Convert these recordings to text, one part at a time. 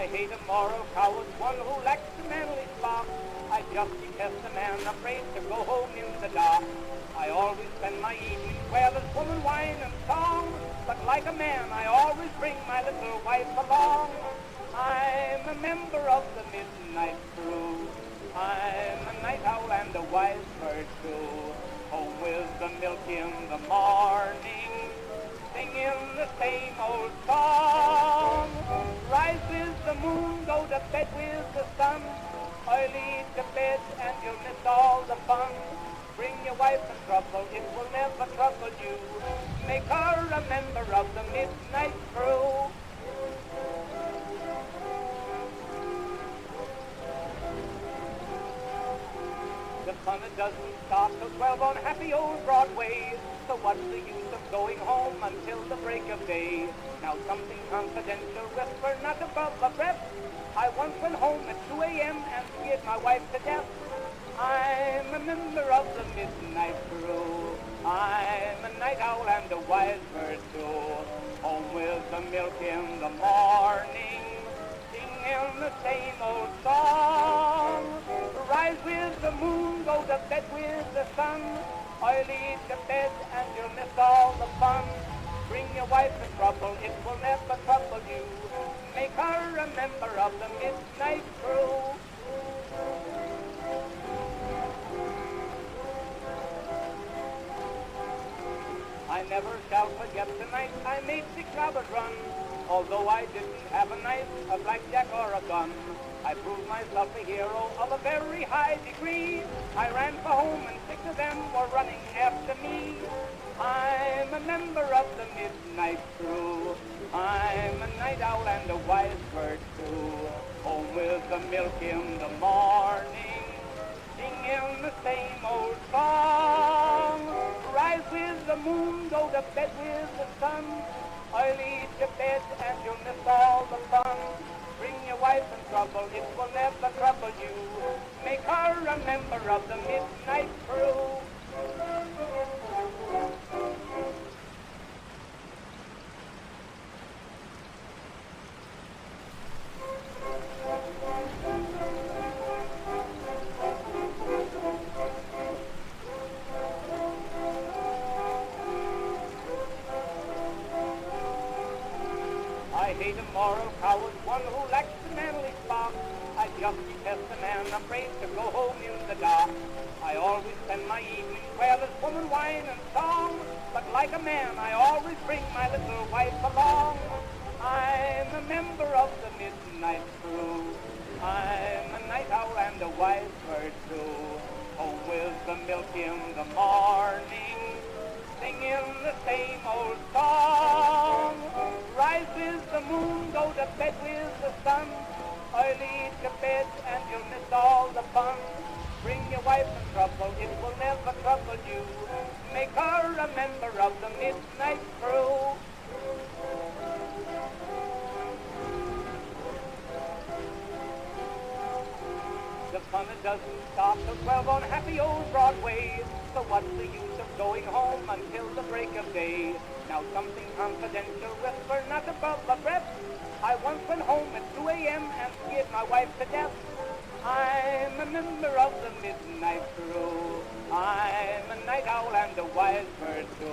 I hate a moral coward, one who lacks the manly spark. I just detest a man afraid to go home in the dark. I always spend my evenings where there's woman, wine, and song. But like a man, I always bring my little wife along. I'm a member of the midnight crew. I'm a night owl and a wise bird too. Home with the milk in the morning, singing the same old song. Rise with the moon, go to bed with the sun. Early to bed and you'll miss all the fun. Bring your wife in trouble, it will never trouble you. Make her a member of the midnight crew. The fun it doesn't start till 12 on happy old Broadway. So what's the use of going home until the break of day? Now something confidential, whisper not above a breath. I once went home at 2 a.m. and scared my wife to death. I'm a member of the midnight crew. I'm a night owl and a wise bird too. Home with the milk in the morning, singing the same old song. Rise with the moon, go to bed with the sun. Early to bed and you'll miss all the fun. Bring your wife in trouble, it will never trouble you. Make her a member of the midnight crew. I never shall forget the night I made 6 hours run. Although I didn't have a knife, a blackjack, or a gun, I proved myself a hero of a very high degree. I ran for home and 6 of them were running after me. I'm a member of the midnight crew. I'm a night owl and a wise bird too. Home with the milk in the morning, singing the same old song. Rise with the moon, go to bed with the sun. Early to bed and you'll miss all the fun. Bring your wife in trouble, it will never trouble you. Make her a member of the midnight crew. I hate a moral coward, one who lacks the manly spark. I just detest a man afraid to go home in the dark. I always spend my evenings where there's woman, wine, and song. But like a man, I always bring my little wife along. I'm a member of the midnight crew. I'm a night owl and a wise bird too. Home with the milk in the morning, singing the same old song. Rise with the moon, go to bed with the sun. Early to bed and you'll miss all the fun. Bring your wife in trouble, it will never trouble you. Make her a member of the midnight crew. The fun it doesn't stop till 12 on happy old Broadway. So what's the use of going home until the break of day? Now something confidential, whisper not above a breath. I once went home at 2 a.m. and scared my wife to death. I'm a member of the midnight crew. I'm a night owl and a wise bird too.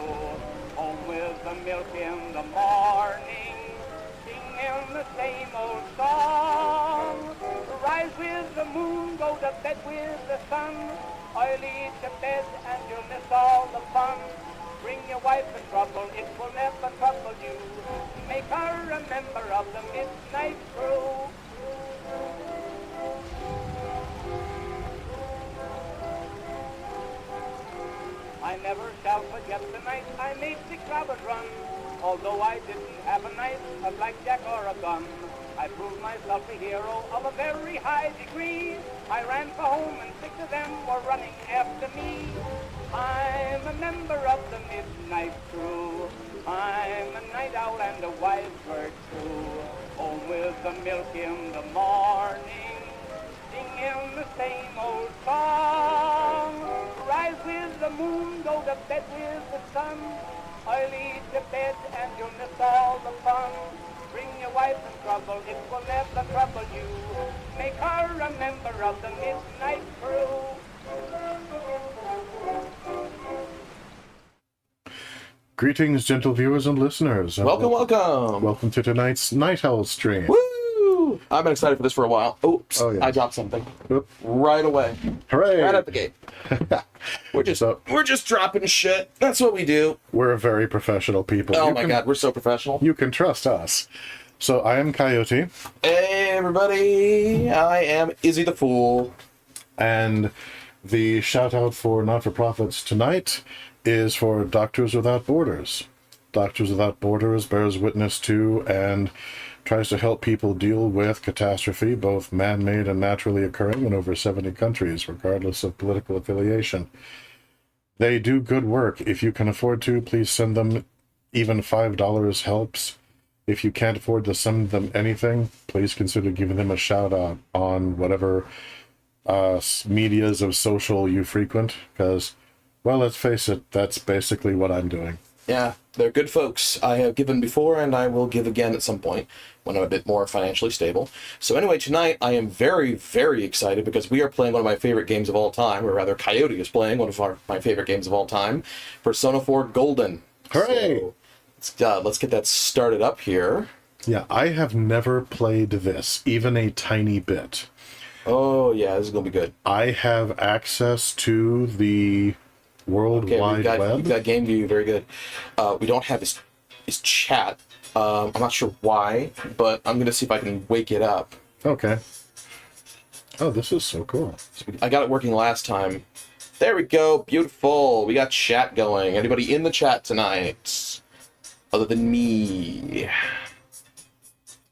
Home with the milk in the morning, singing the same old song. Rise with the moon, go to bed with the sun. Early to bed and you'll miss all the fun. Bring your wife in trouble, it will never trouble you. Make her a member of the midnight crew. I never shall forget the night I made 6 hours run. Although I didn't have a knife, a blackjack, or a gun, I proved myself a hero of a very high degree. I ran for home and 6 of them were running after me. I'm a member of the midnight crew. I'm a night owl and a wise bird too. Home with the milk in the morning, singing the same old song. Rise with the moon, go to bed with the sun. Early to bed and you'll miss all the fun. Bring your wife strife and trouble, it will never trouble you. Make her a member of the midnight crew. Greetings, gentle viewers and listeners. Welcome. Welcome to tonight's Night Owl stream. Woo! I've been excited for this for a while. Oops, Oh, yeah. I dropped something. Oop. Right away. Hooray! Right out the gate. We're just dropping shit. That's what we do. We're very professional people. Oh my god, we're so professional. You can trust us. So I am Coyote. Hey everybody, I am Izzy the Fool. And the shout out for not-for-profits tonight is for Doctors Without Borders. Doctors Without Borders bears witness to and tries to help people deal with catastrophe, both man-made and naturally occurring in over 70 countries, regardless of political affiliation. They do good work. If you can afford to, please send them. Even $5 helps. If you can't afford to send them anything, please consider giving them a shout out on whatever medias of social you frequent, because, well, let's face it, that's basically what I'm doing. Yeah, they're good folks. I have given before and I will give again at some point when I'm a bit more financially stable. So anyway, tonight I am very, very excited because we are playing one of my favorite games of all time, or rather Coyote is playing one of my favorite games of all time, Persona 4 Golden. Hooray! So, let's get that started up here. Yeah, I have never played this, even a tiny bit. Oh yeah, this is going to be good. I have access to the World Wide Web. We've got game view, very good. We don't have his chat. I'm not sure why, but I'm going to see if I can wake it up. Okay. Oh, this is so cool. I got it working last time. There we go, beautiful. We got chat going. Anybody in the chat tonight? Other than me.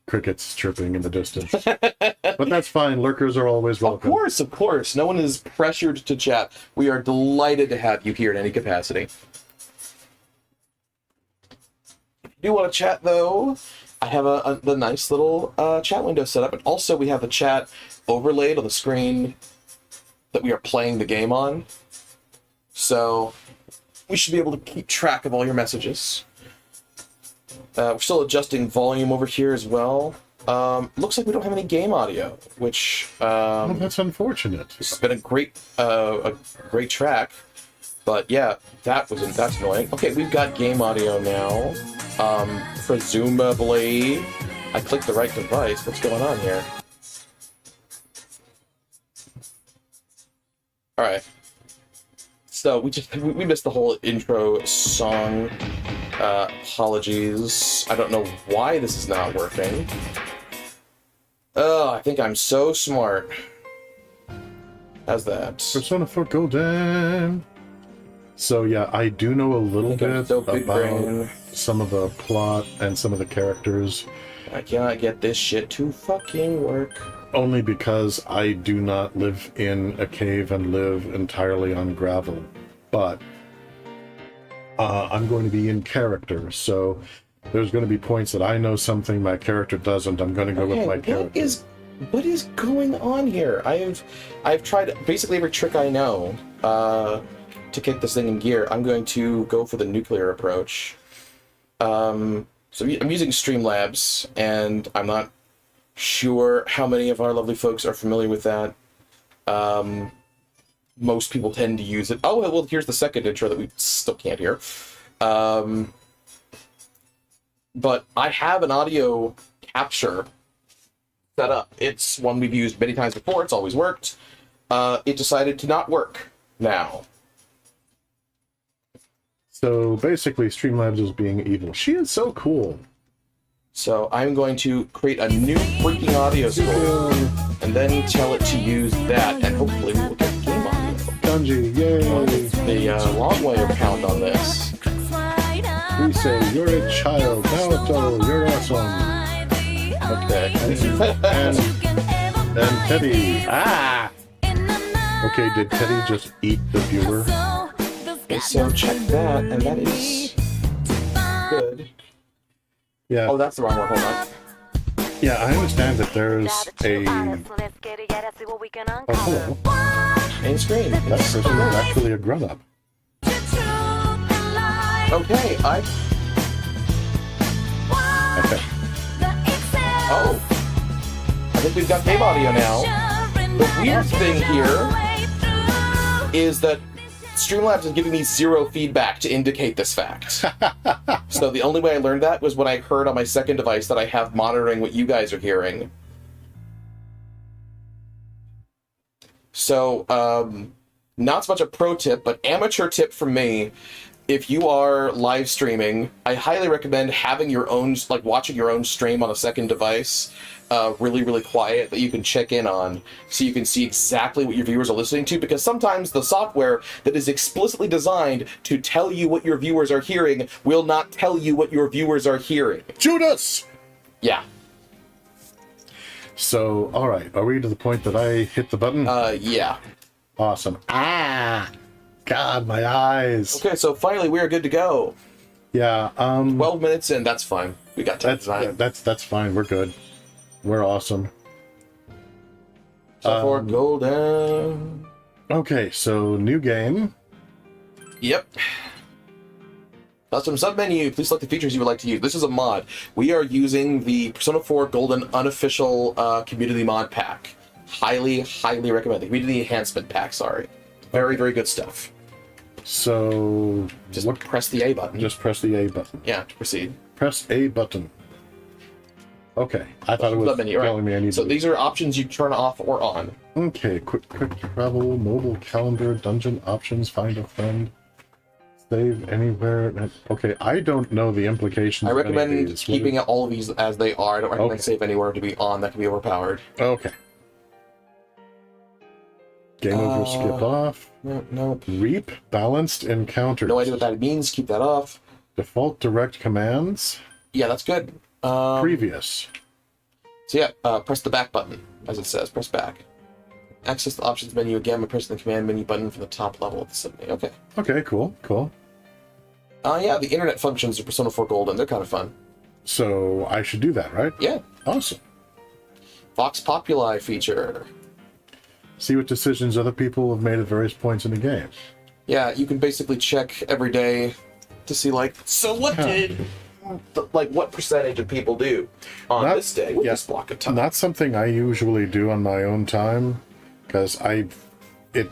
Crickets chirping in the distance. But that's fine. Lurkers are always welcome. Of course. No one is pressured to chat. We are delighted to have you here in any capacity. If you do want to chat, though, I have the nice little chat window set up. And also, we have the chat overlaid on the screen that we are playing the game on. So, we should be able to keep track of all your messages. We're still adjusting volume over here as well. Looks like we don't have any game audio, which Well, that's unfortunate. it's been a great track, but yeah, that's annoying. Okay, we've got game audio now. Presumably, I clicked the right device. What's going on here? All right. So we missed the whole intro song. Apologies. I don't know why this is not working. Oh, I think I'm so smart. How's that? Persona 4 Golden. So yeah, I do know a little bit so big about brain. some of the plot and some of the characters. I cannot get this shit to fucking work. Only because I do not live in a cave and live entirely on gravel. But I'm going to be in character, so there's going to be points that I know something my character doesn't. I'm going to go with my character. What is going on here? I've tried basically every trick I know to kick this thing in gear. I'm going to go for the nuclear approach. So I'm using Streamlabs, and I'm not sure how many of our lovely folks are familiar with that. Most people tend to use it. Oh, well, here's the second intro that we still can't hear. But I have an audio capture set up. It's one we've used many times before. It's always worked. It decided to not work now. So basically, Streamlabs is being evil. She is so cool. So I'm going to create a new freaking audio score and then tell it to use that, and hopefully we will get game audio. Dungy, yay! The long way around on this. We say, you're a child. Naoto, you're awesome. Okay. And Teddy. Ah! Okay, did Teddy just eat the viewer? Okay, so check that, and that is good. Yeah. Oh, that's the wrong one. Hold on. Yeah, I understand that there's a... Oh, hello. Main screen. That's actually a grown-up. Okay, Okay. Oh. I think we've got game audio now. The weird thing here is that Streamlabs is giving me 0 feedback to indicate this fact. So the only way I learned that was when I heard on my second device that I have monitoring what you guys are hearing. So, not so much a pro tip, but amateur tip from me. If you are live streaming, I highly recommend having your own, like watching your own stream on a second device, really, really quiet, that you can check in on, so you can see exactly what your viewers are listening to, because sometimes the software that is explicitly designed to tell you what your viewers are hearing will not tell you what your viewers are hearing. Judas! Yeah. So, alright, are we to the point that I hit the button? Yeah. Awesome. Ah! God, my eyes. Okay, so finally we are good to go. Yeah, 12 minutes in, that's fine. We got time. that's fine, we're good. We're awesome. So for golden. Okay, so new game. Yep. Custom submenu. Please select the features you would like to use. This is a mod. We are using the Persona 4 Golden unofficial community mod pack. Highly, highly recommend the community enhancement pack. Sorry. Very, very good stuff. So Just press the A button. just press the A button. Yeah, to proceed. Press A button. Okay, I thought it was Submenu, telling me I need So to. these are options you turn off or on. Okay, quick travel, mobile calendar, dungeon options, find a friend, save anywhere. Okay, I don't know the implications. I of any of recommend these. keeping all of these as they are. I don't recommend Okay. save anywhere to be on. That can be overpowered. Okay. Game over, skip off. No. Reap, balanced encounters. No idea what that means. Keep that off. Default direct commands. Yeah, that's good. Previous. So yeah, press the back button, as it says. Press back. Access the options menu again by pressing the command menu button from the top level of the submenu. Okay. Okay, cool. Yeah, the internet functions of Persona 4 Golden. They're kind of fun. So I should do that, right? Yeah. Awesome. Vox Populi feature. See what decisions other people have made at various points in the game. Yeah, you can basically check every day to see, like, so what did, what percentage of people do on this day with this block of time? Not something I usually do on my own time, because I don't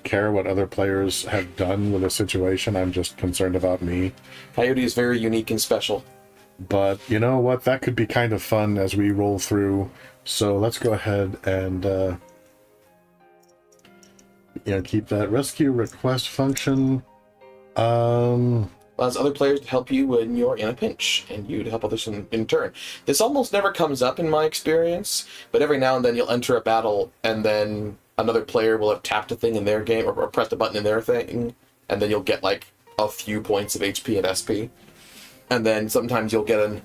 care what other players have done with a situation. I'm just concerned about me. Coyote is very unique and special. But you know what? That could be kind of fun as we roll through. So let's go ahead and keep that rescue request function. Allows other players to help you when you're in a pinch, and you to help others in turn. This almost never comes up in my experience, but every now and then you'll enter a battle, and then another player will have tapped a thing in their game, or pressed a button in their thing, and then you'll get like a few points of HP and SP. And then sometimes you'll get an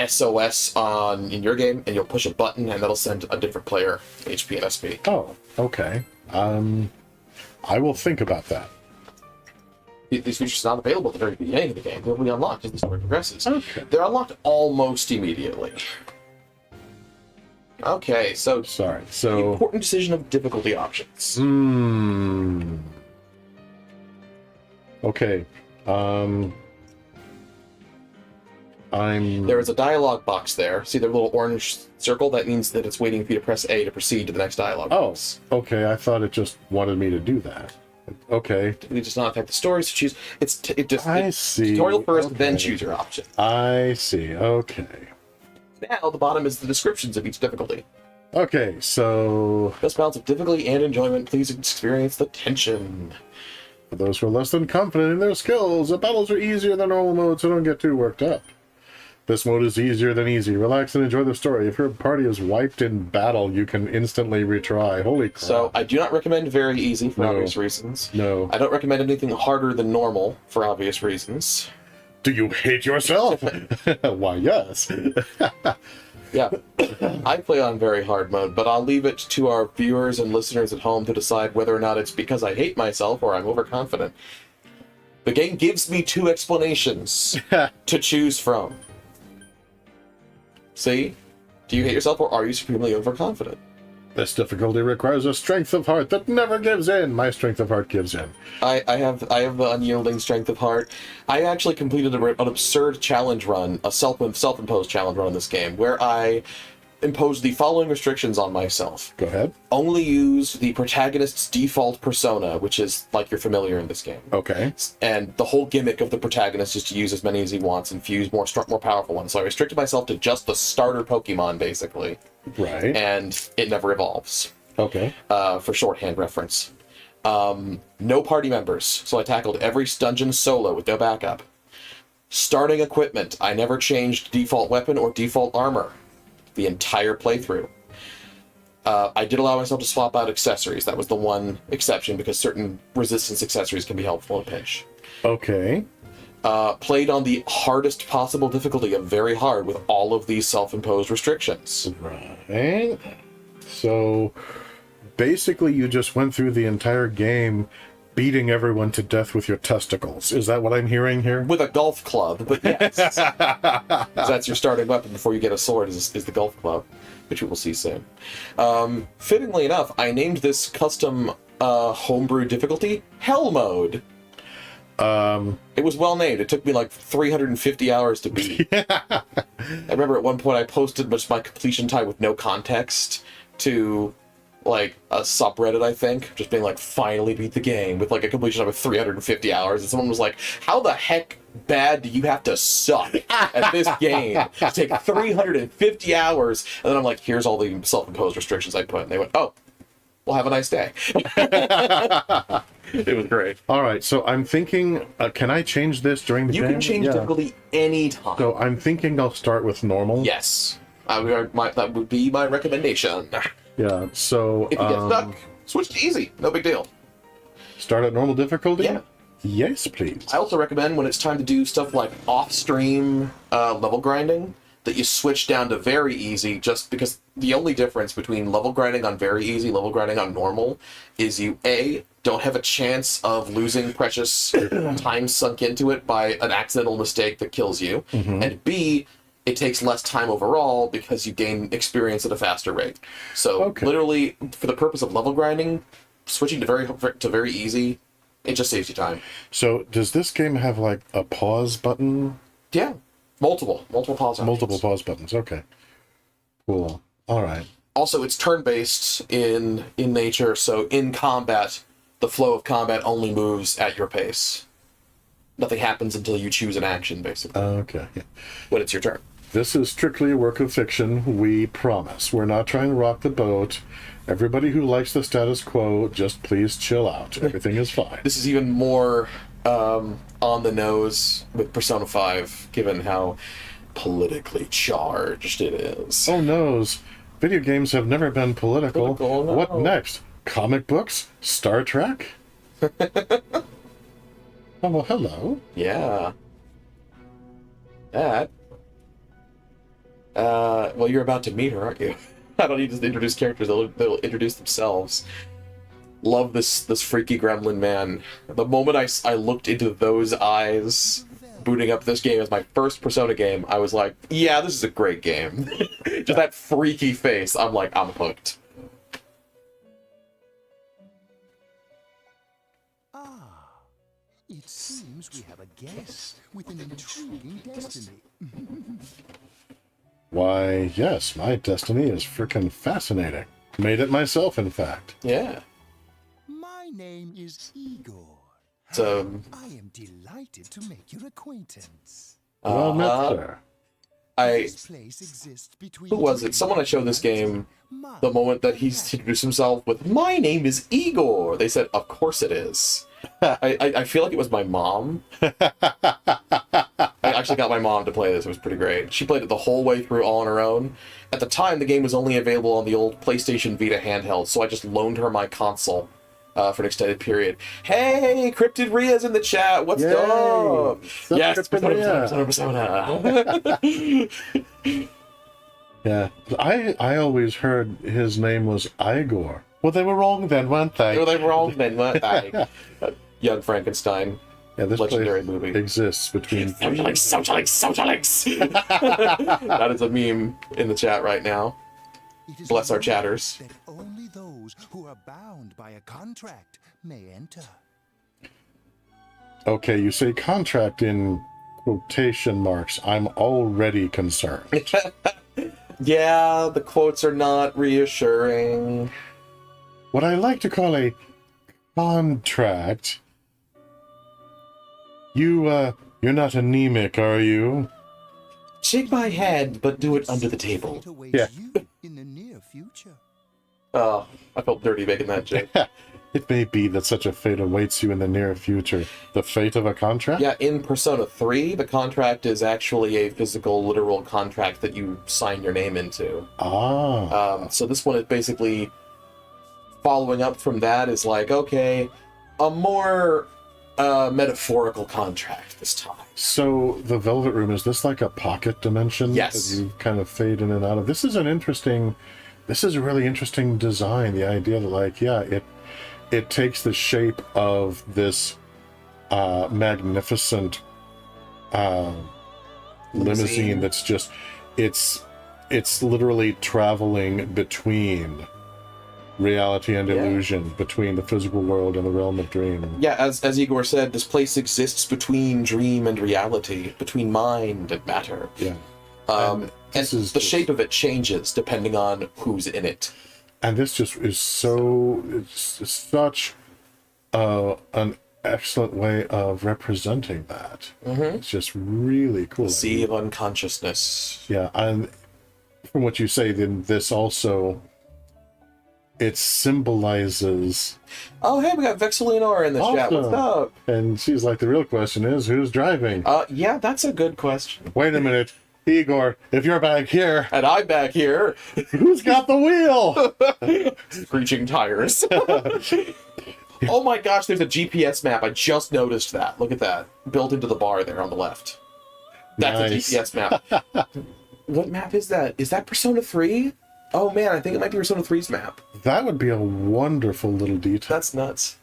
SOS in your game, and you'll push a button, and that'll send a different player HP and SP. Oh, okay. I will think about that. These features are not available at the very beginning of the game. They'll be unlocked as the story progresses. Okay. They're unlocked almost immediately. Okay, so... Sorry, The so... important decision of difficulty options. Okay. There is a dialogue box there. See the little orange circle? That means that it's waiting for you to press A to proceed to the next dialogue box. Okay, I thought it just wanted me to do that. Okay. It does not affect the story, so choose... I see. Tutorial first, Okay. then choose your option. I see, okay. Now, the bottom is the descriptions of each difficulty. Okay, so... Best balance of difficulty and enjoyment. Please experience the tension. For those who are less than confident in their skills, the battles are easier than normal mode, so don't get too worked up. This mode is easier than easy. Relax and enjoy the story. If your party is wiped in battle, you can instantly retry. Holy crap. So, I do not recommend very easy for No. obvious reasons. No. I don't recommend anything harder than normal for obvious reasons. Do you hate yourself? Why, yes. Yeah, I play on very hard mode, but I'll leave it to our viewers and listeners at home to decide whether or not it's because I hate myself or I'm overconfident. The game gives me two explanations to choose from. See? Do you hate yourself or are you supremely overconfident? This difficulty requires a strength of heart that never gives in. My strength of heart gives in. I have the unyielding strength of heart. I actually completed an absurd challenge run, a self-imposed challenge run in this game, where I imposed the following restrictions on myself. Go ahead. Only use the protagonist's default persona, which is like you're familiar in this game. Okay. And the whole gimmick of the protagonist is to use as many as he wants and fuse more powerful ones. So I restricted myself to just the starter Pokemon, basically. Right. And it never evolves. Okay. For shorthand reference. No party members, so I tackled every dungeon solo with no backup. Starting equipment, I never changed default weapon or default armor the entire playthrough. I did allow myself to swap out accessories. That was the one exception, because certain resistance accessories can be helpful in a pinch. Okay. Played on the hardest possible difficulty of very hard with all of these self-imposed restrictions. Right. So, basically you just went through the entire game beating everyone to death with your testicles. Is that what I'm hearing here? With a golf club, but yes. That's your starting weapon before you get a sword, is the golf club, which we will see soon. Fittingly enough, I named this custom homebrew difficulty Hell Mode. It was well named. It took me like 350 hours to beat. I remember at one point I posted just my completion time with no context to like a subreddit, I think, just being like, finally beat the game with like a completion time of 350 hours, and someone was like, how the heck bad do you have to suck at this game to take 350 hours? And then I'm like, here's all the self-imposed restrictions I put, and they went, oh, well, have a nice day. It was great. All right, so I'm thinking, can I change this during the game? You can change difficulty anytime. So I'm thinking I'll start with normal. Yes. That would be my recommendation. Yeah, so... If you get stuck, switch to easy. No big deal. Start at normal difficulty? Yeah. Yes, please. I also recommend when it's time to do stuff like off-stream level grinding, that you switch down to very easy, just because the only difference between level grinding on very easy, level grinding on normal, is you, A, don't have a chance of losing precious time sunk into it by an accidental mistake that kills you, and B, it takes less time overall because you gain experience at a faster rate. So literally, for the purpose of level grinding, switching to very easy, it just saves you time. So does this game have like a pause button? Yeah, multiple pause options. Multiple pause buttons. Okay, cool. All right. Also, it's turn-based in nature, so in combat, the flow of combat only moves at your pace. Nothing happens until you choose an action, basically. Okay. When it's your turn. This is strictly a work of fiction, we promise. We're not trying to rock the boat. Everybody who likes the status quo, just please chill out. Everything is fine. This is even more on the nose with Persona 5, given how politically charged it is. Oh, noes. Video games have never been political. No. What next? Comic books? Star Trek? Oh, well, hello. Yeah. That. Well, you're about to meet her, aren't you? I don't need to introduce characters, they'll introduce themselves. Love this freaky gremlin man. The moment I looked into those eyes, booting up this game as my first Persona game, I was like, yeah, this is a great game. Just that freaky face, I'm like, I'm hooked. It seems we have a guest with an intriguing destiny. Why, yes, my destiny is frickin' fascinating. Made it myself, in fact. Yeah. My name is Igor. So, I am delighted to make your acquaintance. Well met, sir. This place exists between Who was it? Someone I showed this game the moment that he introduced himself with, my name is Igor. They said, of course it is. I feel like it was my mom. I actually got my mom to play this. It was pretty great. She played it the whole way through all on her own. At the time, the game was only available on the old PlayStation Vita handheld, so I just loaned her my console for an extended period. Hey, Cryptid Ria's in the chat. What's Yay. up? Yes, Cryptid Persona. Yeah, I always heard his name was Igor. Well, they were wrong then, weren't they? They were wrong then, weren't they? Young Frankenstein. Yeah, this legendary place movie exists between... Social links. That is a meme in the chat right now. Bless our chatters. those who are bound by a contract may enter. Okay, you say contract in quotation marks. I'm already concerned. Yeah, the quotes are not reassuring. What I like to call a contract. You're not anemic, are you? Shake my hand, but do it under the table. Fate awaits Yeah. you in the near future. Oh, I felt dirty making that joke. It may be that such a fate awaits you in the near future. The fate of a contract? Yeah, in Persona 3, the contract is actually a physical, literal contract that you sign your name into. Ah. So this one is basically following up from that is like, okay, a more metaphorical contract this time. So the Velvet Room, is this like a pocket dimension? Yes. That you kind of fade in and out of? This is a really interesting design. The idea that, like, yeah, it takes the shape of this magnificent limousine that's just, it's literally traveling between reality and illusion, between the physical world and the realm of dream. Yeah, as Igor said, this place exists between dream and reality, between mind and matter. Yeah. And the shape of it changes depending on who's in it. And this just is it's such an excellent way of representing that. Mm-hmm. It's just really cool. The sea of unconsciousness. Yeah, and from what you say, then this also, it symbolizes... Oh, hey, we got Vexelinor in the chat. What's up? And she's like, the real question is, who's driving? Yeah, that's a good question. Wait a minute. Igor, if you're back here... And I'm back here. Who's got the wheel? Screeching tires. Oh my gosh, there's a GPS map. I just noticed that. Look at that. Built into the bar there on the left. That's Nice. a GPS map. What map is that? Is that Persona 3? Oh man, I think it might be Persona 3's map. That would be a wonderful little detail. That's nuts.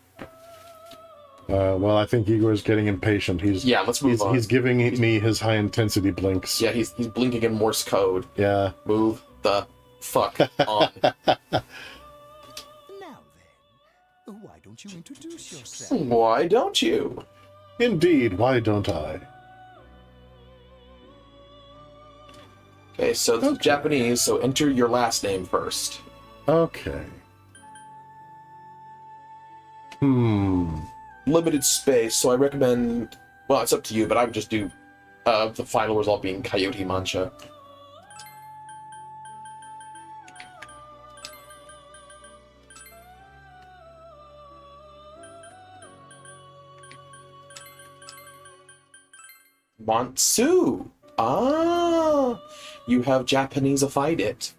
Well, I think Igor's getting impatient. Let's move on. He's giving me his high-intensity blinks. Yeah, he's blinking in Morse code. Yeah. Move the fuck on. Now then, why don't you introduce yourself? Why don't you? Indeed, why don't I? Okay, so it's Japanese, so enter your last name first. Okay. Limited space, so I recommend... Well, it's up to you, but I would just do the final result being Coyote Mancha. Mantsu! Ah! You have Japanese-ified it.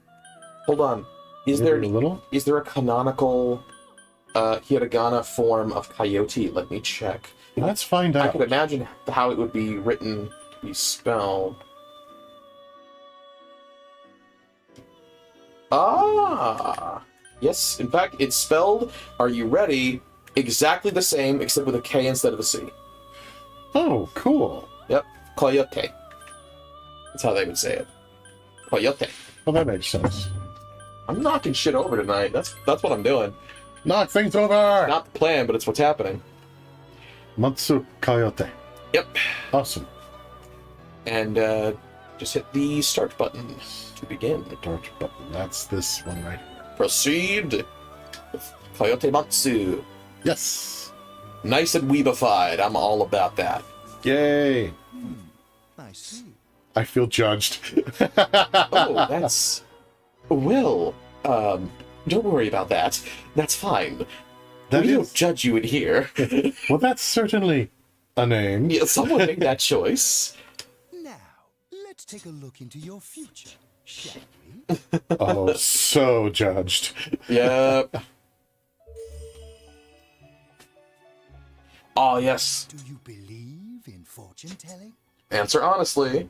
Hold on. Is there a canonical hiragana form of Coyote? Let me check. Let's find out. I could imagine how it would be written, be spelled. Ah! Yes, in fact, it's spelled, are you ready, exactly the same, except with a K instead of a C. Oh, cool. Yep, Coyote. That's how they would say it. Coyote. Well, that makes sense. I'm knocking shit over tonight. That's what I'm doing. Knock things over! Not the plan, but it's what's happening. Matsu Coyote. Yep. Awesome. And just hit the start button to begin. Start button. That's this one right here. Proceed with Coyote Matsu. Yes! Nice and weebified. I'm all about that. Yay! I see. I feel judged. Oh, that's... Well, don't worry about that. That's fine. That We is- don't judge you in here. Well, that's certainly a name. Yeah, someone made that choice. Now, let's take a look into your future, shall we? Oh, so judged. Yep. Oh, yes. Do you believe in fortune telling? Answer honestly.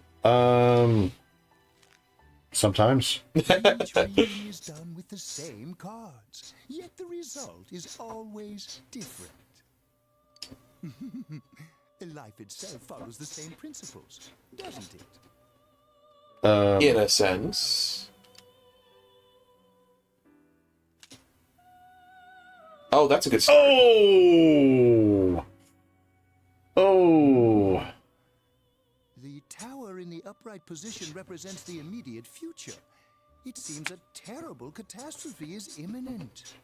Sometimes. Each reading is done with the same cards, yet the result is always different. Life itself follows the same principles, doesn't it? In a sense. Oh, that's a good start. Oh! The tower in the upright position represents the immediate future. It seems a terrible catastrophe is imminent.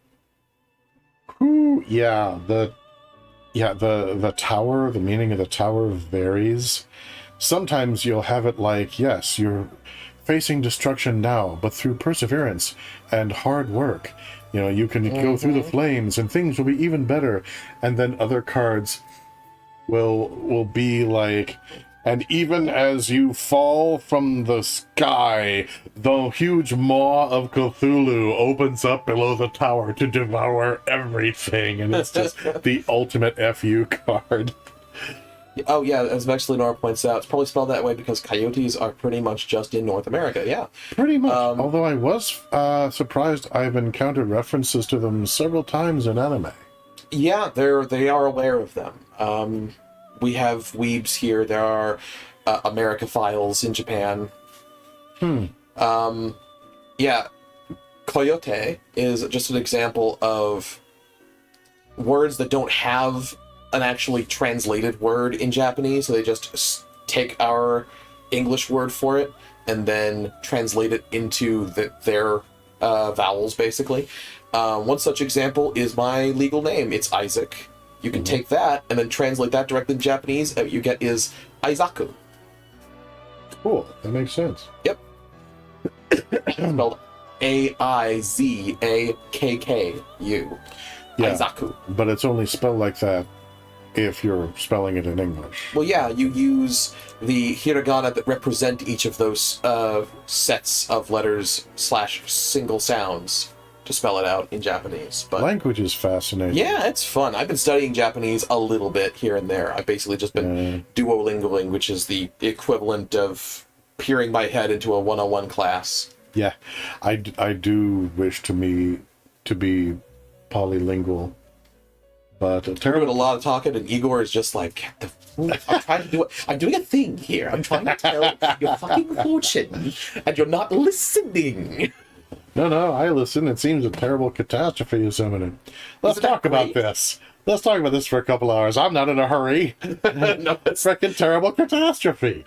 The tower, the meaning of the tower varies. Sometimes you'll have it like, yes, you're facing destruction now, but through perseverance and hard work, you can go through the flames and things will be even better. And then other cards will be like, and even as you fall from the sky, the huge maw of Cthulhu opens up below the tower to devour everything, and it's just the ultimate FU card. Oh yeah, as Vex Lenore points out, it's probably spelled that way because coyotes are pretty much just in North America, yeah. Pretty much, although I was surprised I've encountered references to them several times in anime. Yeah, they are aware of them. We have weebs here. There are Americophiles in Japan. Yeah, Coyote is just an example of words that don't have an actually translated word in Japanese, so they just take our English word for it and then translate it into their vowels, basically. One such example is my legal name. It's Isaac. You can take that and then translate that directly in Japanese, and what you get is Aizaku. Cool, that makes sense. Yep. Spelled Aizakku. Yeah, Aizaku. but it's only spelled like that if you're spelling it in English. Well, yeah, you use the hiragana that represent each of those sets of letters / single sounds to spell it out in Japanese. But language is fascinating. yeah, it's fun. I've been studying Japanese a little bit here and there. I've basically just been duolingoing, which is the equivalent of peering my head into a 101 class. Yeah, I do wish to be polylingual, but We're doing a lot of talking, and Igor is just like, I'm trying to do it. I'm doing a thing here. I'm trying to tell your fucking fortune, and you're not listening. No, I listen. It seems a terrible catastrophe is imminent. Let's talk about this. Let's talk about this for a couple hours. I'm not in a hurry. No, it's Freaking terrible catastrophe.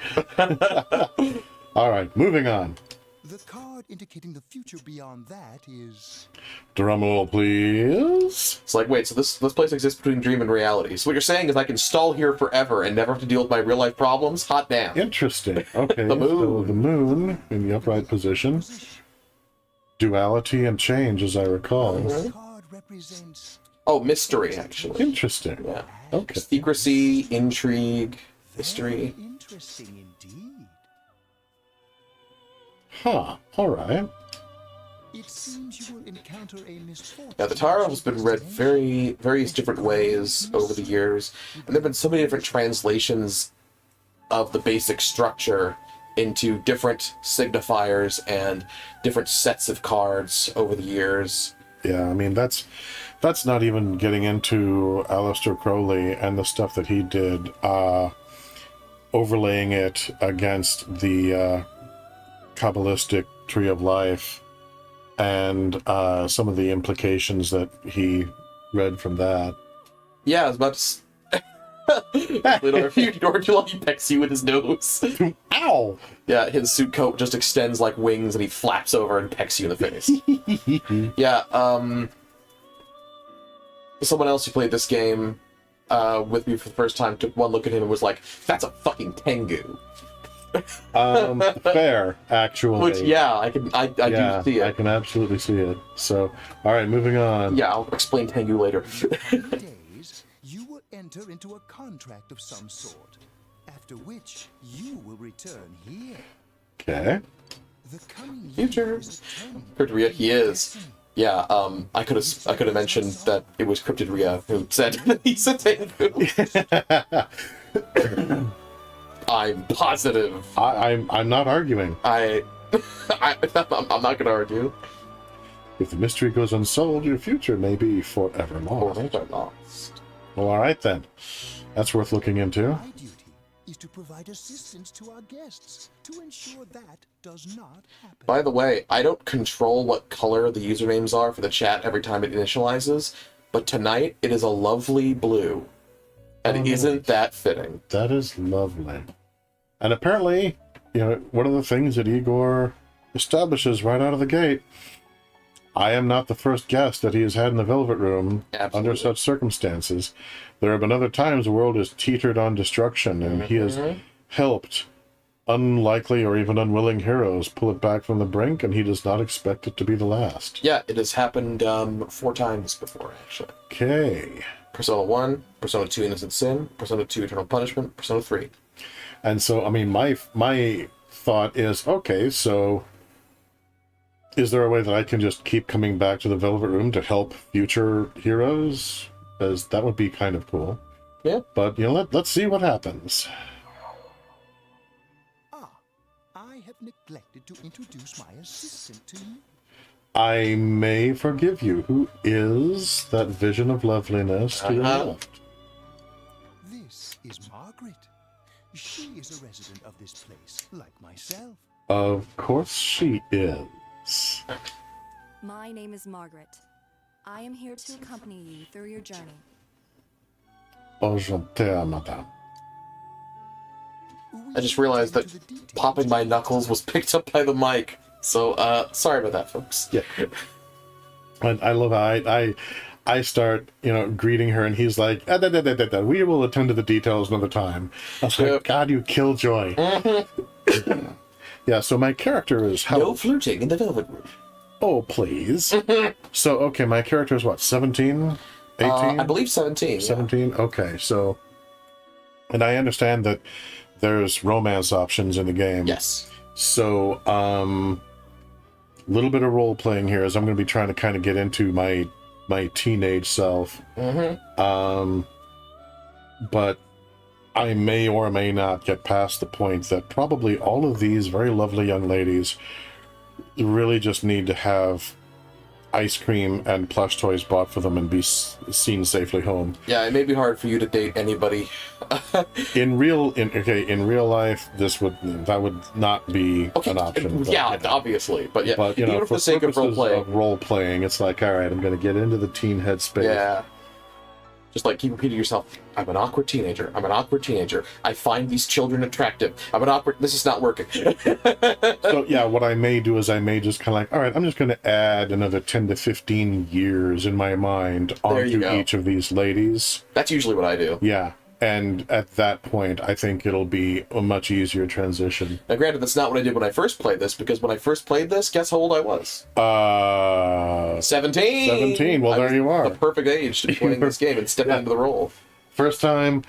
All right, moving on. The card indicating the future beyond that is... Drum roll, please. It's like, wait, so this place exists between dream and reality. So what you're saying is I can stall here forever and never have to deal with my real life problems? Hot damn. Interesting. Okay, The moon. so the moon in the upright position. Duality and change, as I recall. This card represents... Oh, mystery, actually. Interesting. Yeah. Okay. Secrecy, intrigue, mystery. Very interesting indeed. Huh. All right. It seems you will encounter a misfortune. Yeah, the tarot has been read various different ways over the years, and there have been so many different translations of the basic structure into different signifiers and different sets of cards over the years. Yeah, I mean, that's not even getting into Aleister Crowley and the stuff that he did, overlaying it against the Kabbalistic Tree of Life and some of the implications that he read from that. Yeah, I was about to... George he pecks you with his nose. Ow! Yeah, his suit coat just extends like wings and he flaps over and pecks you in the face. Yeah, someone else who played this game with me for the first time took one look at him and was like, that's a fucking Tengu. Fair, actually. Which, yeah, I do see it. I can absolutely see it. So, all right, moving on. Yeah, I'll explain Tengu later. Days, you will enter into a contract of some sort, after which you will return here. Okay. The coming Future. years turn Cryptid Rhea, he is. Yeah, I could have mentioned that it was Cryptid Rhea who said that he's a Tengu. I'm positive. I'm not arguing. I'm not gonna argue. If the mystery goes unsolved, your future may be forever Or lost. they're lost. Well, all right then. That's worth looking into. My duty is to provide assistance to our guests to ensure that does not happen. By the way, I don't control what color the usernames are for the chat every time it initializes. but tonight it is a lovely blue. And isn't that fitting? That is lovely. And apparently, one of the things that Igor establishes right out of the gate, I am not the first guest that he has had in the Velvet Room. Absolutely. Under such circumstances. There have been other times the world has teetered on destruction, and he has helped unlikely or even unwilling heroes pull it back from the brink, and he does not expect it to be the last. Yeah, it has happened 4 times before, actually. Okay. Persona 1, Persona 2 Innocent Sin, Persona 2 Eternal Punishment, Persona 3. And so, I mean, my thought is, okay, so is there a way that I can just keep coming back to the Velvet Room to help future heroes? As that would be kind of cool. Yeah. But, let's see what happens. I have neglected to introduce my assistant to you. I may forgive you. Who is that vision of loveliness to your left? This is Margaret. She is a resident of this place, like myself. Of course she is. My name is Margaret. I am here to accompany you through your journey. Enchanté, madame. I just realized that popping my knuckles was picked up by the mic. So, sorry about that, folks. Yeah. And I love how I start, greeting her, and he's like, we will attend to the details another time. I was like, God, you killjoy. Yeah, so my character is... No flirting in the Velvet Room. Oh, please. So, okay, my character is what, 17? 18? I believe 17. 17? Yeah. Okay, so... And I understand that there's romance options in the game. Yes. So, little bit of role playing here as I'm going to be trying to kind of get into my teenage self. But I may or may not get past the point that probably all of these very lovely young ladies really just need to have ice cream and plush toys bought for them and be seen safely home. Yeah, it may be hard for you to date anybody. in real life, that would not be an option. But, yeah, obviously, but yeah, but even for the sake of role playing, it's like, all right, I'm going to get into the teen headspace. Yeah. Just like keep repeating yourself, I'm an awkward teenager. I'm an awkward teenager. I find these children attractive. I'm an awkward... This is not working. So, yeah, what I may do is I may just kind of like, all right, I'm just going to add another 10 to 15 years in my mind onto each of these ladies. That's usually what I do. Yeah. And at that point, I think it'll be a much easier transition. Now, granted, that's not what I did when I first played this, because when I first played this, guess how old I was? 17! 17, well, there you are. The perfect age to be playing this game and step into the role. First time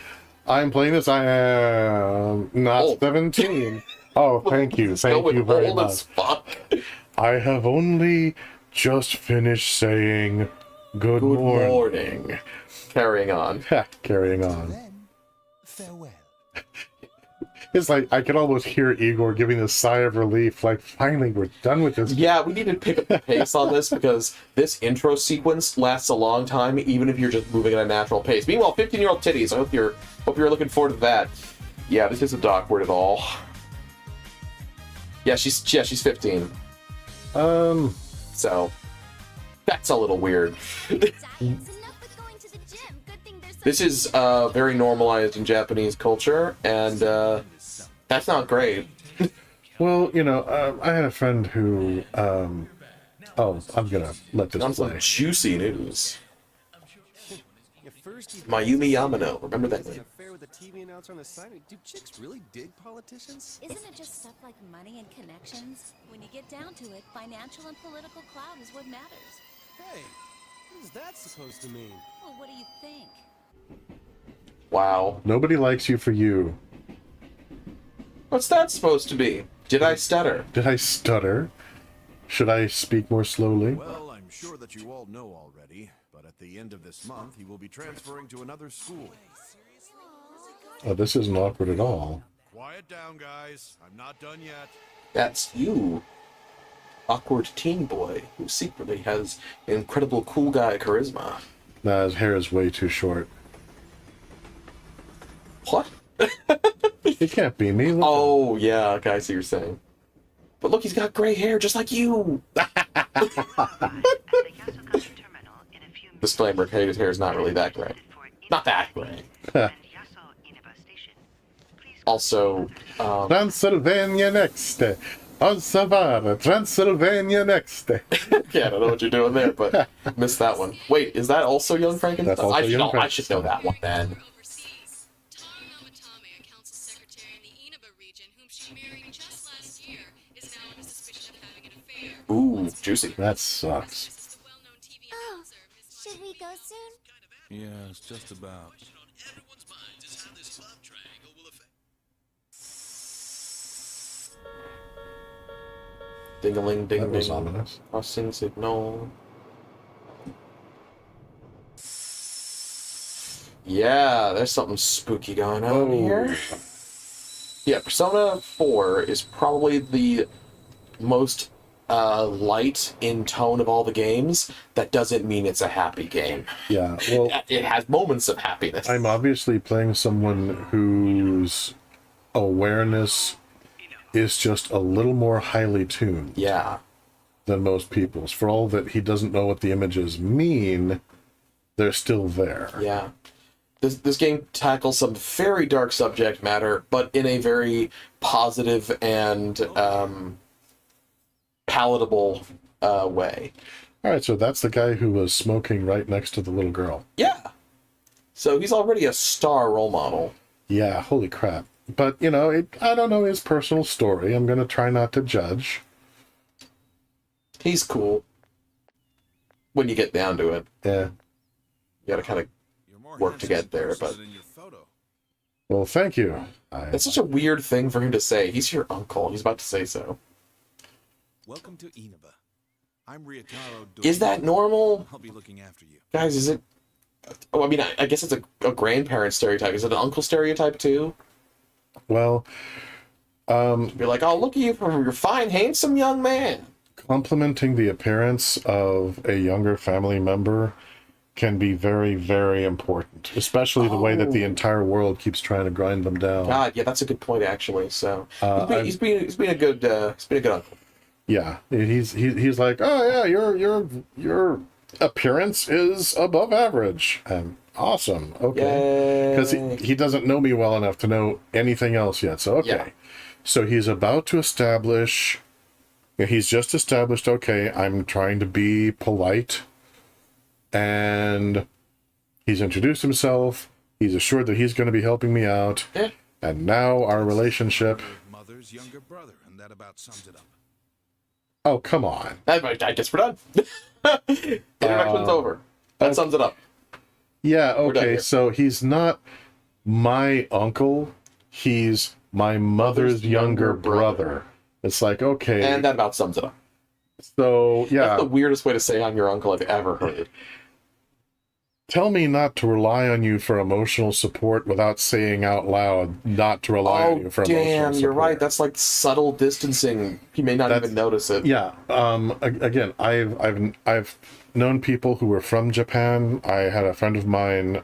I'm playing this, I am not 17. Oh, thank you. Thank you very much. As fuck. I have only just finished saying good morning. Carrying on. Carrying on. Then, farewell. It's like I can almost hear Igor giving a sigh of relief, like, finally, we're done with this. Yeah, we need to pick up the pace on this because this intro sequence lasts a long time, even if you're just moving at a natural pace. Meanwhile, 15-year-old titties. I hope you're looking forward to that. Yeah, this isn't awkward at all. Yeah, she's 15. So that's a little weird. This is very normalized in Japanese culture, and that's not great. Well, I had a friend who, I'm gonna let this On play. some juicy news. Mayumi Yamano, remember that name? Affair with the TV announcer on the side. Do chicks really dig politicians? Isn't it just stuff like money and connections? When you get down to it, financial and political clout is what matters. Hey, what is that supposed to mean? Well, what do you think? Wow. Nobody likes you for you. What's that supposed to be? Did I stutter? Did I stutter? Should I speak more slowly? Well, I'm sure that you all know already, but at the end of this month, he will be transferring to another school. Oh, this isn't awkward at all. Quiet down, guys. I'm not done yet. That's you. Awkward teen boy who secretly has incredible cool guy charisma. Nah, his hair is way too short. What? It can't be me. Look. Oh, yeah, okay, I see what you're saying. But look, he's got gray hair just like you. Disclaimer, his hair is not really that gray. Not that gray. Also, Transylvania next. On Savannah, Transylvania next. yeah, I don't know what you're doing there, but missed that one. Wait, is that also Young Frankenstein? That's also Young I should know that one then. Overseas. Tom Namatame, a council secretary in the Inaba region, whom she married just last year, is now under suspicion of having an affair. Ooh, juicy. That sucks. This is the well-known TV Oh, announcer, Miss should we go soon? Yeah, it's just about. Ding-a-ling, That ding-ding. was ominous. Crossing signal. Yeah, there's something spooky going on here. Yeah, Persona 4 is probably the most light in tone of all the games. That doesn't mean it's a happy game. Yeah, well, It has moments of happiness. I'm obviously playing someone whose awareness is just a little more highly tuned Yeah. than most people's. For all that he doesn't know what the images mean, they're still there. Yeah. This game tackles some very dark subject matter, but in a very positive and palatable way. All right, so that's the guy who was smoking right next to the little girl. Yeah. So he's already a star role model. Yeah, holy crap. But, you know, I don't know his personal story. I'm going to try not to judge. He's cool. When you get down to it. Yeah. You gotta kind of work to get there, but... Well, thank you. That's such a weird thing for him to say. He's your uncle. He's about to say so. Welcome to Inaba. I'm Ryotaro. Is that normal? I'll be looking after you. Guys, is it... Oh, I mean, I guess it's a grandparent stereotype. Is it an uncle stereotype, too? Well, You're like, oh, look at you for your fine, handsome young man. complimenting the appearance of a younger family member can be very, very important, especially the way that the entire world keeps trying to grind them down. God, yeah, that's a good point, actually. So he's been a good uncle. Yeah, he's like, oh yeah, your appearance is above average and awesome. Okay, because he doesn't know me well enough to know anything else yet. So okay, Yeah. so he's about to establish. He's just established. Okay, I'm trying to be polite, and he's introduced himself. He's assured that he's going to be helping me out, and now our relationship. Mother's younger brother, and that about sums it up. Oh, come on. I guess we're done. Introduction's over. That sums it up. Yeah, done okay, here. so he's not my uncle. He's my mother's younger brother. It's like, okay. And that about sums it up. So, yeah. That's the weirdest way to say I'm your uncle I've ever heard. Tell me not to rely on you for emotional support without saying out loud not to rely on you for emotional support. Damn, you're right. That's like subtle distancing. He may not even notice it. Yeah. Again, I've known people who were from Japan. I had a friend of mine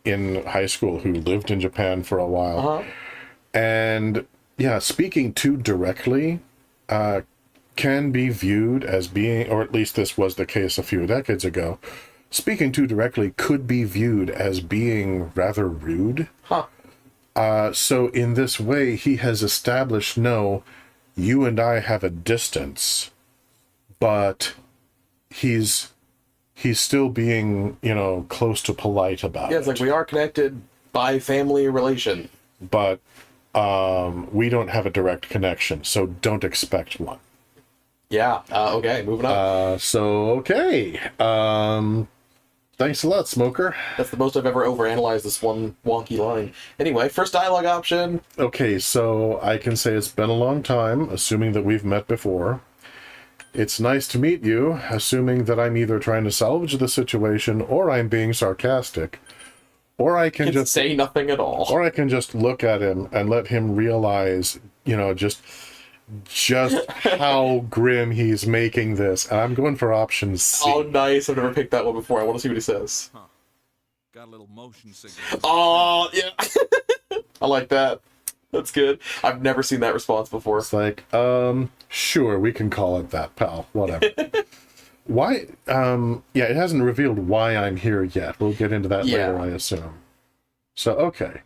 in high school who lived in Japan for a while. Uh-huh. And yeah, speaking too directly can be viewed as being, or at least this was the case a few decades ago, speaking too directly could be viewed as being rather rude. So in this way, he has established, no, you and I have a distance, but he's still being, close to polite about it. Yeah, it's like we are connected by family relation. But we don't have a direct connection, so don't expect one. Yeah. Okay, moving on. Okay. Thanks a lot, Smoker. That's the most I've ever overanalyzed this one wonky line. Anyway, first dialogue option. Okay, so I can say it's been a long time, assuming that we've met before. It's nice to meet you, assuming that I'm either trying to salvage the situation or I'm being sarcastic. Or I can just say nothing at all. Or I can just look at him and let him realize, just how grim he's making this. And I'm going for option C. Oh, nice. I've never picked that one before. I want to see what he says. Got a little motion sickness. Oh, yeah. I like that. That's good. I've never seen that response before. It's like, sure, we can call it that, pal. Whatever. Why? Yeah, it hasn't revealed why I'm here yet. We'll get into that later, I assume. So, okay.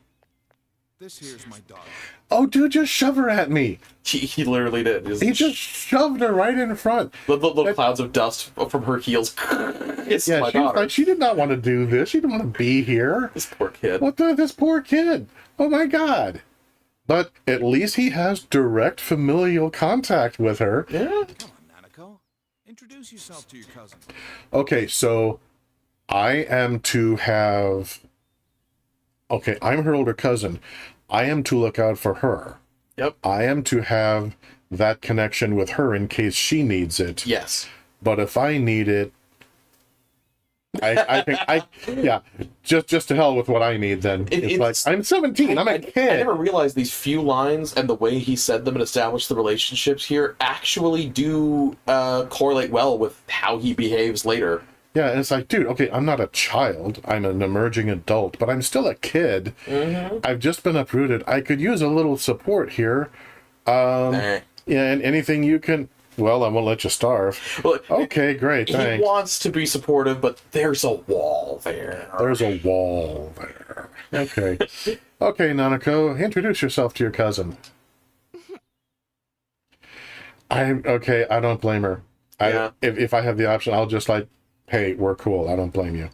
This here's my daughter. Oh, dude, just shove her at me. He literally did. He just shoved her right in front. Little clouds of dust from her heels. It's my daughter. Like, she did not want to do this. She didn't want to be here. This poor kid. This poor kid. Oh my god. But at least he has direct familial contact with her. Yeah. Come on, Nanako. Introduce yourself to your cousin. Okay, so I am to have... Okay, I'm her older cousin. I am to look out for her. Yep. I am to have that connection with her in case she needs it. Yes. But if I need it, I think just to hell with what I need then. It's like, I'm 17, I'm a kid. I never realized these few lines and the way he said them and established the relationships here actually do correlate well with how he behaves later. Yeah, and it's like, dude, okay, I'm not a child. I'm an emerging adult, but I'm still a kid. Mm-hmm. I've just been uprooted. I could use a little support here. Yeah, and anything you can... Well, I won't let you starve. Well, okay, great, thanks. He wants to be supportive, but there's a wall there. There's a wall there. Okay. Okay, Nanako, introduce yourself to your cousin. I don't blame her. Yeah. If I have the option, I'll just like, hey, we're cool. I don't blame you.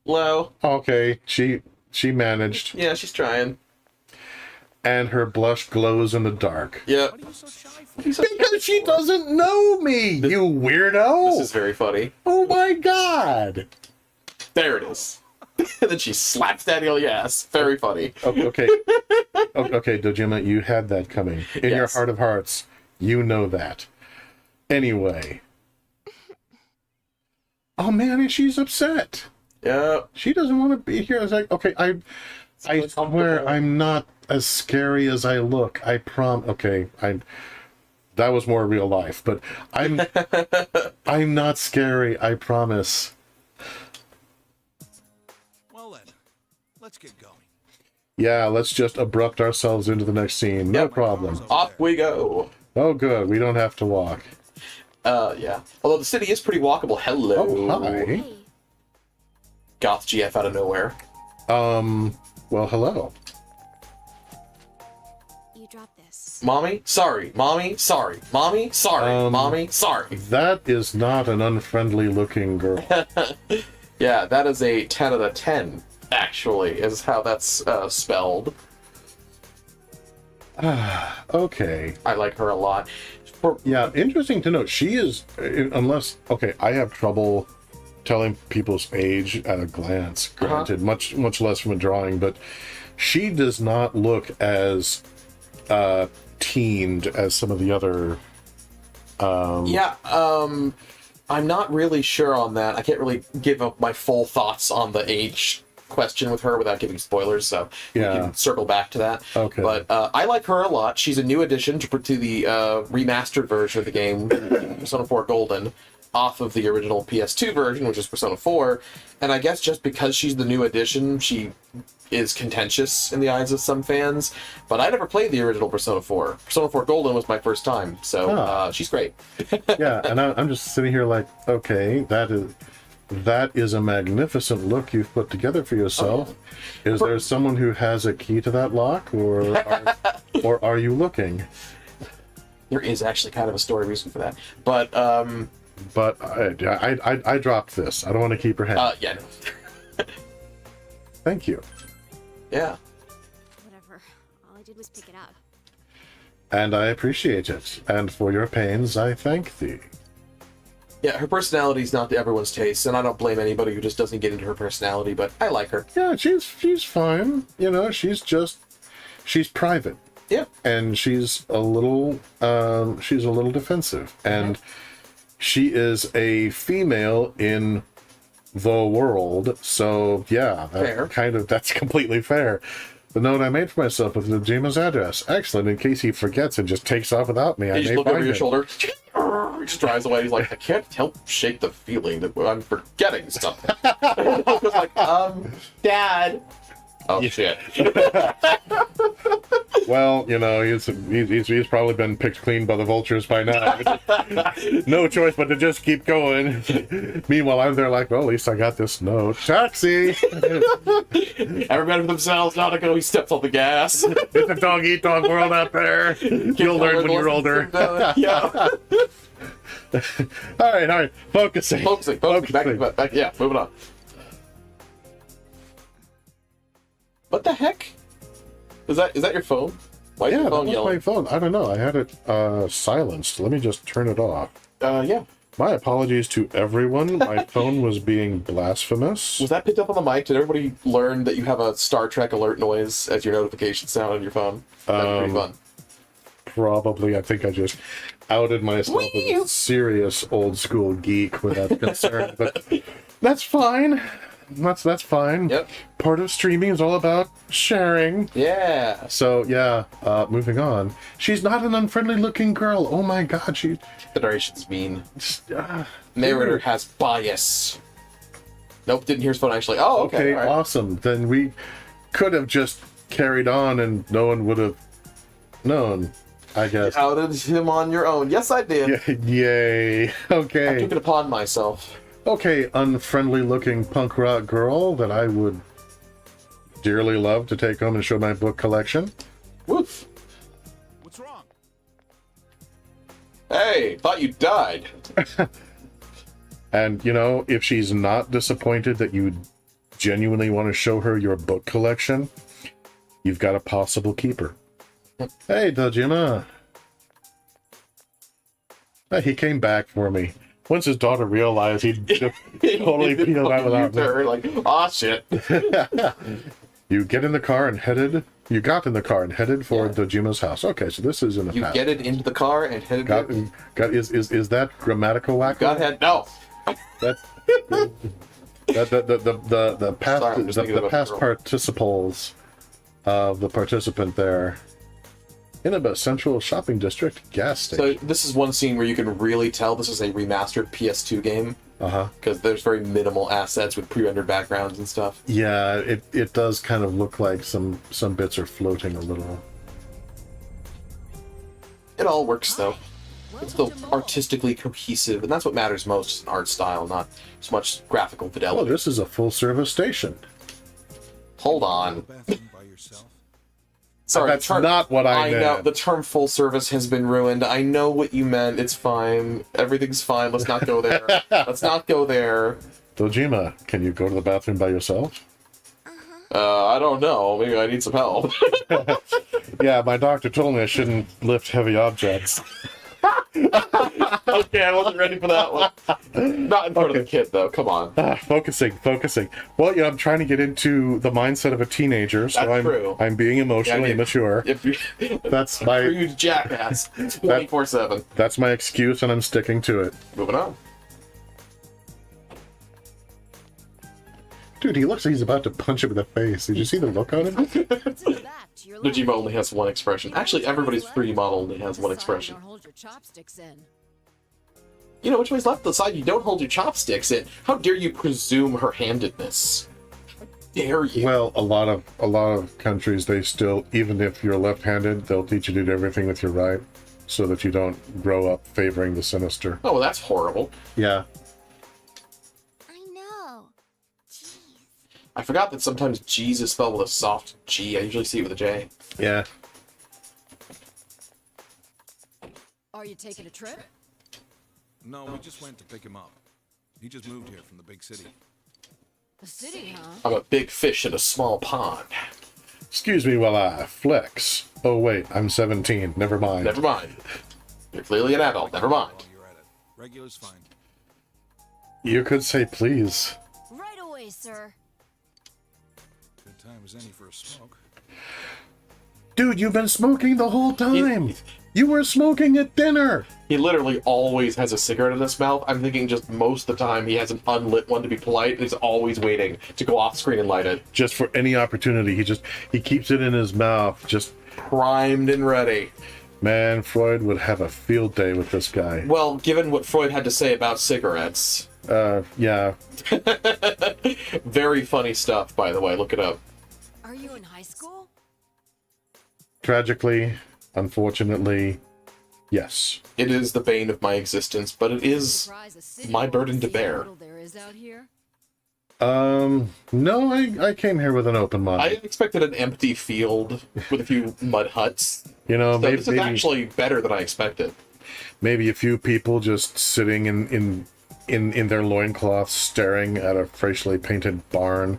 Hello. Okay, she managed. Yeah, she's trying. And her blush glows in the dark. Yeah. What are you so shy for? Because she doesn't know me, you weirdo! This is very funny. Oh my god! There it is. And then she slaps Daddy on the ass. Very funny. Okay. Okay, Dojima, you had that coming. In your heart of hearts, you know that. Anyway. Oh man, and she's upset. Yeah. She doesn't want to be here. I was like, okay, I swear I'm not as scary as I look. I okay, that was more real life, but I'm not scary, I promise. Well then, let's get going. Yeah, let's just abrupt ourselves into the next scene. No problem. Off we go. Oh good, we don't have to walk. Yeah. Although the city is pretty walkable. Hello. Oh, hi. Goth GF out of nowhere. Well, hello. You dropped this. Mommy? Sorry. Mommy? Sorry. Mommy? Sorry. Mommy? Sorry. That is not an unfriendly looking girl. Yeah, that is a 10 out of 10, actually, is how that's spelled. Okay. I like her a lot. Yeah, interesting to note. She is, unless, okay, I have trouble telling people's age at a glance, granted, much less from a drawing, but she does not look as teened as some of the other I'm not really sure on that. I can't really give up my full thoughts on the age question with her without giving spoilers, so we can circle back to that. Okay. But I like her a lot. She's a new addition to the remastered version of the game, Persona 4 Golden, off of the original PS2 version, which is Persona 4. And I guess just because she's the new addition, she is contentious in the eyes of some fans. But I never played the original Persona 4. Persona 4 Golden was my first time, so she's great. Yeah, and I'm just sitting here like, okay, that is a magnificent look you've put together for yourself. Is there someone who has a key to that lock, or are you looking? There is actually kind of a story reason for that, but I dropped this. I don't want to keep her head. Yeah. No. Thank you. Yeah. Whatever. All I did was pick it up. And I appreciate it. And for your pains, I thank thee. Yeah, her personality is not to everyone's taste, and I don't blame anybody who just doesn't get into her personality, but I like her. Yeah, she's fine. You know, she's private. Yeah. And she's a little defensive. And she is a female in the world, so yeah, that's completely fair. The note I made for myself with Nojima's address. Excellent, in case he forgets and just takes off without me. You just look over your shoulder, he just drives away. He's like, I can't help shake the feeling that I'm forgetting something. I was like, Dad. Oh shit. Well, you know, he's probably been picked clean by the vultures by now. No choice but to just keep going. Meanwhile, I'm there like, well, at least I got this note. Taxi! Everybody for themselves, not to go, he steps on the gas. It's a dog-eat-dog world out there. You'll learn when you're older. Yeah. All right. Focusing. Back, yeah, moving on. What the heck? Is that your phone? Why is Yeah, your that phone was yelling? my phone. I don't know. I had it silenced. Let me just turn it off. Yeah. My apologies to everyone. My phone was being blasphemous. Was that picked up on the mic? Did everybody learn that you have a Star Trek alert noise as your notification sound on your phone? That'd be pretty fun. Probably. I think I just outed myself as a serious old school geek with that concern. But that's fine. That's fine. Yep. Part of streaming is all about sharing. Yeah. So yeah, moving on. She's not an unfriendly looking girl. Oh my god, she Federation's mean. Narrator has bias. Nope, didn't hear his phone actually. Oh, okay. All right. Awesome. Then we could have just carried on and no one would have known, I guess. You outed him on your own. Yes, I did. Yay. I Okay. took it upon myself. Okay, unfriendly looking punk rock girl that I would dearly love to take home and show my book collection. Woof. What's wrong? Hey, thought you died. And, you know, if she's not disappointed that you genuinely want to show her your book collection, you've got a possible keeper. Hey, Dojima. Hey, he came back for me. Once his daughter realized he'd just totally peeled out without me. Like, aw, shit. You got in the car and headed for Dojima's house. Okay, so this is in the You past. get it into the car and headed Is that grammatical whack? Got head. No. That's the past Sorry, I'm just thinking the about past the girl. participles of the participant there. Inaba Central Shopping District gas So station. this is one scene where you can really tell this is a remastered PS2 game Uh-huh. because there's very minimal assets with pre-rendered backgrounds and stuff. Yeah, it does kind of look like some bits are floating a little. It all works though. It's still Welcome to Mall. artistically cohesive, and that's what matters most in art style, not so much graphical Oh, fidelity. this is a full service station. Hold on. Bathroom by yourself. Sorry, That's not what I know meant. the term full service has been ruined. I know what you meant. It's fine. Everything's fine. Let's not go there. Let's not go there. Dojima, can you go to the bathroom by yourself? I don't know. Maybe I need some help. Yeah, my doctor told me I shouldn't lift heavy objects. Okay, I wasn't ready for that one. Not in front of the kid, though. Come on. Focusing. Well, yeah, I'm trying to get into the mindset of a teenager, so That's true. I'm being emotionally Yeah, mature. If you, That's my huge jackass. 24/7. that's my excuse, and I'm sticking to it. Moving on. Dude, he looks like he's about to punch him in the face. Did you see the look on him? What's in the back to your left? Nojima only has one expression. Actually, everybody's 3D model only has one The side expression. you don't hold your chopsticks in. You know, which way's left? The side you don't hold your chopsticks in. How dare you presume her handedness? How dare you? Well, a lot of countries, they still, even if you're left-handed, they'll teach you to do everything with your right, so that you don't grow up favoring the sinister. Oh, well, that's horrible. Yeah. I know. Jeez. I forgot that sometimes G's is spelled with a soft G. I usually see it with a J. Yeah. Are you taking a trip? No, we just went to pick him up. He just moved here from the big city. The city, huh? I'm a big fish in a small pond. Excuse me while I flex. Oh wait, I'm 17. Never mind. Never mind. You're clearly an adult. Never mind. While you're at it. Regular's fine. You could say please. Right away, sir. Good time as any for a smoke. Dude, you've been smoking the whole time. You were smoking at dinner. He literally always has a cigarette in his mouth. I'm thinking just most of the time he has an unlit one to be polite, and he's always waiting to go off screen and light it. Just for any opportunity, he keeps it in his mouth. Just, Primed and ready. man, Freud would have a field day with this guy. Well, given what Freud had to say about cigarettes. Yeah. Very funny stuff, by the way. Look it up. Are you school? Tragically, unfortunately, yes. It is the bane of my existence, but it is Surprise, a city my won't burden to see how bear. little there is out here. No, I came here with an open I mind. expected an empty field with a few mud huts. You know, So maybe, this is actually better than I expected. maybe a few people just sitting in their loincloths staring at a freshly painted barn,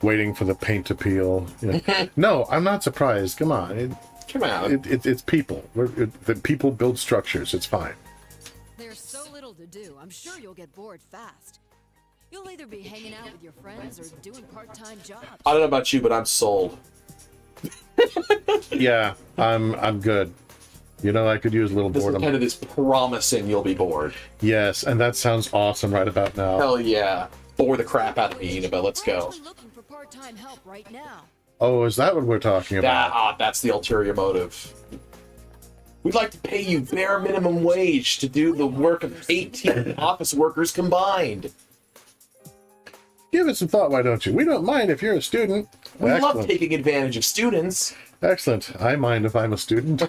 waiting for the paint to peel. You know. No, I'm not surprised. Come on. Come on. It's people. The people build structures. It's fine. There's so little to do. I'm sure you'll get bored fast. You'll either be hanging out with your friends or doing part-time jobs. I don't know about you, but I'm sold. Yeah, I'm good. You know, I could use a little This boredom. kind of is promising you'll be bored. Yes, and that sounds awesome right about now. Hell yeah. Bore the crap out of me, Inaba. Let's go. We're looking for part-time help right now. Oh, is that what we're talking about? That's the ulterior motive. We'd like to pay you bare minimum wage to do the work of 18 office workers combined. Give it some thought, why don't you? We don't mind if you're a student. We love Excellent. taking advantage of students. Excellent. I mind if I'm a student.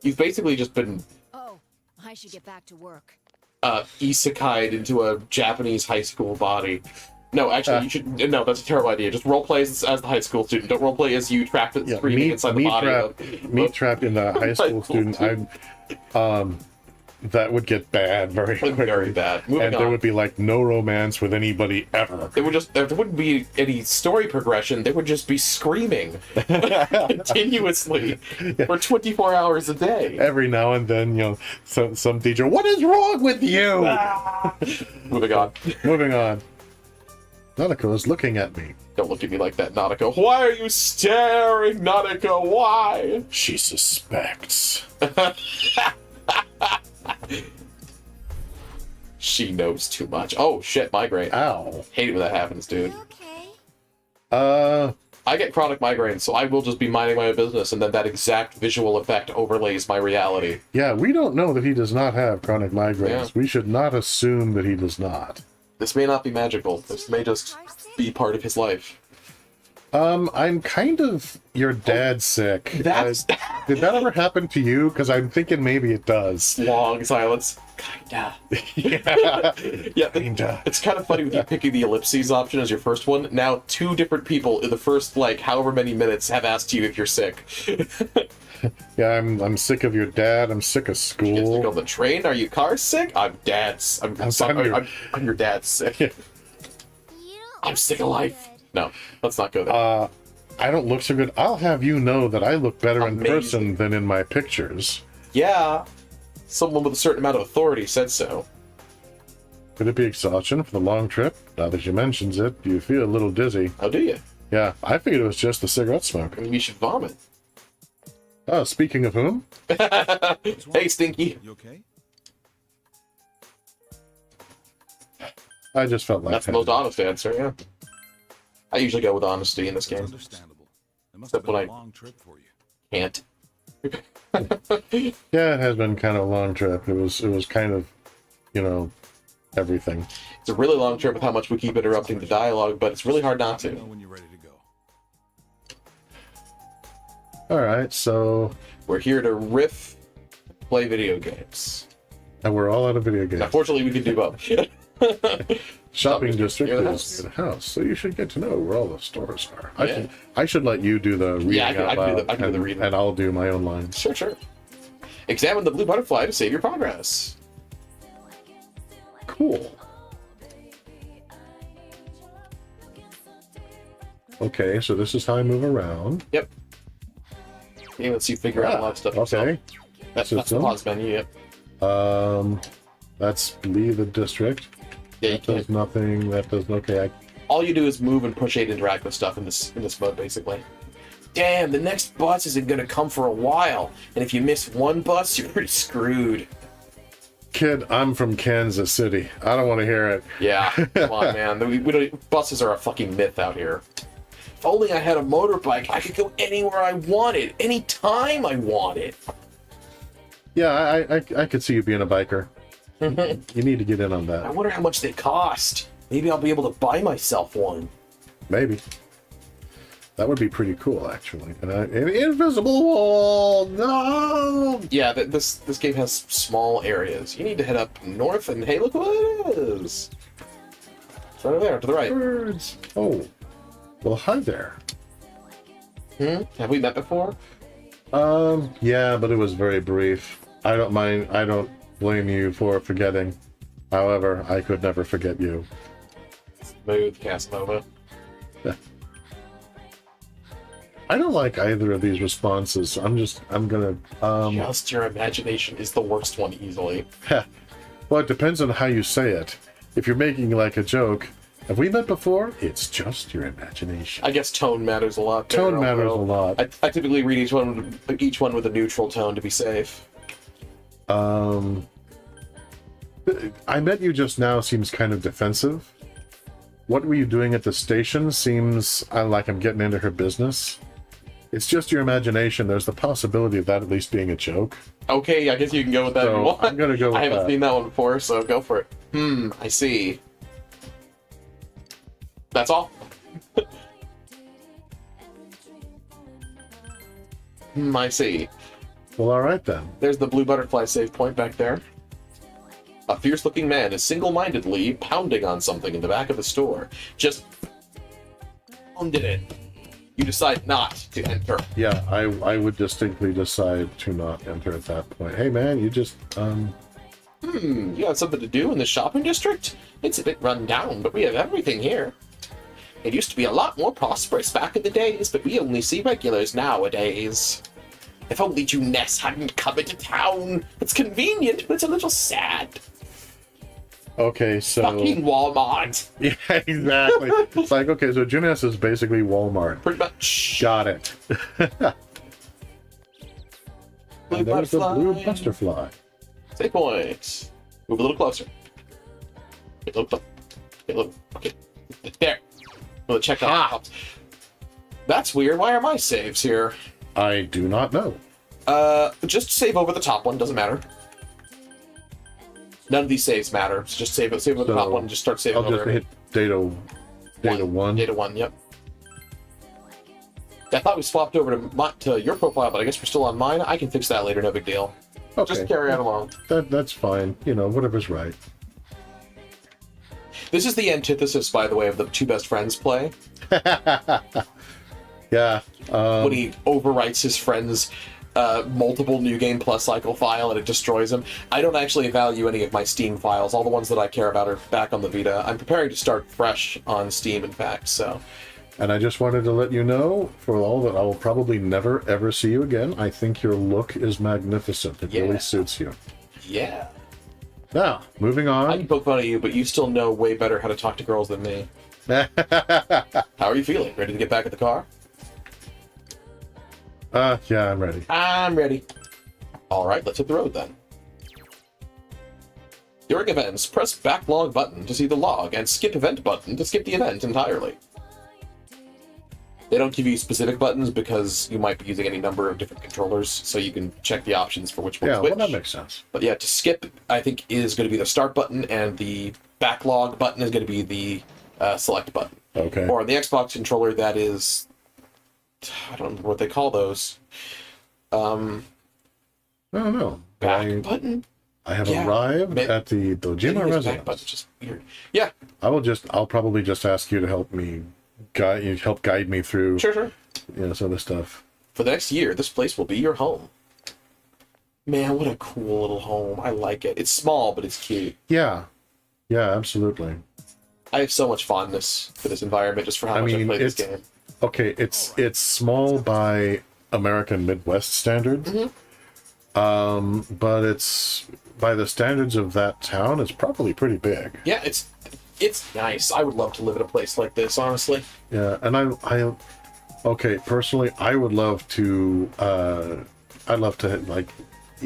You've basically just been Oh, I should get back to work. isekai'd into a Japanese high school body. No, actually, you should. No, that's a terrible idea. Just roleplay as the high school student. Don't roleplay as you trapped screaming inside the body of. Trapped in the high school student. That would get bad very quickly. Very bad. Moving And there on. would be like no romance with anybody ever. There wouldn't be any story progression. They would just be screaming continuously for 24 hours a day. Every now and then, you know, some teacher, what is wrong with you? Moving on. Moving on. Nanako is looking at me. Don't look at me like that, Nanako. Why are you staring, Nanako? Why? She suspects. She knows too much. Oh shit, migraine. Ow. Hate it when that happens, dude. Okay. I get chronic migraine, so I will just be minding my own business, and then that exact visual effect overlays my reality. Yeah, we don't know that he does not have chronic migraines. Yeah. We should not assume that he does not. This may not be magical. This may just be part of his life. I'm kind of your dad sick. That's Did that ever happen to you? Because I'm thinking maybe it does. long silence. Kinda. Yeah. Yeah, Kinda. it's kind of funny with you picking the ellipses option as your first one. Now, two different people in the first, like, however many minutes have asked you if you're sick. Yeah, I'm sick of your dad. I'm sick of You sick school. on the train? Are you car sick? I'm dad's. I'm your dad's sick. You don't I'm look sick so of life. good. No, let's not go there. I don't look so good. I'll have you know that I look better in Amazing. person than in my pictures. Yeah, someone with a certain amount of authority said so. Could it be exhaustion for the long trip? Now that you mentions it, you feel a little dizzy. How do you? Yeah, I figured it was just the cigarette smoke. Maybe you should vomit. Oh, speaking of whom? Hey, Stinky. You okay? I just felt like That's the most honest answer, yeah. I usually go with honesty in this It's game. understandable. It must Except have been when a long trip for you. Can't. Yeah, it has been kind of a long trip. It was kind of, you know, everything. It's a really long trip with how much we keep interrupting the dialogue, but it's really hard not Let me to. know when you're ready to go. All right, so We're here to riff, play video games. and we're all out of video games. Unfortunately, we can do both. Shopping district near the is house. near the house, so you should get to know where all the stores are. Yeah. I should let you do the reading Yeah, I can out do loud, the- I can do the reading. and I'll do my own lines. Sure, sure. Examine the blue butterfly to save your progress. Cool. Okay, so this is how I move around. Yep. Okay, let's see, figure out a lot of stuff. Okay. That's the System. pause menu, yep. That's leave the district. Yeah, you That does can't. nothing. That does okay. All you do is move and push A to interact with stuff in this mode, basically. Damn, the next bus isn't gonna come for a while, and if you miss one bus, you're pretty screwed. Kid, I'm from Kansas City. I don't want to hear it. Yeah, come on, man. We don't, buses are a fucking myth out here. If only I had a motorbike, I could go anywhere I wanted, anytime I wanted. Yeah, I could see you being a biker. You need to get in on I that. wonder how much they cost. Maybe I'll be able to buy myself one. Maybe. That would be pretty cool, actually. And an invisible wall! No! Yeah, this game has small areas. You need to head up north, and hey, look what it is! It's right over there, to the right. Birds! Oh. Well, hi there. Have we met before? Yeah, but it was very brief. I don't mind. I don't blame you for forgetting. However, I could never forget you. Smooth, Casanova. I don't like either of these responses. I'm gonna, Just your imagination is the worst one, easily. well, it depends on how you say it. If you're making, like, a joke, have we met before? It's just your imagination. I guess tone matters a lot. Tone matters a lot. I typically read each one with a neutral tone to be safe. I met you just now seems kind of defensive. What were you doing at the station seems like I'm getting into her business. It's just your imagination. There's the possibility of that at least being a joke. Okay, I guess you can go with that if you want. I'm gonna go with I haven't that. seen that one before, so go for it. I see. That's all? I see. Well, alright then. There's the blue butterfly save point back there. A fierce-looking man is single-mindedly pounding on something in the back of the store. Just pounded it. You decide not to enter. Yeah, I would distinctly decide to not enter at that point. Hey man, you just, You got something to do in the shopping district? It's a bit run down, but we have everything here. It used to be a lot more prosperous back in the days, but we only see regulars nowadays. If only Juness hadn't come into town. It's convenient, but it's a little sad. okay, so... Fucking Walmart. Yeah, exactly. It's like, okay, so Juness is basically Walmart. Pretty much. Got it. And there's the blue butterfly. Save point. Move a little closer. Get a little closer. Get a little... Okay. There. We'll check out. That's weird. Why are my saves here? I do not know. Just save over the top one. Doesn't matter. None of these saves matter. So just save over the top one and just start saving I'll just over. hit data 1. Data 1, yep. I thought we swapped over to your profile, but I guess we're still on mine. I can fix that later, no big deal. Okay. Just carry on along. That's fine. You know, whatever's right. This is the antithesis, by the way, of the two best friends play. Yeah. When he overwrites his friend's multiple New Game Plus cycle file and it destroys him. I don't actually value any of my Steam files. All the ones that I care about are back on the Vita. I'm preparing to start fresh on Steam, in fact, so... And I just wanted to let you know, for all that I will probably never, ever see you again, I think your look is magnificent. It really suits you. Yeah. Now, moving I on. can poke fun at you, but you still know way better how to talk to girls than me. How are you feeling? Ready to get back at the car? Yeah, I'm ready. I'm ready. Alright, let's hit the road then. During events, press backlog button to see the log, and skip event button to skip the event entirely. They don't give you specific buttons because you might be using any number of different controllers, so you can check the options for which one's which. Yeah, well, that makes sense. But yeah, to skip, I think, is going to be the start button, and the backlog button is going to be the select button. Okay. Or on the Xbox controller, that is... I don't know what they call those. I don't know. Back button? I have arrived at the Dojima residence. Back button's just weird. Yeah. I'll probably just ask you to help guide me through Sure. some of the stuff. For the next year, this place will be your home. Man, what a cool little home. I like it. It's small, but it's cute. Yeah, absolutely. I have so much fondness for this environment just for how much I played this game. Okay, it's small by American Midwest standards, but it's by the standards of that town, it's probably pretty big. Yeah, it's nice. I would love to live in a place like this, honestly. Yeah, and personally, I would love to. I'd love to like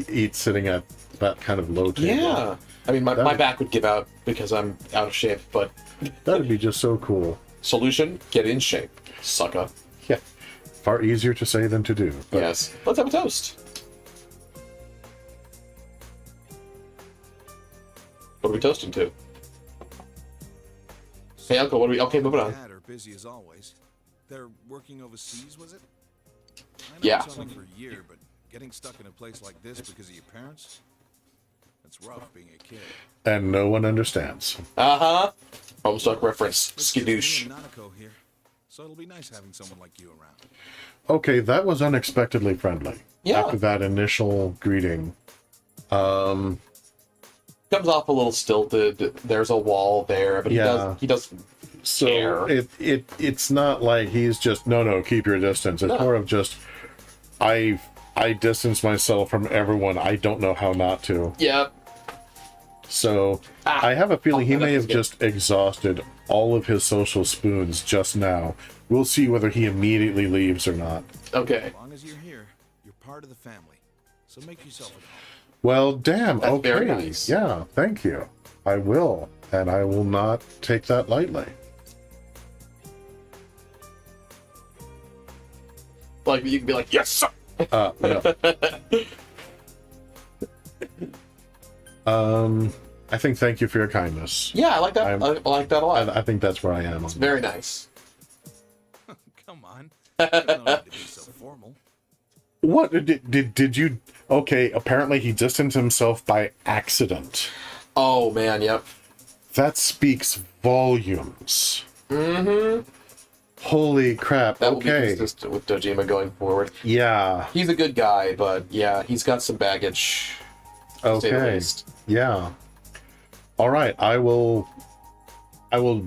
eat sitting at that kind of low table. Yeah, I mean, my back would give out because I'm out of shape, but that'd be just so cool. Solution: get in shape, sucker. Yeah, far easier to say than to do. But... Yes, let's have a toast. What are we toasting to? Hey, Uncle, what are we... Okay, moving on. Dad are busy as always. They're working overseas, was it? I know Yeah. it's only for a year, but getting stuck in a place like this because of your parents? That's rough being a kid. And no one understands. Uh-huh. Homestuck reference. It's just me Skadoosh. and Nanako here, so it'll be nice having someone like you around. Okay, that was unexpectedly friendly. Yeah. After that initial greeting. Comes off a little stilted. There's a wall there, but Yeah. he doesn't So care. it's not like he's just no, keep your distance. It's No. more of just I distance myself from everyone. I don't know how not to. Yeah. So I have a feeling he may have just exhausted all of his social spoons just now. We'll see whether he immediately leaves or not. Okay. As long as you're here, you're part of the family. So make yourself at home. Well, damn. That's Okay. very nice. Yeah, thank you. I will, and I will not take that lightly. Like, you can be like, yes, sir! Yeah. I think thank you for your kindness. Yeah, I like that. I'm- I like that a lot. I think that's where I am. It's very nice. Come on. You don't need to be so formal. What did you? Okay, apparently he distanced himself by accident. Oh, man, yep. That speaks volumes. Mm-hmm. Holy crap! That will be Okay, consistent with Dojima going forward. yeah. He's a good guy, but yeah, he's got some baggage. To say the Okay, least. yeah. All right, I will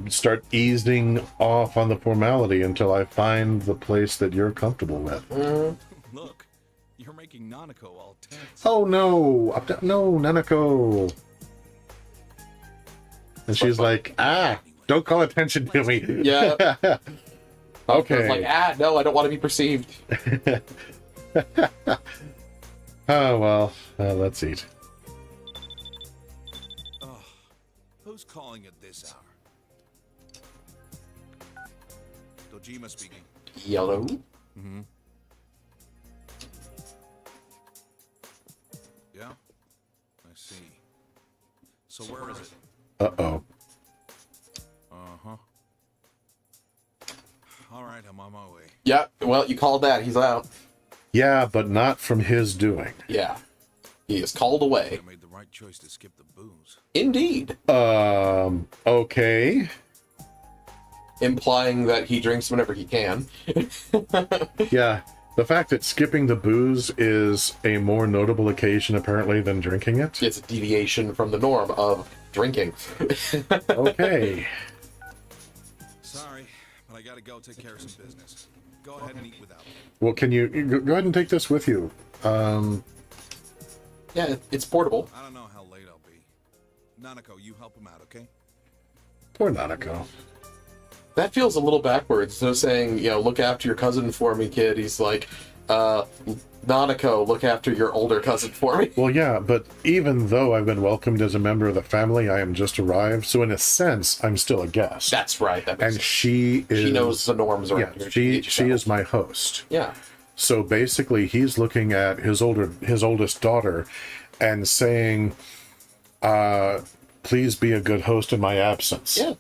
start easing off on the formality until I find the place that you're comfortable with. Look, you're making Nanako all tense. Oh no! No, Nanako. And she's like, don't call attention to me. Yeah. Okay. It's like, no, I don't want to be perceived. Oh well, let's eat. Ugh, who's calling at this hour? Dojima speaking. Yellow. Mm-hmm. Yeah, I see. So where is it? Uh-oh. Uh-huh. All right, I'm on my way. Yeah, well, you called that. He's out. Yeah, but not from his doing. Yeah. He is called away. I made the right choice to skip the booze. Indeed. Okay. Implying that he drinks whenever he can. Yeah, the fact that skipping the booze is a more notable occasion, apparently, than drinking it. It's a deviation from the norm of drinking. Okay. Sorry, but I gotta go take care of some business. Go ahead and eat without me. Well, can you go ahead and take this with you? Yeah, it's portable. I don't know how late I'll be. Nanako, you help him out, okay? Poor Nanako. That feels a little backwards. So saying, look after your cousin for me, kid. He's like, Nanako, look after your older cousin for me. Well, yeah, but even though I've been welcomed as a member of the family, I am just arrived. So in a sense, I'm still a guest. That's right. That makes And sense. she is. She knows the norms around Yeah, here. she is my host. Yeah. So basically, he's looking at his oldest daughter, and saying, "Please be a good host in my absence." Yeah.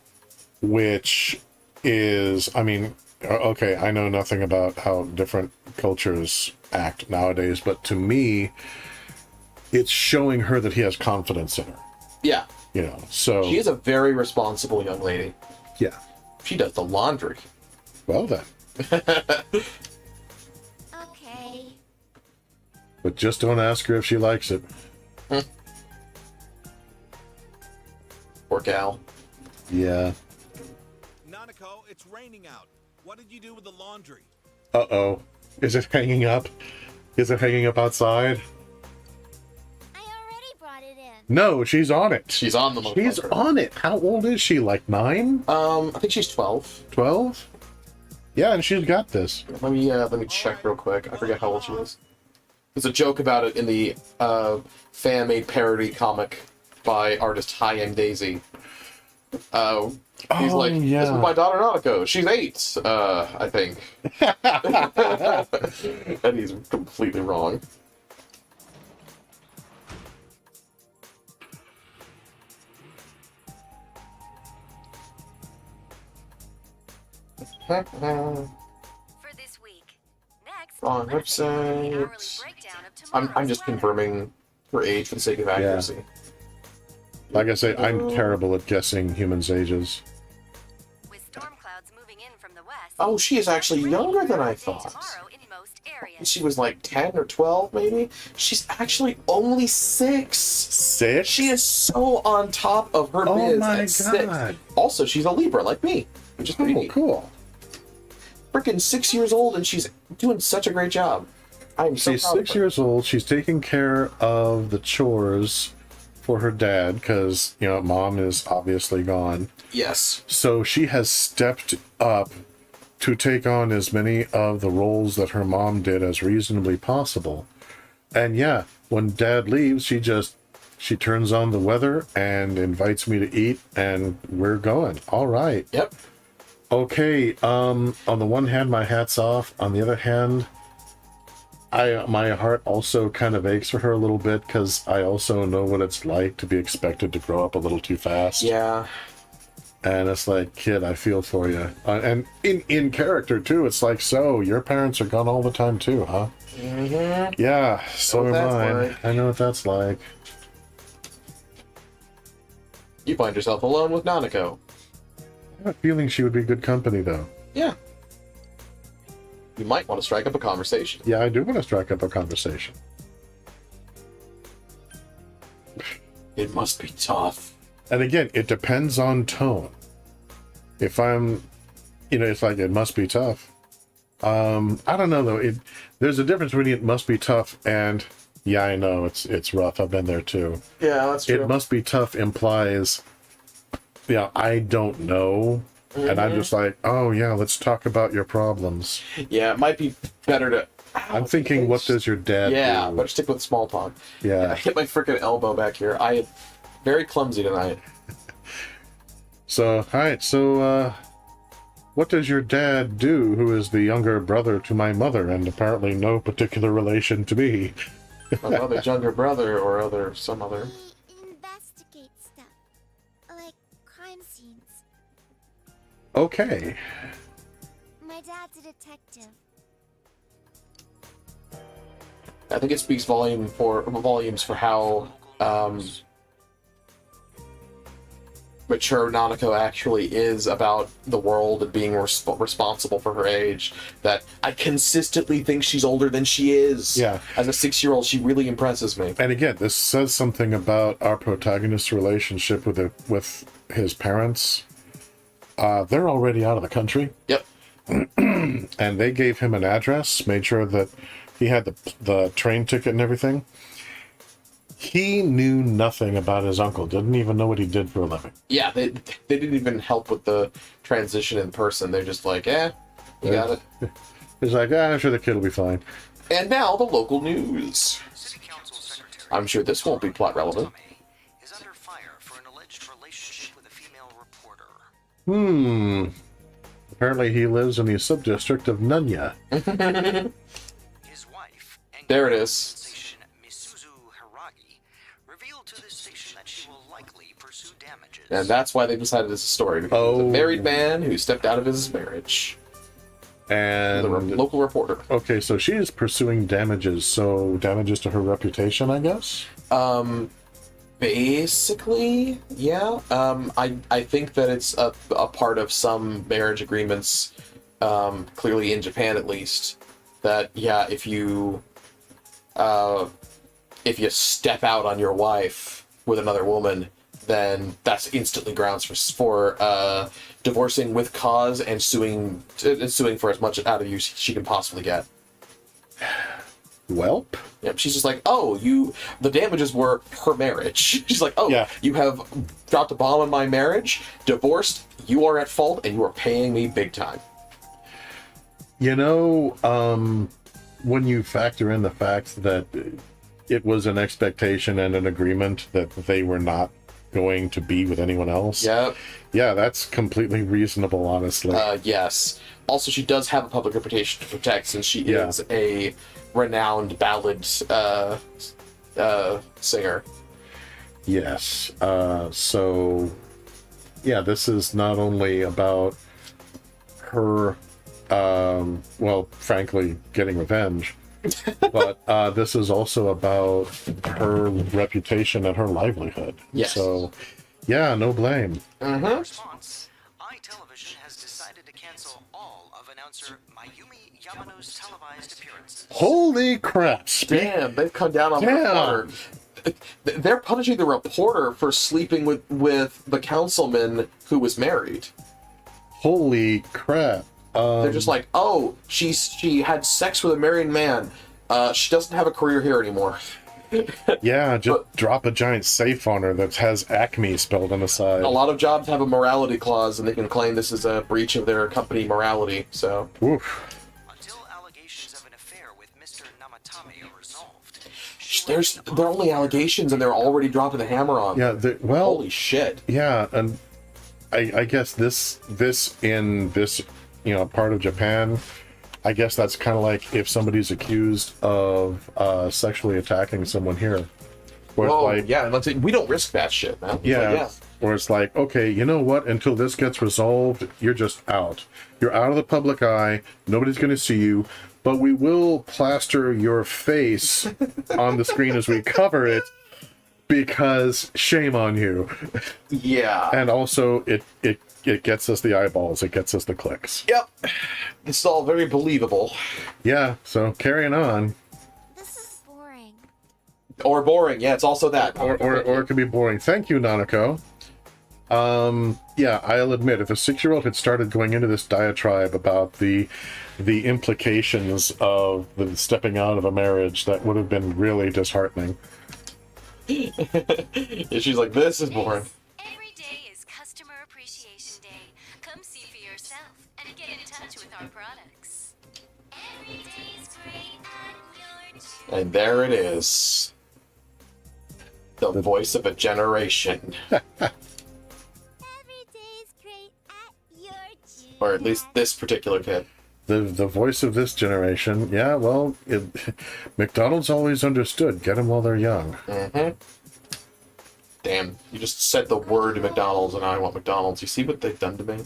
Which is, I mean, okay, I know nothing about how different cultures act nowadays, but to me, it's showing her that he has confidence in her. Yeah. So She is a very responsible young lady. yeah. She does the laundry. Well then, Okay. but just don't ask her if she likes it. Poor gal. Yeah. Nanako, it's raining out. What did you do with the laundry? Uh-oh. Is it hanging up? Is it hanging up outside? I already brought it in. No, she's on it. She's on the She's motherfucker. on it. How old is she? Like 9? I think she's 12. 12? Yeah, and she's got this. Let me check real quick. I forget how old she is. There's a joke about it in the fan-made parody comic by artist Hi and Daisy. He's like, yeah. this is my daughter Nanako. She's 8, I think. And he's completely wrong. For this week. Next, Wrong let's take a look at the hourly website. breakdown of I'm tomorrow's just weather. confirming her age for the sake of accuracy. Like I say, I'm terrible at guessing humans' ages. With storm clouds moving in from the west. Oh, she is actually younger than I thought. Tomorrow in most areas. She was like 10 or 12, maybe. She's actually only 6. 6? She is so on top of her Oh biz my at 6. God. Also, she's a Libra like me, which is pretty Oh, neat. cool. Freaking 6 years old, and she's doing such a great job. I'm so She's proud of 6 her. years old. She's taking care of the chores for her dad because, you know, mom is obviously gone. Yes. So she has stepped up to take on as many of the roles that her mom did as reasonably possible. And yeah, when dad leaves, she turns on the weather and invites me to eat, and we're going. All right. Yep. Okay, on the one hand, my hat's off. On the other hand, my heart also kind of aches for her a little bit because I also know what it's like to be expected to grow up a little too fast. Yeah. And it's like, kid, I feel for you. And in character too, it's like, so your parents are gone all the time too, huh? Mm-hmm. Yeah, so am that's I. like. I know what that's like. You find yourself alone with Nanako. I have a feeling she would be good company though. Yeah. You might want to strike up a conversation. Yeah, I do want to strike up a conversation. It must be tough. And again, it depends on tone. If I'm, it's like, it must be tough. I don't know though. There's a difference between it must be tough and, yeah, I know it's rough. I've been there too. Yeah, that's true. It must be tough implies, yeah, I don't know. And I'm just like, oh yeah, let's talk about your problems. Yeah, it might be better to. I'm thinking, what does your dad Yeah, do? better stick with small talk. Yeah. I hit my freaking elbow back here. I am very clumsy tonight. So, all right. So, what does your dad do, who is the younger brother to my mother and apparently no particular relation to me? My mother's younger brother or some other. He investigates stuff, like crime scenes. Okay. My dad's a detective. I think it speaks volumes for how mature Nanako actually is about the world and being responsible for her age. That I consistently think she's older than she is. Yeah. As a 6-year-old, she really impresses me. And again, this says something about our protagonist's relationship with his parents. They're already out of the country. Yep. And they gave him an address, made sure that he had the train ticket and everything. He knew nothing about his uncle, didn't even know what he did for a living. Yeah, they didn't even help with the transition in person. They're just like, you got it. He's like, I'm sure the kid will be fine. And now the local news. City Council Secretary I'm sure this won't be plot relevant. is under fire for an alleged relationship with a female reporter. Apparently he lives in the sub-district of Nunya. His wife, There it is. station Misuzu Hiragi, revealed to this station that she will likely pursue damages. And that's why they decided it's a story. Because it's a married man who stepped out of his marriage. And The local reporter. okay, so she is pursuing damages. So damages to her reputation, I guess? Basically, yeah. I think that it's a part of some marriage agreements, clearly in Japan at least, that, yeah, if you step out on your wife with another woman, then that's instantly grounds for divorcing with cause and suing for as much out of you she can possibly get. Welp. Yep, she's just like, the damages were her marriage. She's like, Yeah. You have dropped a bomb on my marriage, divorced, you are at fault, and you are paying me big time. When you factor in the fact that it was an expectation and an agreement that they were not going to be with anyone else. Yep. Yeah, that's completely reasonable, honestly. Yes. Also, she does have a public reputation to protect since she is a renowned ballad singer. Yes. So, yeah, this is not only about her, well, frankly, getting revenge. But this is also about her reputation and her livelihood. Yes. So, yeah, no blame. Mm-hmm. Response: iTelevision has decided to cancel all of announcer Mayumi Yamano's televised appearances. Holy crap! Damn, they've come down on the reporter. They're punishing the reporter for sleeping with the councilman who was married. Holy crap! They're just like, oh, she had sex with a married man. She doesn't have a career here anymore. Yeah, just drop a giant safe on her that has Acme spelled on the side. A lot of jobs have a morality clause, and they can claim this is a breach of their company morality. So, oof. Until allegations of an affair with Mr. Namatame are resolved, they're only allegations, and they're already dropping the hammer on. Yeah, well, holy shit. Yeah, and I guess this in this part of Japan, I guess that's kind of like if somebody's accused of sexually attacking someone here. Where Whoa, it's like, yeah, we don't risk that shit, man. Yeah, where it's like, okay, you know what? Until this gets resolved, you're just out. You're out of the public eye. Nobody's going to see you. But we will plaster your face on the screen as we cover it, because shame on you. Yeah. And also, it gets us the eyeballs. It gets us the clicks. Yep. It's all very believable. Yeah, so carrying on. This is boring. Or boring. Yeah, it's also that. Or it could be boring. Thank you, Nanako. Yeah, I'll admit, if a 6-year-old had started going into this diatribe about the implications of the stepping out of a marriage, that would have been really disheartening. She's like, this is boring. Every day is Customer Appreciation Day. Come see for yourself and get in touch with our products. Every day is great at your gym. And there it is. The voice of a generation. Or at least this particular kid. The voice of this generation. Yeah, well, McDonald's always understood. Get them while they're young. Mm-hmm. Damn, you just said the word McDonald's and I want McDonald's. You see what they've done to me?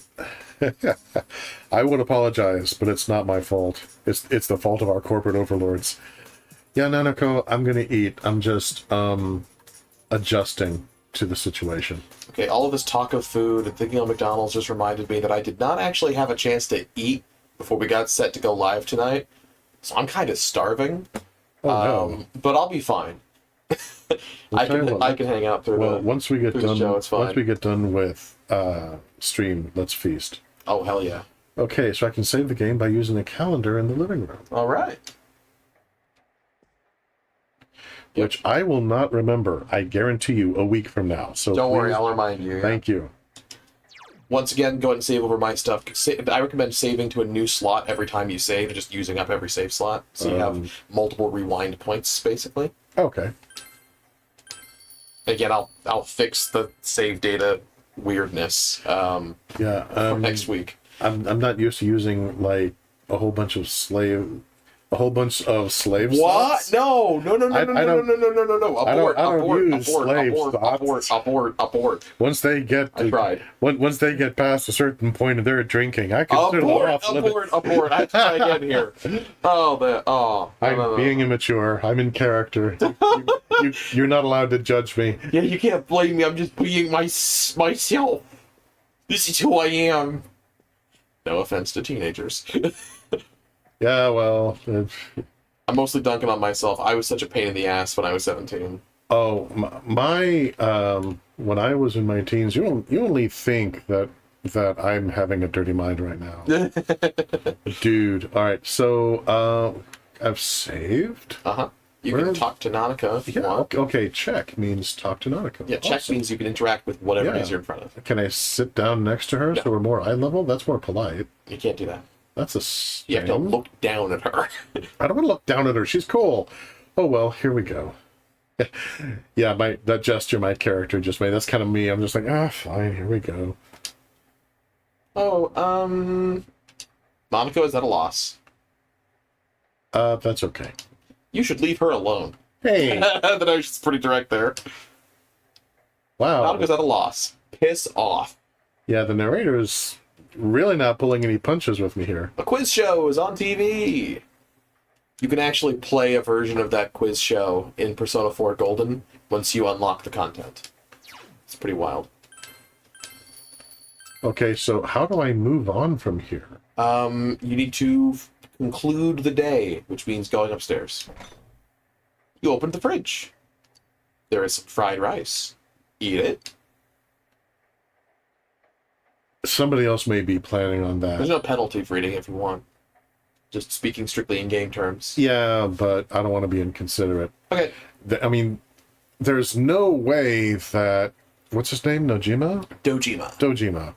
I would apologize, but it's not my fault. It's the fault of our corporate overlords. Yeah, Nanako, I'm gonna eat. I'm just adjusting to the situation. Okay, all of this talk of food and thinking of McDonald's just reminded me that I did not actually have a chance to eat before we got set to go live tonight. So I'm kind of starving. Oh, no. But I'll be fine. I can hang out through once we get the done, show, it's fine. once we get done with stream, let's feast. Oh, hell yeah. Okay, so I can save the game by using a calendar in the living room. All right. Which I will not remember, I guarantee you, a week from now. So don't worry, I'll remind you. Thank you. Once again, go ahead and save over my stuff. I recommend saving to a new slot every time you save, and just using up every save slot. So you have multiple rewind points, basically. Okay. Again, I'll fix the save data weirdness for next week. I'm not used to using like a whole bunch of slave What? slots. No. Abort. Once they get once they get past a certain point of their drinking, I consider them off limits. Abort. I have to try again here. I'm being immature. I'm in character. You're not allowed to judge me. Yeah, you can't blame me. I'm just being myself. This is who I am. No offense to teenagers. Yeah, well... I'm mostly dunking on myself. I was such a pain in the ass when I was 17. Oh, my when I was in my teens, you only think that I'm having a dirty mind right now. Dude, alright, so, I've saved? Uh-huh. You can talk to Nanako if you want. Okay, check means talk to Nanako. Yeah, check means you can interact with whatever it is you're in front of. Can I sit down next to her so we're more eye level? That's more polite. You can't do that. That's a stain. You have to look down at her. I don't want to look down at her. She's cool. Oh, well, here we go. Yeah, that gesture my character just made, that's kind of me. I'm just like, fine, here we go. Oh, Nanako is at a loss. That's okay. You should leave her alone. Hey! That I was just pretty direct there. Wow. Nanako's at a loss. Piss off. Yeah, the narrator's really not pulling any punches with me here. A quiz show is on TV. You can actually play a version of that quiz show in Persona 4 Golden once you unlock the content. It's pretty wild. Okay, so how do I move on from here? You need to conclude the day, which means going upstairs. You open the fridge. There is some fried rice. Eat it. Somebody else may be planning on There's that. no penalty for eating if you want. Just speaking strictly in game terms. Yeah, but I don't want to be inconsiderate. Okay. I mean, there's no way that... What's his name? Nojima? Dojima.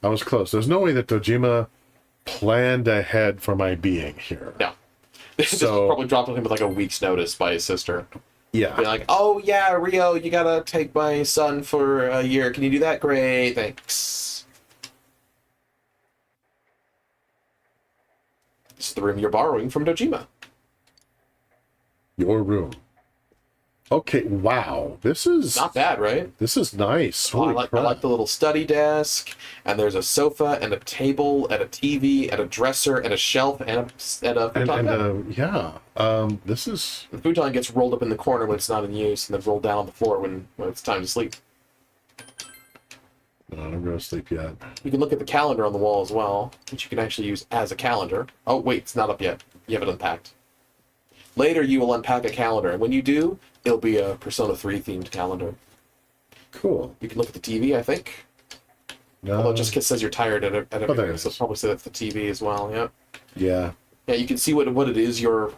I was close. There's no way that Dojima planned ahead for my being here. No. This So- probably dropped on him with like a week's notice by his sister. Yeah. Be like, oh yeah, Rio, you gotta take my son for a year. Can you do that? Great, thanks. This is the room you're borrowing from Dojima. Your room. Okay, wow. This is... Not bad, right? This is nice. I Holy like crap. the little study desk, and there's a sofa, and a table, and a TV, and a dresser, and a shelf, and a futon bed. This is... The futon gets rolled up in the corner when it's not in use, and then rolled down on the floor when it's time to sleep. No, I don't go to sleep yet. You can look at the calendar on the wall as well, which you can actually use as a calendar. Oh, wait, it's not up yet. You have it unpacked. Later, you will unpack a calendar, and when you do, it'll be a Persona 3 themed calendar. Cool. You can look at the TV, I think. No. Although it just says you're tired at there everything, it so is. probably say that's the TV as well, yeah. Yeah. Yeah, you can see what it is you're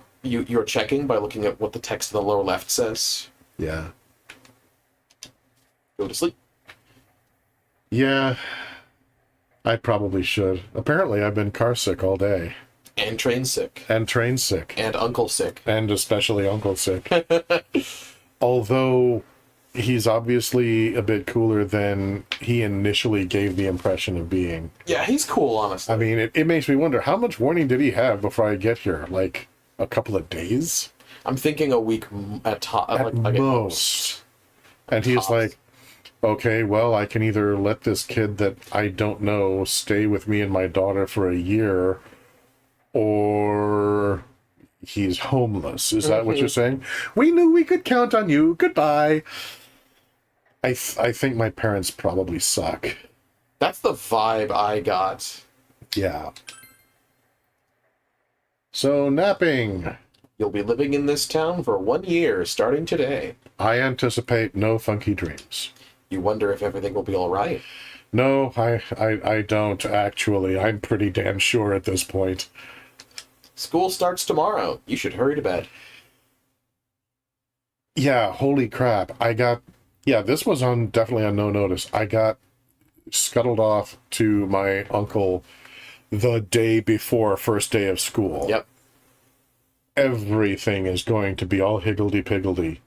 checking by looking at what the text in the lower left says. Yeah. Go to sleep. Yeah. I probably should. Apparently, I've been car sick all day. And train sick. And train sick. And uncle sick. And especially uncle sick. Although he's obviously a bit cooler than he initially gave the impression of being. Yeah, he's cool, honestly. I mean, it makes me wonder, how much warning did he have before I get here? Like, a couple of days? I'm thinking a week at top. At most. And he's like, okay, well, I can either let this kid that I don't know stay with me and my daughter for a year, or he's homeless. Is that what you're saying? We knew we could count on you. Goodbye. I think my parents probably suck. That's the vibe I got. Yeah. So, napping. You'll be living in this town for 1 year, starting today. I anticipate no funky dreams. You wonder if everything will be all right. No, I don't, actually. I'm pretty damn sure at this point. School starts tomorrow. You should hurry to bed. Yeah, holy crap. This was definitely on no notice. I got scuttled off to my uncle the day before first day of school. Yep. Everything is going to be all higgledy-piggledy.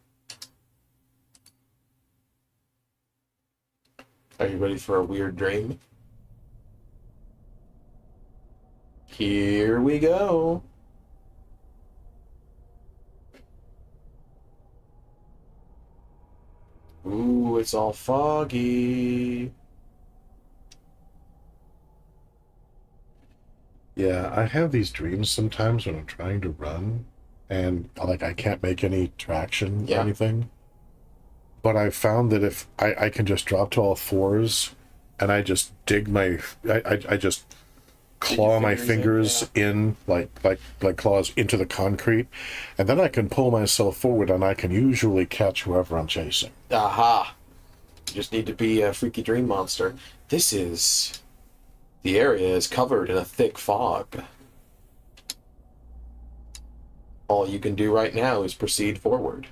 Are you ready for a weird dream? Here we go. Ooh, it's all foggy. Yeah, I have these dreams sometimes when I'm trying to run, and like I can't make any traction or anything. But I've found that if I can just drop to all fours, and I just dig I just claw my fingers in like claws into the concrete, and then I can pull myself forward, and I can usually catch whoever I'm chasing. Aha! You just need to be a freaky dream monster. The area is covered in a thick fog. All you can do right now is proceed forward.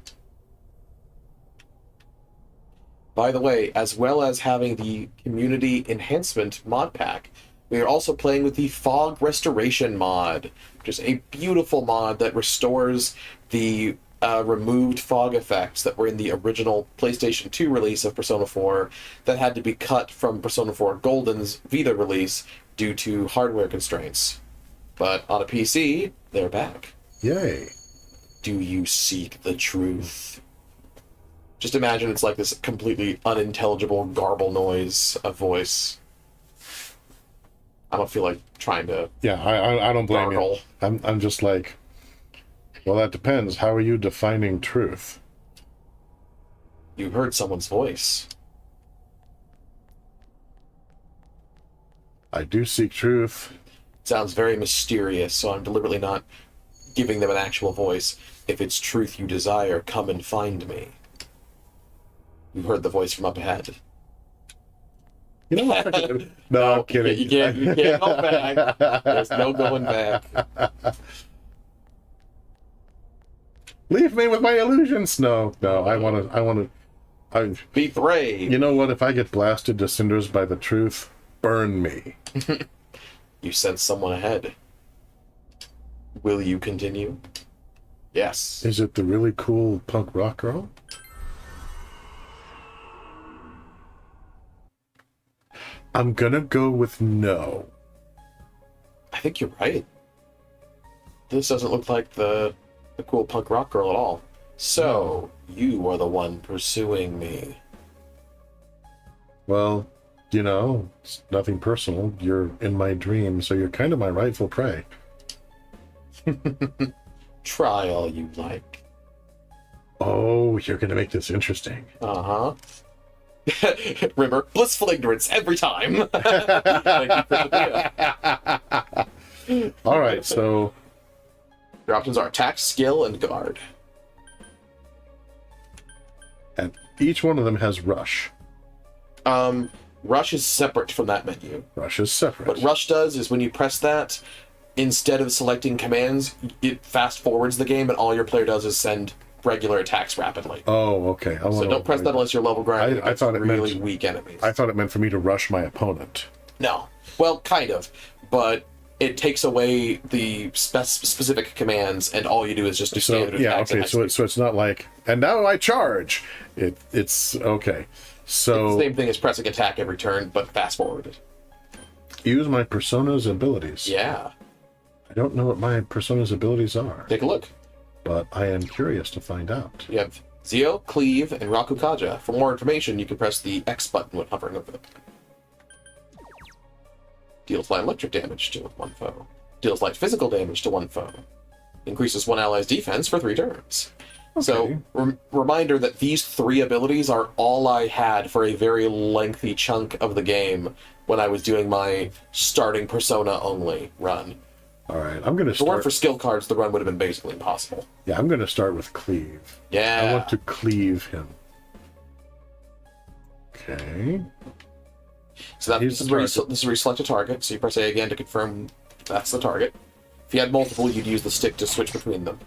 By the way, as well as having the Community Enhancement mod pack, we are also playing with the Fog Restoration mod, which is a beautiful mod that restores the removed fog effects that were in the original PlayStation 2 release of Persona 4 that had to be cut from Persona 4 Golden's Vita release due to hardware constraints. But on a PC, they're back. Yay. Do you seek the truth? Just imagine it's like this completely unintelligible garble noise of voice. I don't feel like trying to. Yeah, I don't blame gargle. you. I'm just like, well, that depends. How are you defining truth? You heard someone's voice. I do seek truth. Sounds very mysterious, so I'm deliberately not giving them an actual voice. If it's truth you desire, come and find me. You heard the voice from up ahead. You know what? No, I'm kidding. You can't go back. There's no going back. Leave me with my illusions. No, I want to. Be brave. You know what? If I get blasted to cinders by the truth, burn me. You sent someone ahead. Will you continue? Yes. Is it the really cool punk rock girl? I'm gonna go with no. I think you're right. This doesn't look like the cool punk rock girl at all. So, you are the one pursuing me. Well, you know, it's nothing personal. You're in my dream, so you're kind of my rightful prey. Try all you like. Oh, you're gonna make this interesting. Uh-huh. Remember, blissful ignorance every time. Thank you for the video. All right, so your options are attack, skill, and guard. And each one of them has rush. Rush is separate from that menu. Rush is separate. What Rush does is when you press that, instead of selecting commands, it fast forwards the game, and all your player does is send regular attacks rapidly. Oh, okay. So don't press that unless you're level grinding. I thought it really meant weak enemies. I thought it meant for me to rush my opponent. No. Well, kind of. But it takes away the specific commands, and all you do is just do standard attacks. Okay. So it's not like, and now I charge. It's okay. So it's the same thing as pressing attack every turn, but fast forwarded. Use my persona's abilities. Yeah. I don't know what my persona's abilities are. Take a look. But I am curious to find out. You have Zio, Cleave, and Rakukaja. For more information, you can press the X button when hovering over them. Deals light electric damage to one foe. Deals light physical damage to one foe. Increases one ally's defense for 3 turns. Okay. So, reminder that these 3 abilities are all I had for a very lengthy chunk of the game when I was doing my starting Persona only run. All right, I'm going to start... If it weren't for skill cards, the run would have been basically impossible. Yeah, I'm going to start with Cleave. Yeah. I want to cleave him. Okay. So this is where you select a target, so you press A again to confirm that's the target. If you had multiple, you'd use the stick to switch between them.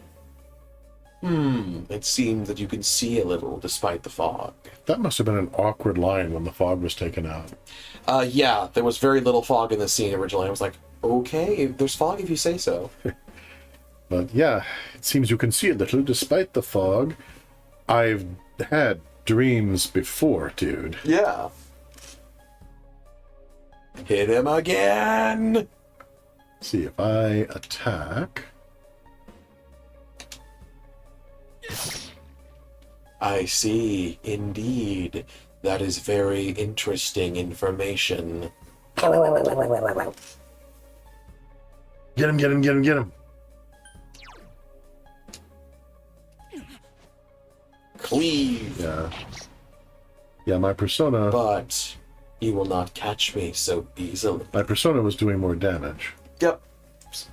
It seems that you can see a little despite the fog. That must have been an awkward line when the fog was taken out. Yeah, there was very little fog in the scene originally. I was like, okay, there's fog if you say so. But yeah, it seems you can see a little despite the fog. I've had dreams before, dude. Yeah. Hit him again! See, if I attack... I see, indeed. That is very interesting information. Get him, get him, get him, get him. Cleave. Yeah, my persona... But you will not catch me so easily. My persona was doing more damage. Yep.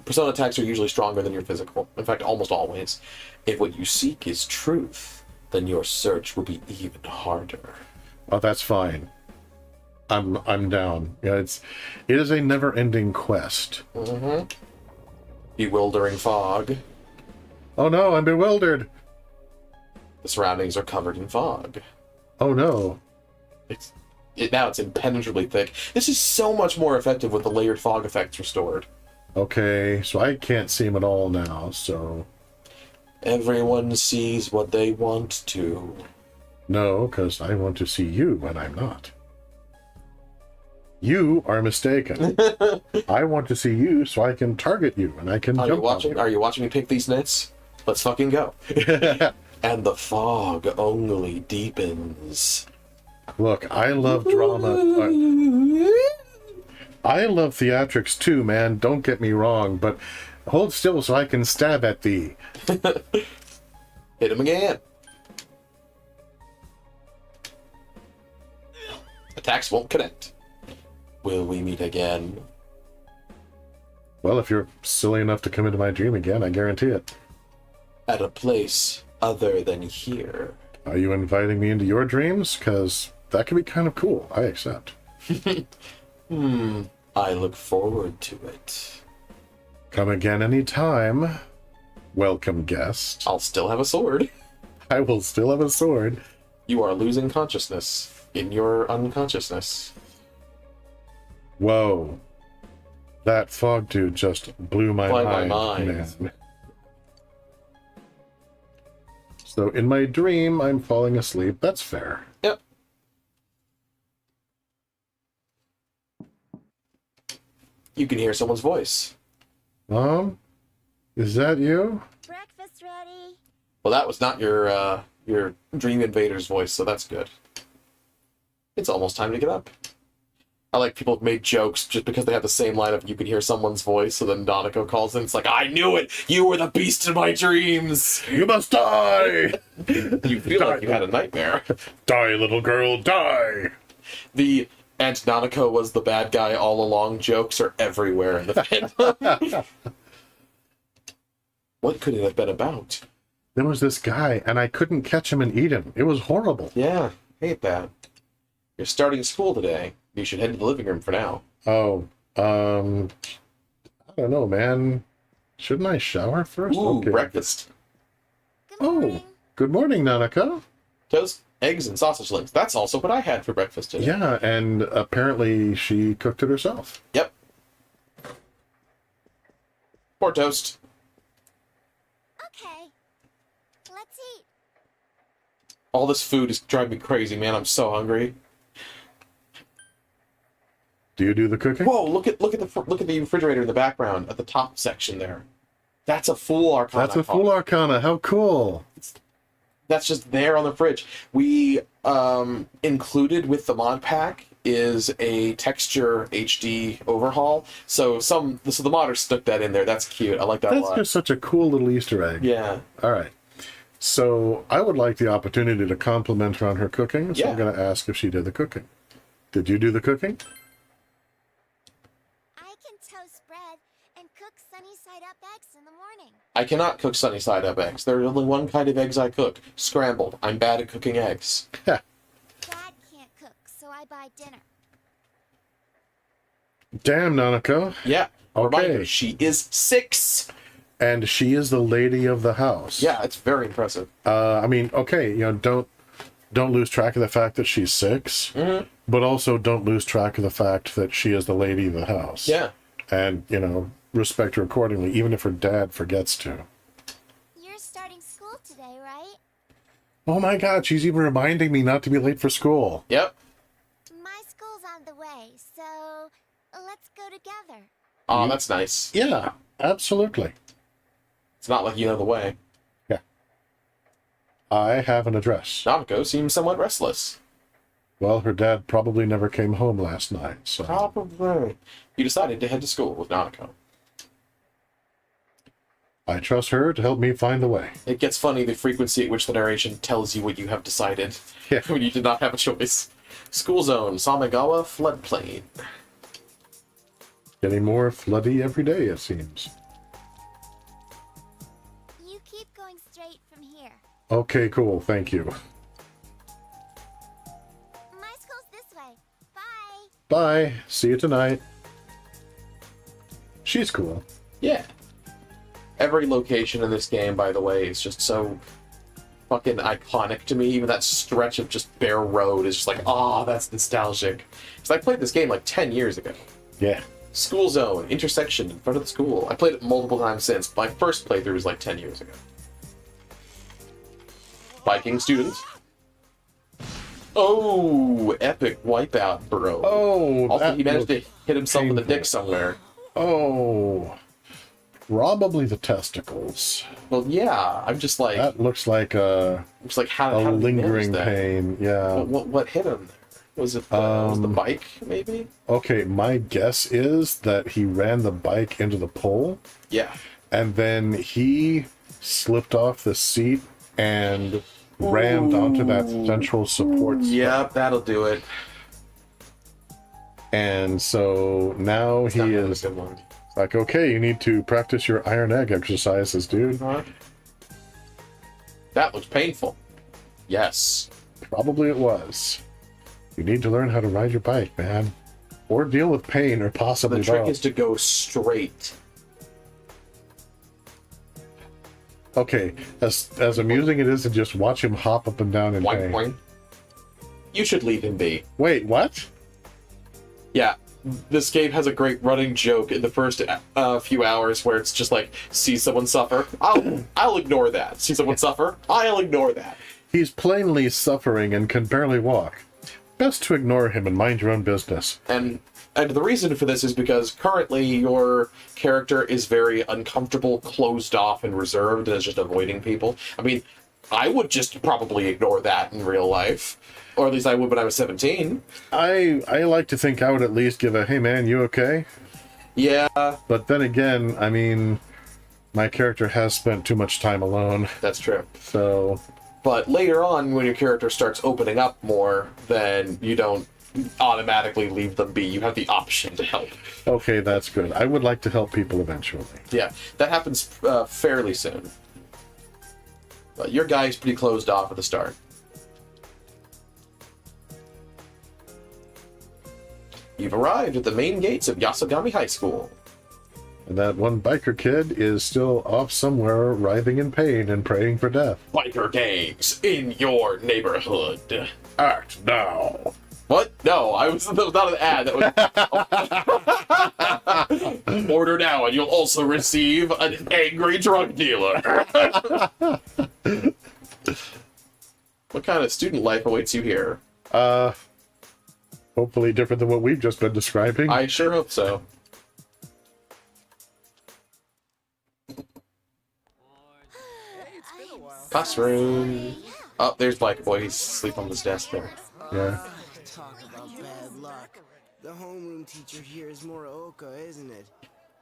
Persona attacks are usually stronger than your physical. In fact, almost always. If what you seek is truth, then your search will be even harder. Oh, that's fine. I'm down. Yeah, it is a never-ending quest. Mm-hmm. Bewildering fog. Oh no, I'm bewildered. The surroundings are covered in fog. Oh no. Now it's impenetrably thick. This is so much more effective with the layered fog effects restored. Okay, so I can't see him at all now, so... Everyone sees what they want to. No, because I want to see you when I'm not. You are mistaken. I want to see you so I can target you and I can jump on you. Are you watching me pick these nits? Let's fucking go. And the fog only deepens. Look, I love drama. I love theatrics too, man. Don't get me wrong, but hold still so I can stab at thee. Hit him again. Attacks won't connect. Will we meet again? Well, if you're silly enough to come into my dream again, I guarantee it. At a place other than here. Are you inviting me into your dreams? Because that could be kind of cool. I accept. I look forward to it. Come again anytime. Welcome, guest. I'll still have a sword. I will still have a sword. You are losing consciousness in your unconsciousness. Whoa. That fog dude just blew my mind, man. So in my dream, I'm falling asleep. That's fair. Yep. You can hear someone's voice. Mom? Is that you? Breakfast ready. Well, that was not your Dream Invader's voice, so that's good. It's almost time to get up. I like people have made jokes just because they have the same line of you can hear someone's voice, so then Doniko calls in. It's like, I knew it! You were the beast in my dreams! You must die! You feel like you had a nightmare. Die, little girl, die! The and Doniko was the bad guy all along jokes are everywhere in the fandom. What could it have been about? There was this guy, and I couldn't catch him and eat him. It was horrible. Yeah, hate that. You're starting school today. You should head to the living room for now. Oh, I don't know, man. Shouldn't I shower first? Ooh, okay. breakfast. Good morning. Good morning, Nanako. Toast, eggs, and sausage links. That's also what I had for breakfast today. Yeah, and apparently she cooked it herself. Yep. Poor toast. Okay. Let's eat. All this food is driving me crazy, man. I'm so hungry. Do you do the cooking? Whoa! Look at the refrigerator in the background at the top section there. That's a full Arcana. That's a full Arcana. How cool! That's just there on the fridge. We included with the mod pack is a texture HD overhaul. So the modders stuck that in there. That's cute. I like that a lot. That's just such a cool little Easter egg. Yeah. All right. So I would like the opportunity to compliment her on her cooking. So Yeah. I'm going to ask if she did the cooking. Did you do the cooking? I can toast bread and cook sunny side up eggs in the morning. I cannot cook sunny side up eggs. There's only one kind of eggs I cook. Scrambled. I'm bad at cooking eggs. Dad can't cook, so I buy dinner. Damn, Nanako. Yeah. Okay. Reminder, she is 6. And she is the lady of the house. Yeah, it's very impressive. I mean, okay, don't lose track of the fact that she's 6, but also don't lose track of the fact that she is the lady of the house. Yeah. And, respect her accordingly, even if her dad forgets to. You're starting school today, right? Oh my god, she's even reminding me not to be late for school. Yep. My school's on the way, so let's go together. Oh, that's nice. Yeah, absolutely. It's not like you know the way. Yeah. I have an address. Namiko seems somewhat restless. Well, her dad probably never came home last night, so... Probably. You decided to head to school with Namiko. I trust her to help me find the way. It gets funny the frequency at which the narration tells you what you have decided. Yeah. When you did not have a choice. School zone, Samegawa floodplain. Getting more floody every day, it seems. You keep going straight from here. Okay, cool, thank you. My school's this way. Bye. Bye, see you tonight. She's cool. Yeah. Every location in this game, by the way, is just so fucking iconic to me. Even that stretch of just bare road is just like, that's nostalgic. Because I played this game like 10 years ago. Yeah. School zone, intersection in front of the school. I played it multiple times since. My first playthrough was like 10 years ago. Viking student. Oh, epic wipeout, bro. Oh, Also, he managed to hit himself with a painful. dick somewhere. Oh, probably the testicles. Well, yeah, I'm just like... That looks like a I'm just like, how did he manage lingering that? pain, yeah. What hit him there? Was it the bike, maybe? Okay, my guess is that he ran the bike into the pole. Yeah. And then he slipped off the seat and rammed onto that central support spot. Yep, that'll do it. And so now he is like, okay, you need to practice your iron egg exercises, dude. That looks painful. Yes. Probably it was. You need to learn how to ride your bike, man. Or deal with pain, or possibly The trick both. is to go straight. Okay, as amusing it is to just watch him hop up and down in Boing, pain. boing. You should leave him be. Wait, what? Yeah, this game has a great running joke in the first few hours where it's just like, see someone suffer, I'll ignore that. See someone suffer, I'll ignore that. He's plainly suffering and can barely walk. Best to ignore him and mind your own business. And the reason for this is because currently your character is very uncomfortable, closed off, and reserved, and is just avoiding people. I mean, I would just probably ignore that in real life. Or at least I would when I was 17. I like to think I would at least give a, hey man, you okay? Yeah. But then again, I mean, my character has spent too much time alone. That's true. So... But later on, when your character starts opening up more, then you don't automatically leave them be. You have the option to help. Okay, that's good. I would like to help people eventually. Yeah, that happens fairly soon. But your guy's pretty closed off at the start. You've arrived at the main gates of Yasogami High School. And that one biker kid is still off somewhere writhing in pain and praying for death. Biker gangs in your neighborhood. Act now. What? No, that was not an ad. That was... Order now and you'll also receive an angry drug dealer. What kind of student life awaits you here? Hopefully different than what we've just been describing. I sure hope so. Classroom. Oh, there's Black Boy. He's asleep on his desk there. Yeah. Talk about bad luck. The homeroom teacher here is Morooka, isn't it?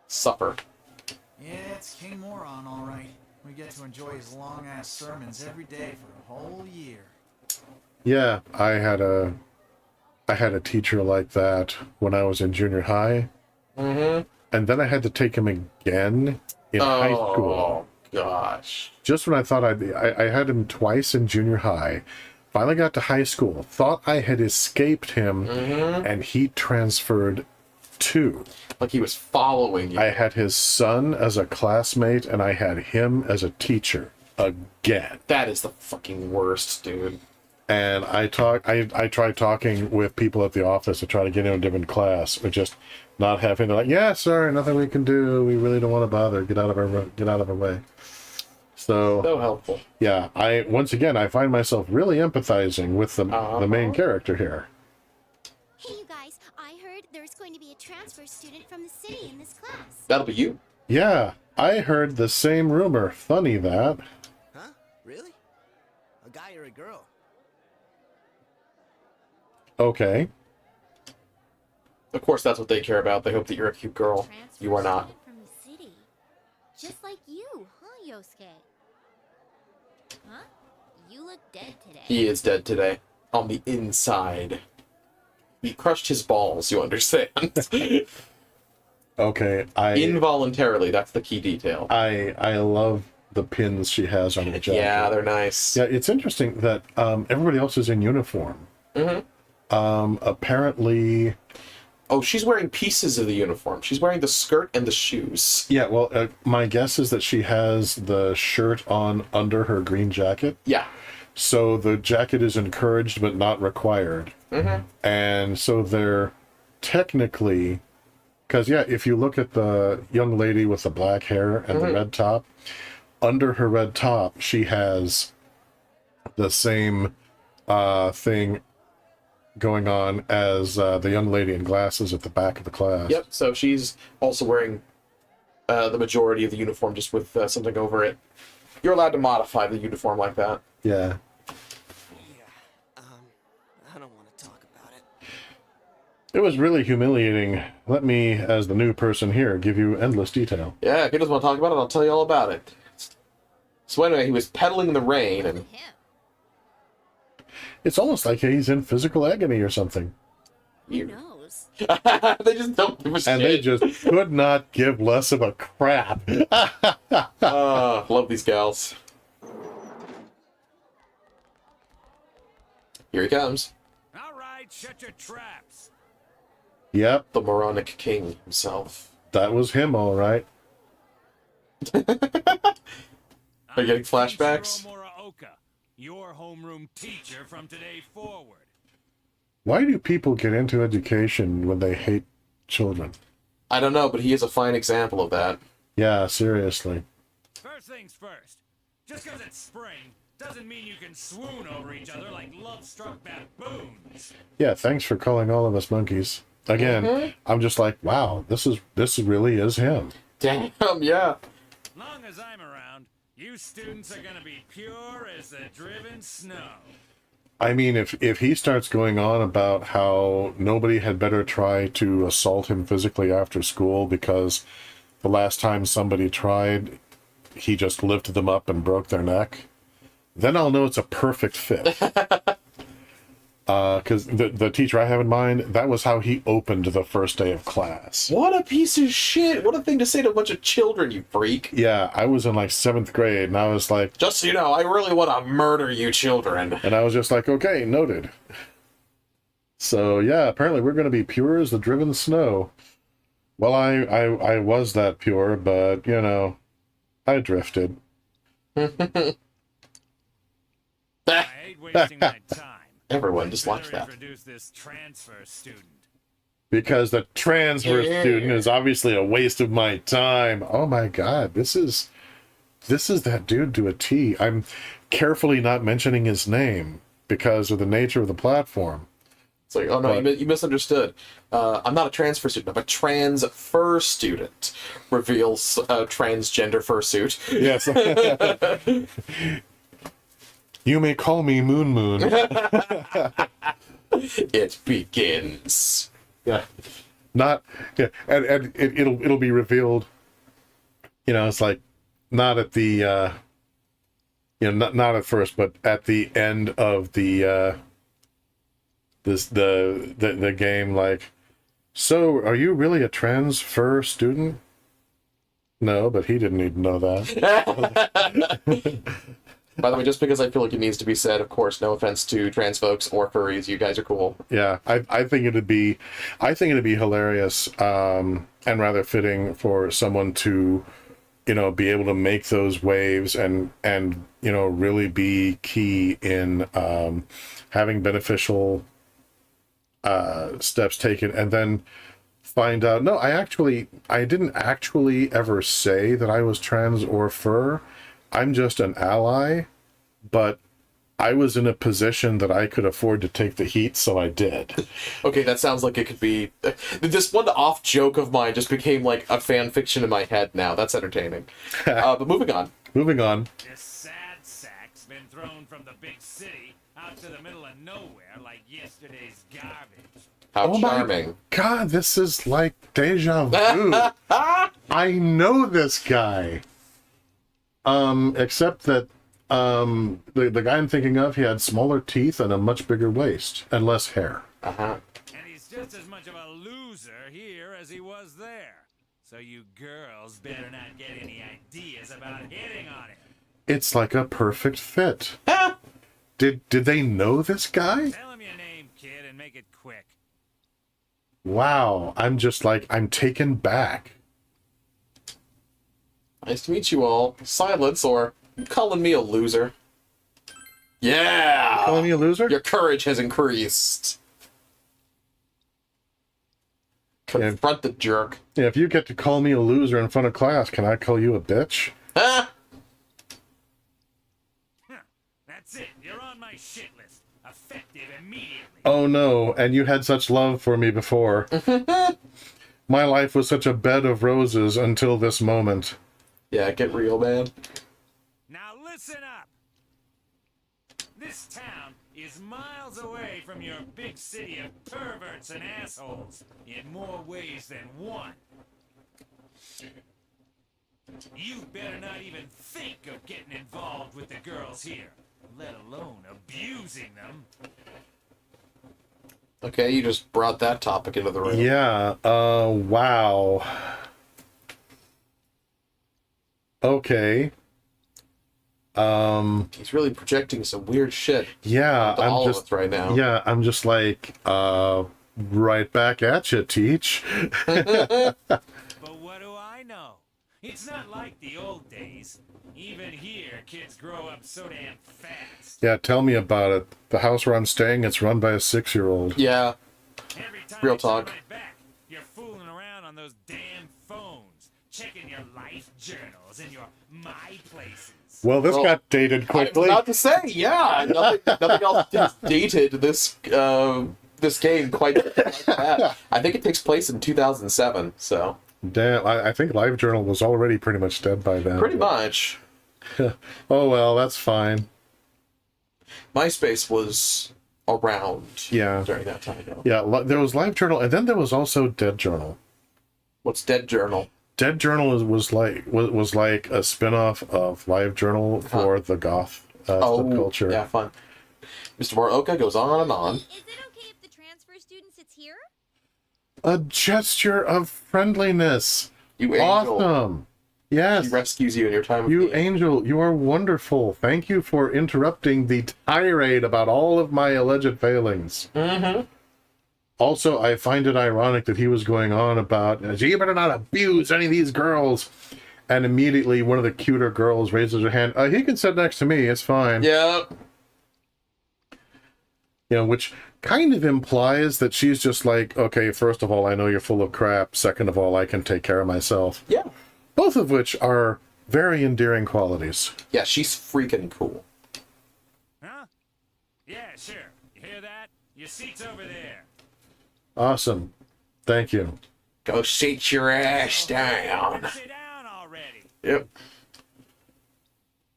Suffer. Yeah, it's King Moron, all right. We get to enjoy his long-ass sermons every day for a whole year. Yeah, I had a teacher like that when I was in junior high. Mm-hmm. And then I had to take him again in high school. Oh, gosh. Just when I thought I had him twice in junior high. Finally got to high school. Thought I had escaped him, and he transferred too. Like he was following you. I had his son as a classmate, and I had him as a teacher again. That is the fucking worst, dude. And I tried talking with people at the office to try to get in a different class, but just not having. They're like, "Yeah, sorry, nothing we can do. We really don't want to bother. Get out of our way." So helpful. Yeah, once again I find myself really empathizing with the main character here. Hey, you guys! I heard there's going to be a transfer student from the city in this class. That'll be you. Yeah, I heard the same rumor. Funny that. Huh? Really? A guy or a girl? Okay. Of course, that's what they care about. They hope that you're a cute girl. You are not. From the city. Just like you, huh, Yosuke? Huh? You look dead today. He is dead today. On the inside. He crushed his balls, you understand? Okay, Involuntarily, that's the key detail. I love the pins she has on her jacket. Yeah, they're nice. Yeah, it's interesting that everybody else is in uniform. Apparently... Oh, she's wearing pieces of the uniform. She's wearing the skirt and the shoes. Yeah, well, my guess is that she has the shirt on under her green jacket. Yeah. So the jacket is encouraged but not required. And so they're technically... Because, yeah, if you look at the young lady with the black hair and the red top, under her red top, she has the same thing going on as the young lady in glasses at the back of the class. Yep, so she's also wearing the majority of the uniform just with something over it. You're allowed to modify the uniform like that. Yeah. I don't want to talk about it. It was really humiliating. Let me, as the new person here, give you endless detail. Yeah, if he doesn't want to talk about it, I'll tell you all about it. So anyway, he was pedaling in the rain, and... It's almost like he's in physical agony or something. Who knows? They just don't give a shit. And they just could not give less of a crap. Love these gals. Here he comes. All right, shut your traps. Yep. The moronic king himself. That was him, all right. Are you getting flashbacks? Your homeroom teacher from today forward. Why do people get into education when they hate children? I don't know, but he is a fine example of that. Yeah, seriously. First things first. Just because it's spring doesn't mean you can swoon over each other like love-struck baboons. Yeah, thanks for calling all of us monkeys. Again, I'm just like, wow, this really is him. Damn, yeah. Long as I'm around, you students are gonna be pure as the driven snow. I mean, if he starts going on about how nobody had better try to assault him physically after school because the last time somebody tried, he just lifted them up and broke their neck, then I'll know it's a perfect fit. Because the teacher I have in mind, that was how he opened the first day of class. What a piece of shit! What a thing to say to a bunch of children, you freak! Yeah, I was in like 7th grade, and I was like... Just so you know, I really want to murder you children. And I was just like, okay, noted. So, yeah, apparently we're going to be pure as the driven snow. Well, I was that pure, but, you know, I drifted. I hate wasting my time. Everyone just watch that. Introduce this transfer student. Because the transfer student is obviously a waste of my time. Oh my god, this is that dude to a T. I'm carefully not mentioning his name because of the nature of the platform. It's like, oh no, you misunderstood. I'm not a transfer student, I'm a transfer student. Reveals a transgender fursuit. Yes. You may call me Moon Moon. It begins. Yeah. And it'll be revealed. You know, it's like not at the not at first, but at the end of the the game, like, so are you really a transfer student? No, but he didn't need to know that. By the way, just because I feel like it needs to be said, of course, no offense to trans folks or furries, you guys are cool. Yeah, I think it'd be hilarious and rather fitting for someone to, you know, be able to make those waves and you know, really be key in having beneficial steps taken, and then find out, no, I didn't actually ever say that I was trans or fur. I'm just an ally, but I was in a position that I could afford to take the heat, so I did. Okay, that sounds like it could be... This one off joke of mine just became like a fan fiction in my head now. That's entertaining. But moving on. Moving on. This sad sack's been thrown from the big city out to the middle of nowhere like yesterday's garbage. How charming. My God, this is like deja vu. I know this guy. Except that the guy I'm thinking of, he had smaller teeth and a much bigger waist and less hair. Uh-huh. And he's just as much of a loser here as he was there. So you girls better not get any ideas about hitting on him. It's like a perfect fit. Did they know this guy? Tell him your name, kid, and make it quick. Wow, I'm just like, I'm taken back. Nice to meet you all. Silence, or you calling me a loser? Yeah! Calling me a loser? Your courage has increased. Confront the jerk. Yeah, if you get to call me a loser in front of class, can I call you a bitch? Ah! That's it. You're on my shit list. Effective immediately. Oh no, and you had such love for me before. My life was such a bed of roses until this moment. Yeah, get real, man. Now listen up. This town is is miles away from your big city of perverts and assholes in more ways than one. You better not even think of getting involved with the girls here, let alone abusing them. Okay, you just brought that topic into the room. Yeah, wow. Okay. He's really projecting some weird shit. Yeah, I'm all just of us right now. Yeah, I'm just like, right back at you, Teach. But what do I know? It's not like the old days. Even here, kids grow up so damn fast. Yeah, tell me about it. The house where I'm staying, it's run by a 6-year-old. Yeah. Every time Real you turn talk. right back, you're fooling around on those damn phones, checking your life journals and your my places. Well, this got dated quickly. I was about to say, yeah, nothing else has dated this this game quite like that. I think it takes place in 2007, so. Damn, I think LiveJournal was already pretty much dead by then. Pretty much. Oh well, that's fine. MySpace was around during that time, though. Yeah, there was LiveJournal, and then there was also Dead Journal. What's Dead Journal? Dead Journal was like a spin-off of LiveJournal for the goth subculture. Yeah, fun. Mr. Moroka goes on and on. Is it okay if the transfer student sits here? A gesture of friendliness. You angel. Awesome. Yes. He rescues you in your time of You need. angel, you are wonderful. Thank you for interrupting the tirade about all of my alleged failings. Mm-hmm. Also, I find it ironic that he was going on about, you better not abuse any of these girls. And immediately one of the cuter girls raises her hand. He can sit next to me. It's fine. Yep. You know, which kind of implies that she's just like, okay, first of all, I know you're full of crap. Second of all, I can take care of myself. Yeah. Both of which are very endearing qualities. Yeah, she's freaking cool. Huh? Yeah, sure. You hear that? Your seat's over there. Awesome. Thank you. Go sit your ass down. Sit down already. Yep.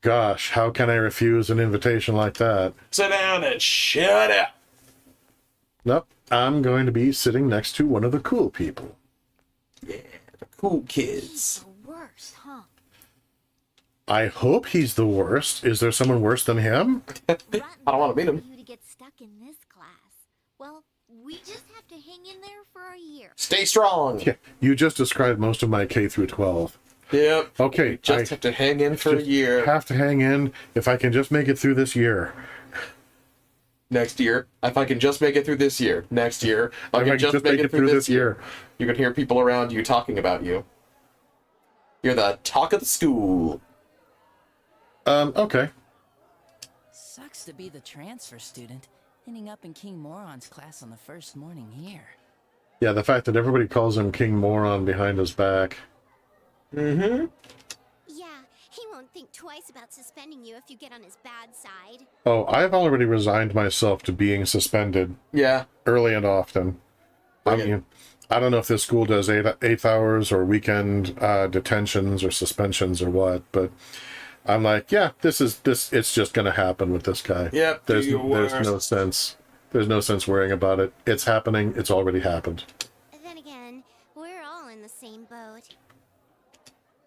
Gosh, how can I refuse an invitation like that? Sit down and shut up. Nope. I'm going to be sitting next to one of the cool people. Yeah, the cool kids. The worst, huh? I hope he's the worst. Is there someone worse than him? I don't want to meet him. You to get stuck in this class. Well, we just have to hang in there for a year. Stay strong. Yeah, you just described most of my K through 12. Yep. Okay, Just have to hang in for a year. Have to hang in. If I can just make it through this year. Next year. If I can just make it through this year. Next year. If I can just make it through this year. You can hear people around you talking about you. You're the talk of the school. Okay. Sucks to be the transfer student, ending up in King Moron's class on the first morning here. Yeah, the fact that everybody calls him King Moron behind his back. Mm-hmm. Yeah, he won't think twice about suspending you if you get on his bad side. Oh, I've already resigned myself to being suspended. Yeah. Early and often. I mean, I don't know if this school does 8 hours or weekend detentions or suspensions or what, but I'm like, yeah, it's just going to happen with this guy. Yep. There's no sense. There's no sense worrying about it. It's happening. It's already happened. Then again, we're all in the same boat.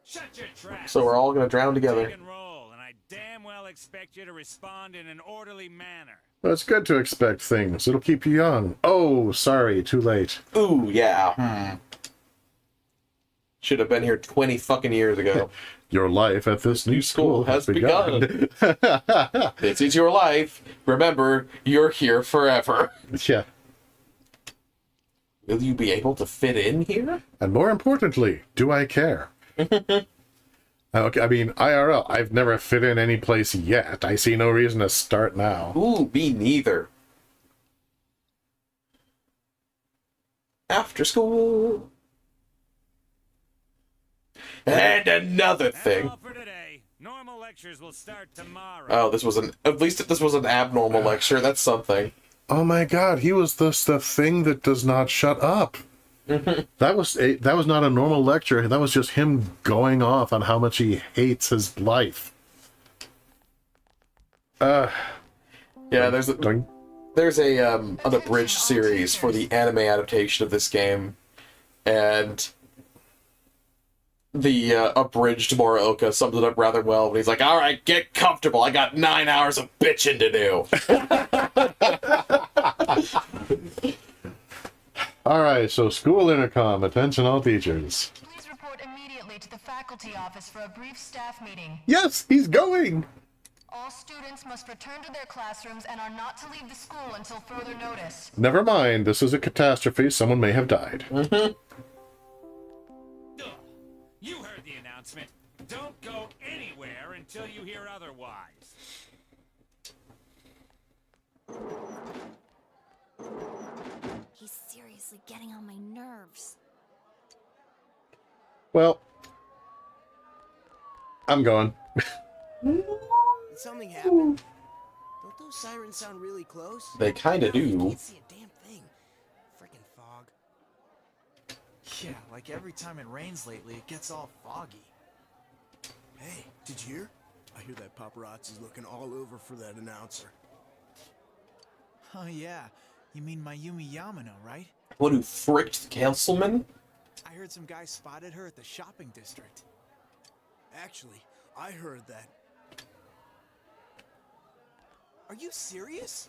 Shut your trap. So we're all going to drown together. Take and roll, and I damn well expect you to respond in an orderly manner. Well, it's good to expect things. It'll keep you young. Oh, sorry, too late. Ooh, yeah. Should have been here 20 fucking years ago. Your life at this new school has begun. This is your life. Remember, you're here forever. Yeah. Will you be able to fit in here? And more importantly, do I care? Okay, I mean, IRL, I've never fit in any place yet. I see no reason to start now. Ooh, me neither. After school. And another thing. All for today. Normal lectures will start tomorrow. Oh, at least this was an abnormal lecture. That's something. Oh my god, he was the thing that does not shut up. That was not a normal lecture. That was just him going off on how much he hates his life. Yeah, there's a... There's a an abridged series for the anime adaptation of this game, and the abridged Morioka sums it up rather well when he's like, "All right, get comfortable. I got 9 hours of bitching to do." All right, so school intercom. Attention, all teachers. Please report immediately to the faculty office for a brief staff meeting. Yes, he's going. All students must return to their classrooms and are not to leave the school until further notice. Never mind. This is a catastrophe. Someone may have died. Ugh. You heard the announcement. Don't go anywhere until you hear otherwise. He's seriously getting on my nerves. Well, I'm going. Did something happen? Don't those sirens sound really close? They kinda do. Can't see a damn thing. Freaking fog. Yeah, like every time it rains lately, it gets all foggy. Hey, did you hear? I hear that paparazzi's looking all over for that announcer. Oh yeah, you mean Mayumi Yamano, right? What, who fricked the councilman? I heard some guy spotted her at the shopping district. Actually, I heard that. Are you serious?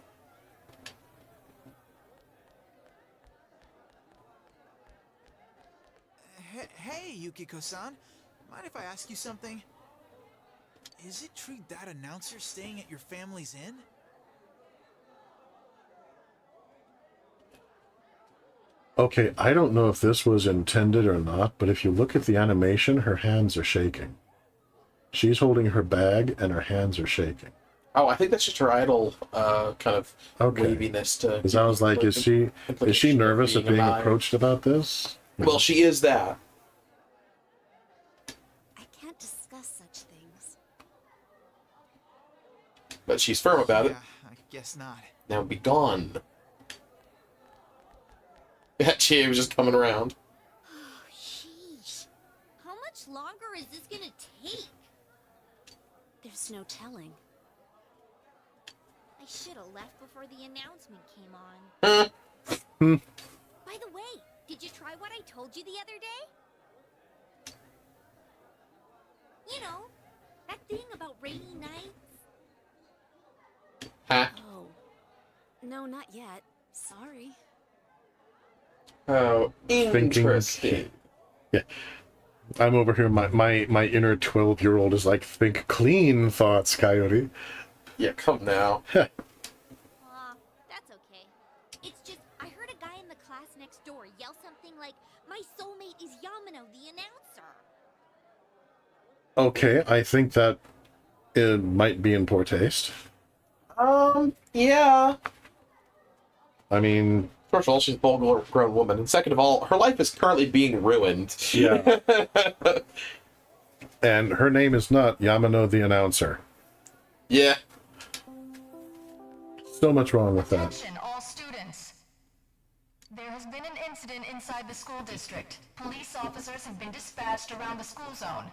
Hey, Yukiko-san. Mind if I ask you something? Is it true that announcer staying at your family's inn? Okay, I don't know if this was intended or not, but if you look at the animation, her hands are shaking. She's holding her bag and her hands are shaking. Oh, I think that's just her idle kind of waviness to. Because I was like, is she nervous of being approached about this? Well, she is that. I can't discuss such things. But she's firm about it. I guess not. Now be gone. That Chie was just coming around. Oh, sheesh. How much longer is this gonna take? There's no telling. I should have left before the announcement came on. By the way, did you try what I told you the other day? You know, that thing about rainy nights? Huh? Oh. No, not yet. Sorry. Oh, interesting. Yeah. I'm over here, my inner 12-year-old is like, think clean thoughts, Coyote. Yeah, come now. That's okay. It's just, I heard a guy in the class next door yell something like, "My soulmate is Yamano, the announcer." Okay, I think that it might be in poor taste. Yeah. I mean... First of all, she's a full-grown woman, and second of all, her life is currently being ruined. Yeah. And her name is not Yamano the announcer. Yeah. So much wrong with that. Attention, all students. There has been an incident inside the school district. Police officers have been dispatched around the school zone.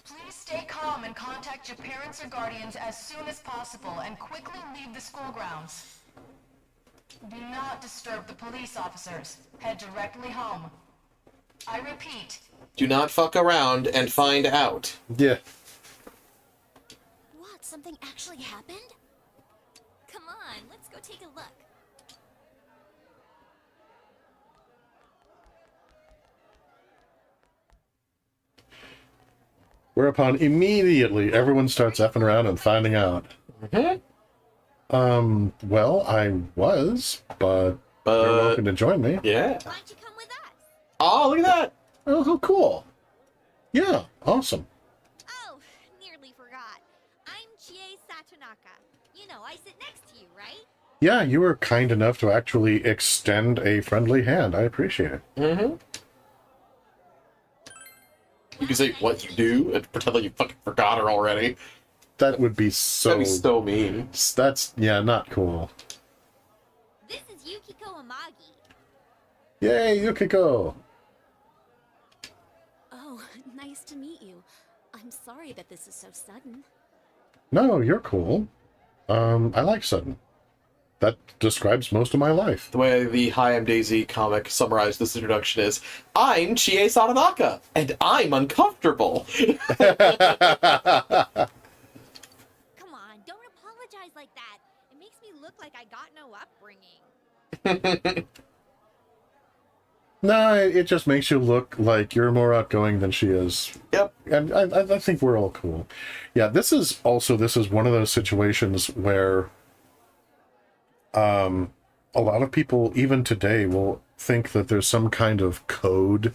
Please stay calm and contact your parents or guardians as soon as possible and quickly leave the school grounds. Do not disturb the police officers. Head directly home. I repeat. Do not fuck around and find out. Yeah. What? Something actually happened? Come on, let's go take a look. Whereupon immediately everyone starts effing around and finding out. Well, I was, but you're welcome to join me. Yeah. Why don't you come with us? Oh, look at that. Oh, how cool. Yeah, awesome. Oh, nearly forgot. I'm Chie Satonaka. You know, I sit next to you, right? Yeah, you were kind enough to actually extend a friendly hand. I appreciate it. Mm-hmm. You can say what you do and pretend like you fucking forgot her already. That would be so... That'd be so mean. That's, yeah, not cool. This is Yukiko Amagi. Yay, Yukiko! Oh, nice to meet you. I'm sorry that this is so sudden. No, you're cool. I like sudden. that describes most of my life. The way the Hi, I'm Daisy comic summarized this introduction is, I'm Chie Satonaka, and I'm uncomfortable. Come on, don't apologize like that. It makes me look like I got no upbringing. No, it just makes you look like you're more outgoing than she is. Yep. And I think we're all cool. Yeah, this is one of those situations where a lot of people, even today, will think that there's some kind of code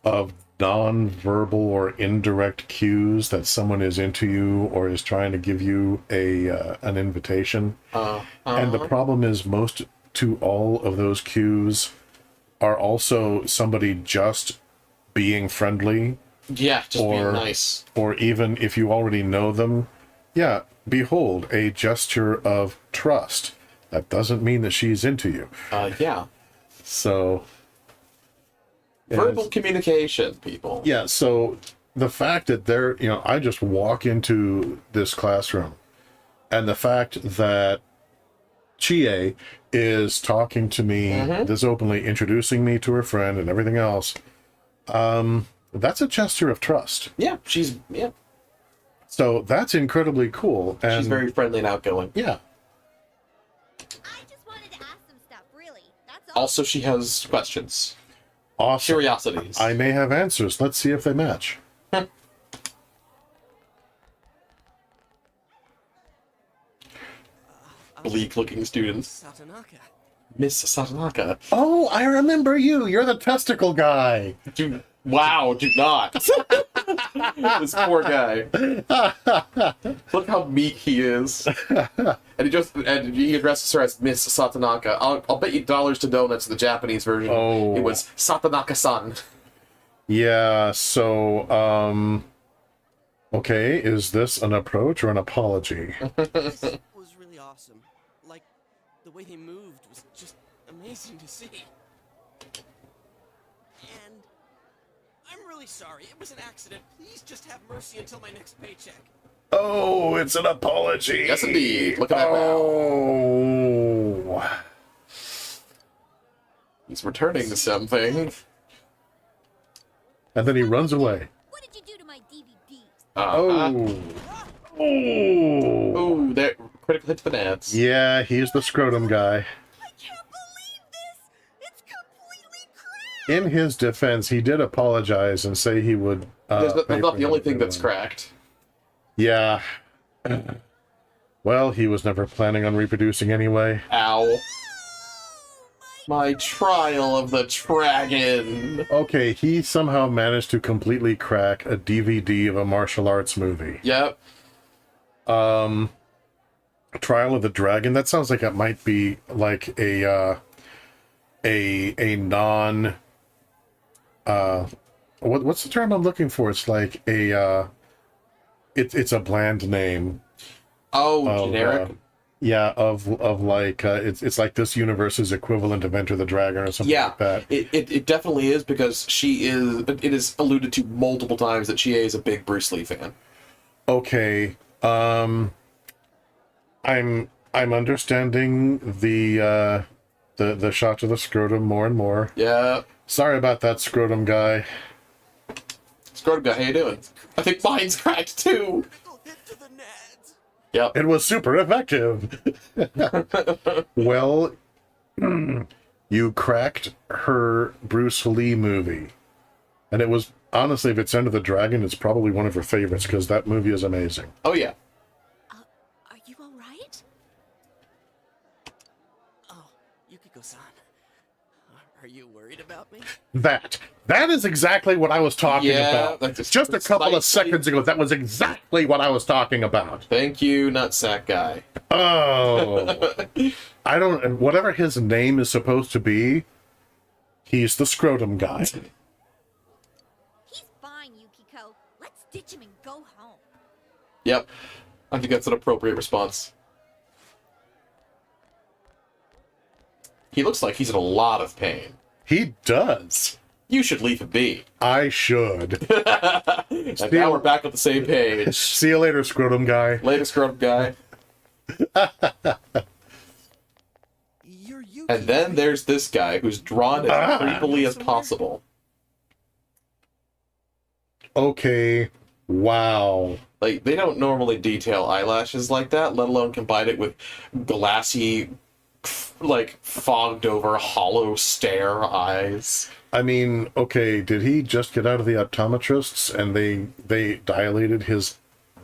of non-verbal or indirect cues that someone is into you or is trying to give you an invitation. And the problem is most to all of those cues are also somebody just being friendly. Yeah, just being nice. Or even if you already know them, yeah, behold, a gesture of trust. That doesn't mean that she's into you. Yeah. So... verbal communication, people. Yeah, so the fact that I just walk into this classroom, and the fact that Chie is talking to me this openly, introducing me to her friend and everything else, that's a gesture of trust. Yeah, so that's incredibly cool. And she's very friendly and outgoing. Yeah. I just wanted to ask some stuff, really. That's all. Also, she has questions. Awesome. Curiosities. I may have answers. Let's see if they match. Bleak-looking students. Satonaka. Miss Satonaka. Oh, I remember you. You're the testicle guy. Wow, do not. This poor guy. Look how meek he is. And he addresses her as Miss Satonaka. I'll bet you dollars to donuts in the Japanese version. Oh. It was Satonaka-san. Yeah, so, okay, is this an approach or an apology? This was really awesome. Like, the way he moved was just amazing to see. And I'm really sorry. It was an accident. Please just have mercy until my next paycheck. Oh, it's an apology. Yes, indeed. Look at that now. He's returning to something. And then he runs away. What did you do to my DVD? Oh. Oh, there. Critical hit to the nuts. Yeah, he's the scrotum guy. I can't believe this! It's completely cracked! In his defense, he did apologize and say he would... That's not the only thing that's cracked. Yeah. Well, he was never planning on reproducing anyway. Ow. My trial of the dragon. Okay, he somehow managed to completely crack a DVD of a martial arts movie. Yep. Trial of the Dragon. That sounds like it might be like a non. What's the term I'm looking for? It's like a. It's a bland name. Oh, generic. Yeah, of like it's like this universe's equivalent of Enter the Dragon or something like that. It definitely is, because it is alluded to multiple times that Chie is a big Bruce Lee fan. Okay. I'm understanding the shot of the scrotum more and more. Yeah. Sorry about that, scrotum guy. Scrotum guy, how you doing? I think mine's cracked too. Yep. It was super effective. Well, you cracked her Bruce Lee movie. And it was, honestly, if it's Enter the Dragon, it's probably one of her favorites, because that movie is amazing. Oh, yeah. Are you alright? Oh, Yukiko-san. Are you worried about me? That is exactly what I was talking about. Just a couple of seconds ago, that was exactly what I was talking about. Thank you, nutsack guy. Oh. I don't... Whatever his name is supposed to be, he's the scrotum guy. He's fine, Yukiko. Let's ditch him and go home. Yep. I think that's an appropriate response. He looks like he's in a lot of pain. He does. You should leave him be. I should. And now we're back on the same page. See you later, scrotum guy. Later, scrotum guy. You're Yuki. And then there's this guy who's drawn as creepily as possible. Okay. Wow. Like, they don't normally detail eyelashes like that, let alone combine it with glassy, like, fogged over, hollow stare eyes. I mean, okay, did he just get out of the optometrists and they dilated his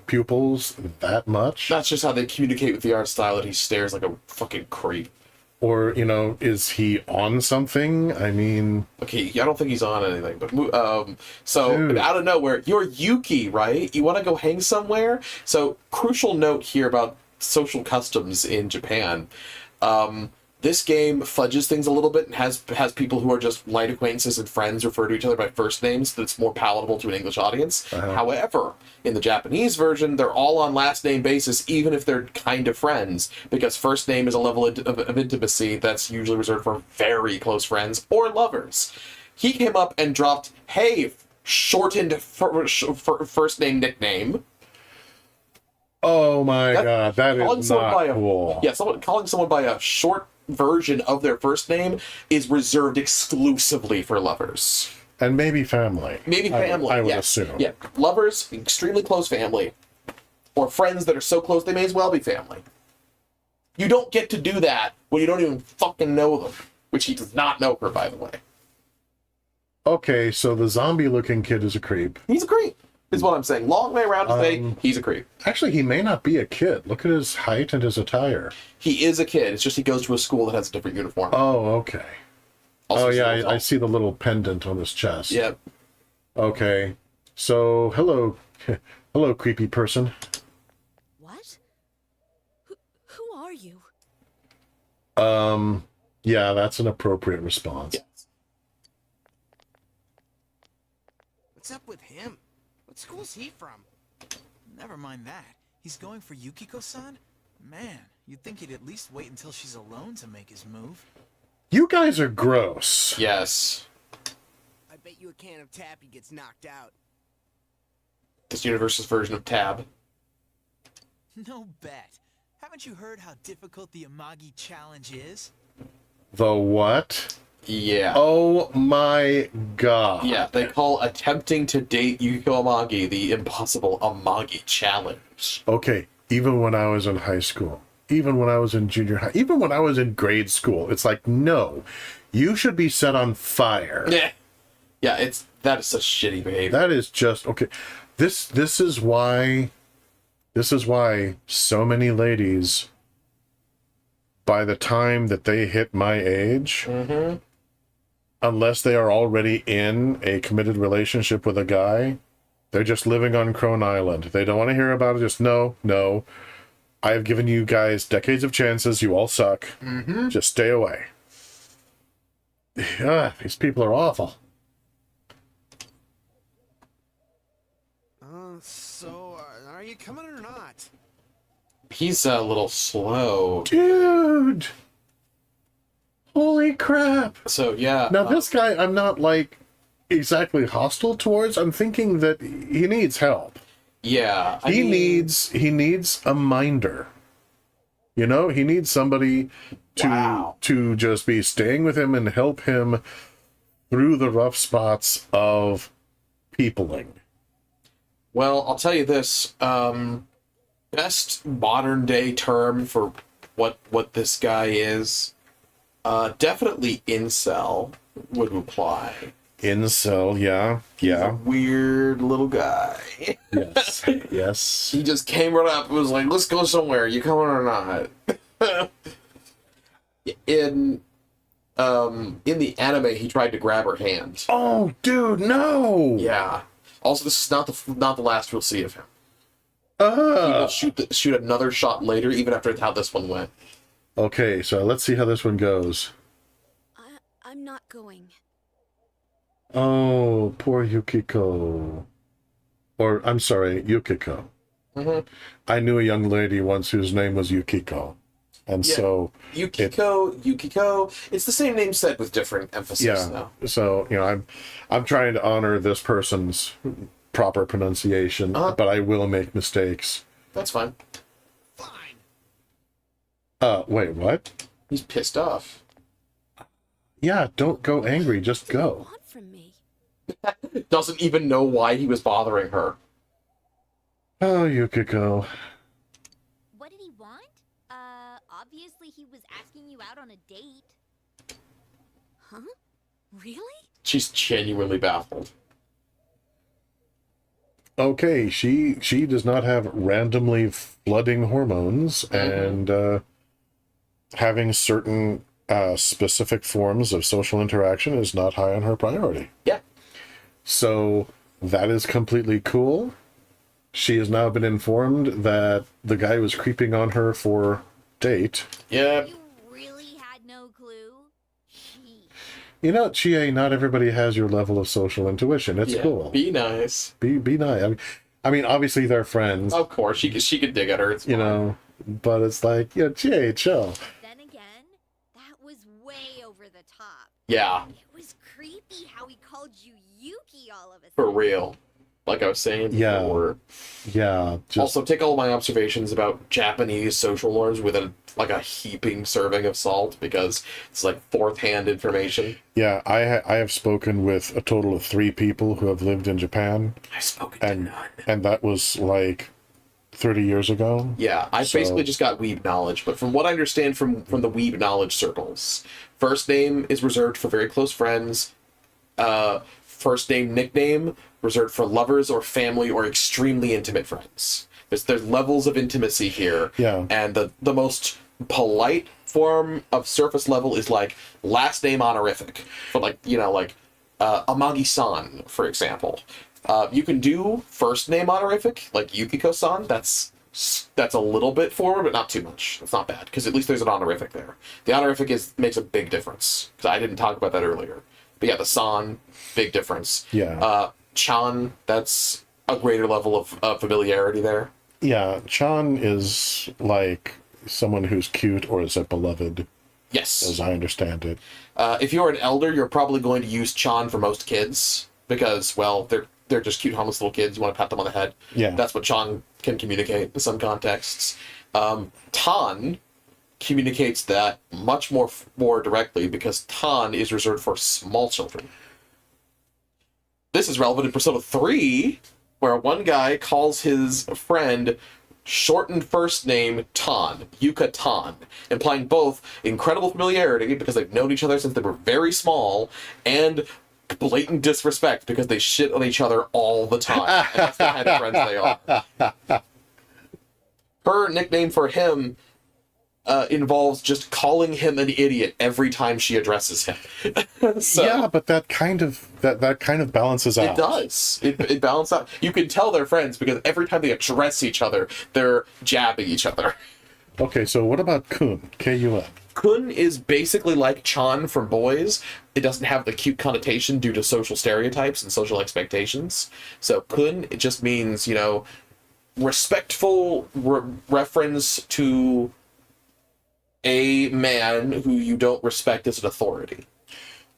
pupils that much? That's just how they communicate with the art style, that he stares like a fucking creep. Or, you know, is he on something? I mean... Okay, I don't think he's on anything, but... So, Dude. out of nowhere, you're Yuki, right? You want to go hang somewhere? So, crucial note here about social customs in Japan. This game fudges things a little bit and has people who are just light acquaintances and friends refer to each other by first names that's more palatable to an English audience. However, in the Japanese version, they're all on last name basis, even if they're kind of friends, because first name is a level of intimacy that's usually reserved for very close friends or lovers. He came up and dropped, hey, shortened first name nickname. Oh my god, that is not cool. Yeah, calling someone by a short version of their first name is reserved exclusively for lovers. And maybe family. Maybe family, I would yes. assume. Yeah, lovers, extremely close family, or friends that are so close they may as well be family. You don't get to do that when you don't even fucking know them, which he does not know her, by the way. Okay, so the zombie-looking kid is a creep. He's a creep, is what I'm saying. Long way around to say he's a creep. Actually, he may not be a kid. Look at his height and his attire. He is a kid. It's just he goes to a school that has a different uniform. Oh, okay. Also oh, yeah, I see the little pendant on his chest. Yep. Okay. So, hello, hello, creepy person. What? Who are you? Yeah, that's an appropriate response. What's up with him? What school's he from? Never mind that. He's going for Yukiko-san? Man, you'd think he'd at least wait until she's alone to make his move. You guys are gross. Yes. I bet you a can of Tappy gets knocked out. This universe's version of Tab. No bet. Haven't you heard how difficult the Amagi challenge is? The what? Yeah. Oh my god. Yeah, they call attempting to date Yukiko Amagi the impossible Amagi challenge. Okay, even when I was in high school, even when I was in junior high, even when I was in grade school, it's like, no, you should be set on fire. Yeah. Yeah, that is such shitty behavior. That is just okay. This is why so many ladies, by the time that they hit my age, unless they are already in a committed relationship with a guy, they're just living on Crone Island. They don't want to hear about it. Just no. I have given you guys decades of chances. You all suck. Just stay away. Yeah, these people are awful. So, are you coming or not? He's a little slow. Dude! Holy crap! So, yeah. Now, this guy, I'm not, like, exactly hostile towards. I'm thinking that he needs help. Yeah. He needs a minder. You know, he needs somebody to just be staying with him and help him through the rough spots of peopling. Well, I'll tell you this. Best modern day term for what this guy is, definitely incel would apply. Incel, yeah. He's a weird little guy. Yes. Yes. He just came right up and was like, let's go somewhere. You coming or not? In the anime, he tried to grab her hand. Oh, dude, no! Yeah. Also, this is not the last we'll see of him. He will shoot another shot later, even after how this one went. Okay, so let's see how this one goes. I'm not going. Oh, poor Yukiko. Or, I'm sorry, Yukiko. I knew a young lady once whose name was Yukiko. And so... Yukiko. It's the same name set with different emphasis now. So, you know, I'm trying to honor this person's proper pronunciation, but I will make mistakes. That's fine. Wait, what? He's pissed off. Yeah, don't go angry, just go. Want from me? Doesn't even know why he was bothering her. Oh, Yukiko. What did he want? Obviously he was asking you out on a date. Huh? Really? She's genuinely baffled. Okay, she does not have randomly flooding hormones, and having certain specific forms of social interaction is not high on her priority. Yeah. So that is completely cool. She has now been informed that the guy was creeping on her for date. Yeah. You really had no clue? Gee. You know, Chie, not everybody has your level of social intuition. It's cool. Be nice. Be nice. I mean, obviously they're friends. Of course, she could dig at her. It's fine. You know, but it's like, yeah, Chie, chill. Then again, that was way over the top. Yeah. It was creepy how he called you Yuki all of a sudden. For real. Like I was saying before. Yeah. Also, take all my observations about Japanese social norms with a heaping serving of salt, because it's like fourth-hand information. Yeah, I have spoken with a total of 3 people who have lived in Japan. I've spoken to none. And that was like 30 years ago. Yeah, I basically just got weeb knowledge, but from what I understand from the weeb knowledge circles, first name is reserved for very close friends. First name, nickname, reserved for lovers or family or extremely intimate friends. There's levels of intimacy here. Yeah. And the most polite form of surface level is like last name honorific. But Amagi-san, for example. You can do first name honorific, like Yukiko-san. That's a little bit forward, but not too much. It's not bad, because at least there's an honorific there. The honorific makes a big difference, because I didn't talk about that earlier. But yeah, the san, big difference. Yeah. Chan, that's a greater level of familiarity there. Yeah, Chan is like someone who's cute or is a beloved. Yes. As I understand it. If you're an elder, you're probably going to use Chan for most kids, because, well, they're just cute, harmless little kids. You want to pat them on the head. Yeah. That's what Chan can communicate in some contexts. Tan communicates that much more directly, because Tan is reserved for small children. This is relevant in Persona 3, where one guy calls his friend shortened first name Tan, Yuka Tan, implying both incredible familiarity because they've known each other since they were very small, and blatant disrespect because they shit on each other all the time. And that's the kind of friends they are. Her nickname for him involves just calling him an idiot every time she addresses him. So, yeah, but that kind of balances out. It does. It balances out. You can tell they're friends because every time they address each other, they're jabbing each other. Okay, so what about Kun? K-U-N. Kun is basically like Chan from boys. It doesn't have the cute connotation due to social stereotypes and social expectations. So Kun, it just means, respectful reference to a man who you don't respect as an authority.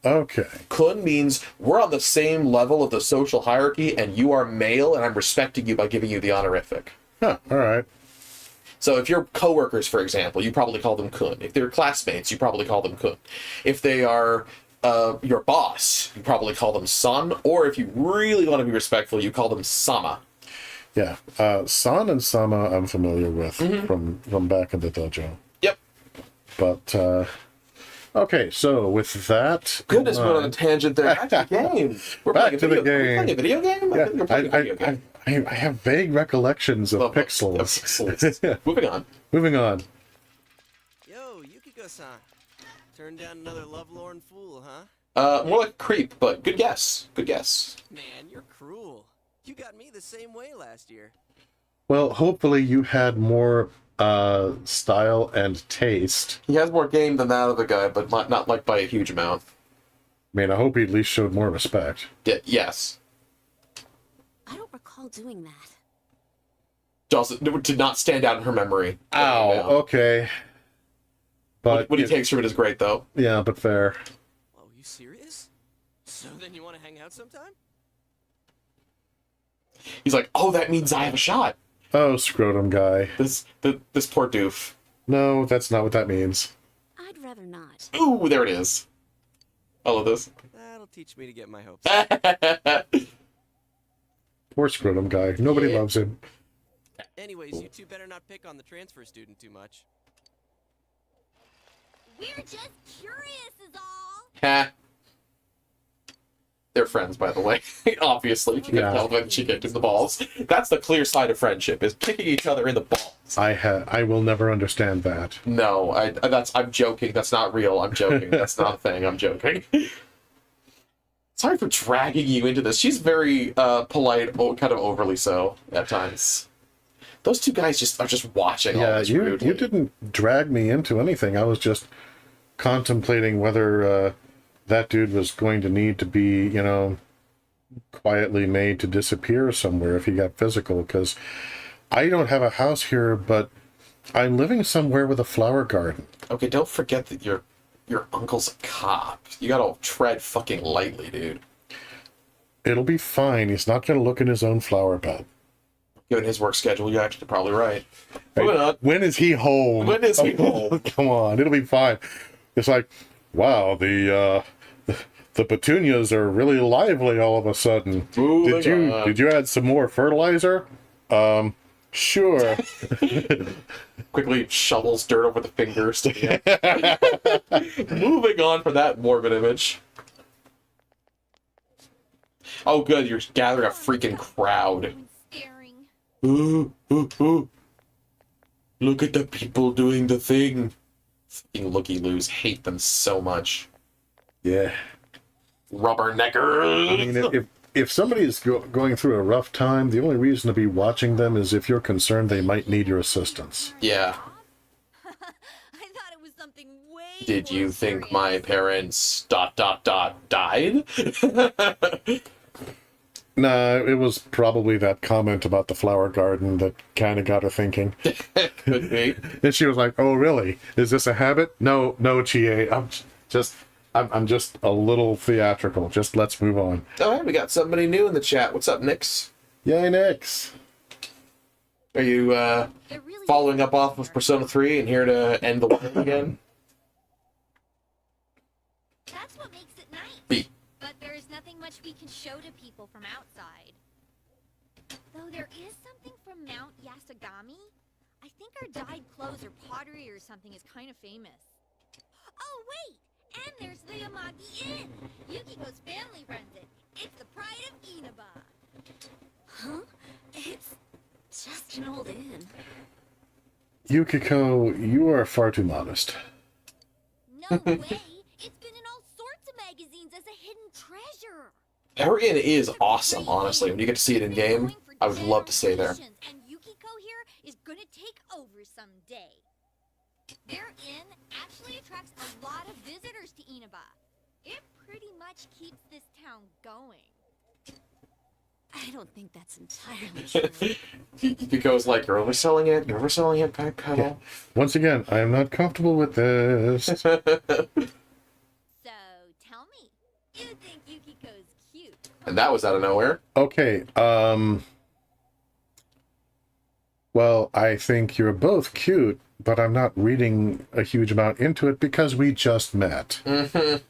Okay. Kun means we're on the same level of the social hierarchy, and you are male, and I'm respecting you by giving you the honorific. Huh, all right. So if you're coworkers, for example, you probably call them Kun. If they're classmates, you probably call them Kun. If they are your boss, you probably call them San, or if you really want to be respectful, you call them Sama. Yeah, San and Sama I'm familiar with from back in the dojo. Yep. But, okay, so with that... Goodness, we're on a tangent there. Back to the game. We're back to the game. We're playing a video game? Yeah, I think we're playing a video game. I have vague recollections of pixels. Moving on. Moving on. Yo, Yukiko-san. Turned down another lovelorn fool, huh? More like creep, but good guess. Good guess. Man, you're cruel. You got me the same way last year. Well, hopefully you had more style and taste. He has more game than that other guy, but not like by a huge amount. I mean, I hope he at least showed more respect. Yes. I don't recall doing that. Also, did not stand out in her memory. Ow, okay. But what he takes from it is great, though. Yeah, but fair. Oh, you serious? So then you want to hang out sometime? He's like, oh, that means I have a shot. Oh, scrotum guy. This poor doof. No, that's not what that means. I'd rather not. Ooh, there it is. I love this. That'll teach me to get my hopes up. Poor scrotum guy. Nobody loves him. Anyways, you two better not pick on the transfer student too much. We're just curious is all. Ha. They're friends, by the way. Obviously, you can tell when she kicked in the balls. That's the clear side of friendship, is kicking each other in the balls. I will never understand that. No, I'm joking. That's not real. I'm joking. That's not a thing. I'm joking. Sorry for dragging you into this. She's very polite, kind of overly so at times. Those two guys are just watching all this rudely. You didn't drag me into anything. I was just contemplating whether that dude was going to need to be, quietly made to disappear somewhere if he got physical, because I don't have a house here, but I'm living somewhere with a flower garden. Okay, don't forget that your uncle's a cop. You gotta tread fucking lightly, dude. It'll be fine. He's not going to look in his own flower bed. Given his work schedule, you're actually probably right. When is he home? When is he home? Come on, it'll be fine. It's like, wow, the petunias are really lively all of a sudden. Did you add some more fertilizer? Sure. Quickly shovels dirt over the fingers. Moving on from that morbid image. Oh, good, you're gathering a freaking crowd. Ooh, ooh, ooh. Look at the people doing the thing. Fucking looky-loos. Hate them so much. Yeah. Rubberneckers. I mean, if somebody is going through a rough time, the only reason to be watching them is if you're concerned they might need your assistance. Yeah. I thought it was something way Did you think my parents ... died? Nah, it was probably that comment about the flower garden that kind of got her thinking. Could be. And she was like, "Oh, really? Is this a habit?" No, Chie. I'm just a little theatrical. Just let's move on. All right, we got somebody new in the chat. What's up, Nix? Yay, Nix. Are you following up off of Persona 3 and here to end the world again? That's what makes it nice. B. But there is nothing much we can show to people from outside. Though there is something from Mount Yasagami. I think our dyed clothes or pottery or something is kind of famous. Oh, wait! And there's the Amagi Inn. Yukiko's family runs it. It's the pride of Inaba. Huh? It's just an old inn. Yukiko, you are far too modest. No way! It's been in all sorts of magazines as a hidden treasure. Hurray is awesome, honestly. When you get to see it in game, I would love to stay there. And Yukiko here is gonna take over someday. Their inn actually attracts a lot of visitors to Inaba. It pretty much keeps this town going. I don't think that's entirely true. Yukiko's like, you're overselling it, backpedal. Yeah. Once again, I am not comfortable with this. So, tell me, you think Yukiko's cute? And that was out of nowhere. Okay, well, I think you're both cute, but I'm not reading a huge amount into it because we just met. Mm-hmm.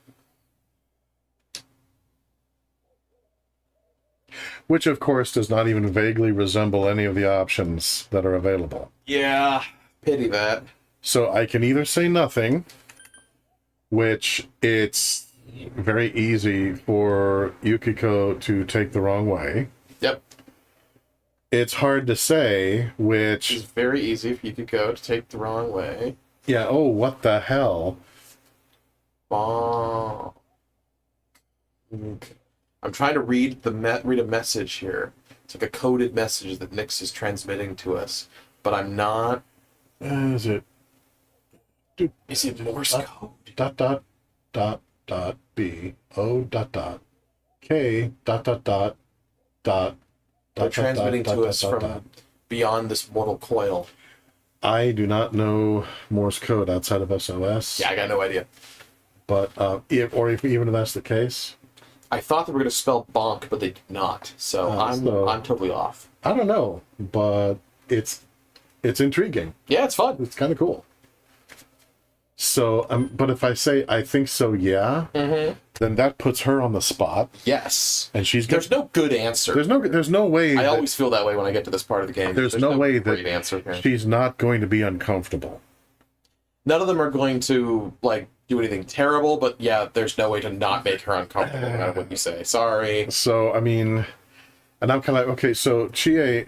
Which, of course, does not even vaguely resemble any of the options that are available. Yeah, pity that. So I can either say nothing, which it's very easy for Yukiko to take the wrong way. Yep. It's hard to say, which... It's very easy for Yukiko to take the wrong way. Yeah, oh, what the hell? Oh. I'm trying to read a message here. It's like a coded message that Nix is transmitting to us, but I'm not. Is it? Is it Morse code? Dot dot dot dot B O dot dot K dot dot dot dot. They're transmitting to us from beyond this mortal coil. I do not know Morse code outside of SOS. Yeah, I got no idea. But even if that's the case. I thought they were going to spell bonk, but they did not. So I'm totally off. I don't know, but it's intriguing. Yeah, it's fun. It's kind of cool. So, but if I say I think so, yeah, then that puts her on the spot. Yes. And there's no good answer. There's no way. I always feel that way when I get to this part of the game. There's no way great that answer here. she's not going to be uncomfortable. None of them are going to like do anything terrible, but yeah, there's no way to not make her uncomfortable no matter what you say. Sorry. So I mean, and I'm kind of like, okay, so Chie,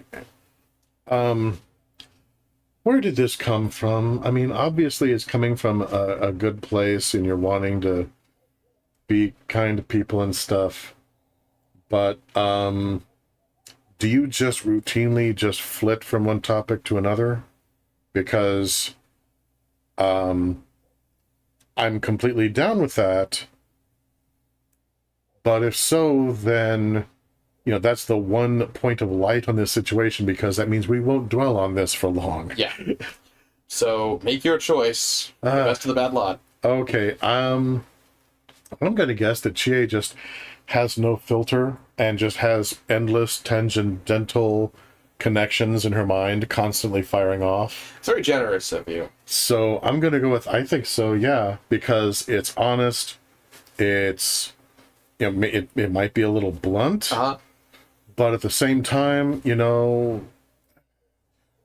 where did this come from? I mean, obviously it's coming from a good place and you're wanting to be kind to people and stuff. But do you just routinely just flit from one topic to another? Because I'm completely down with that. But if so, then that's the one point of light on this situation, because that means we won't dwell on this for long. Yeah. So make your choice. The best of the bad lot. Okay. I'm going to guess that Chie just has no filter and just has endless tangential connections in her mind constantly firing off. It's very generous of you. So I'm going to go with I think so, yeah, because it's honest. It's, it might be a little blunt. But at the same time,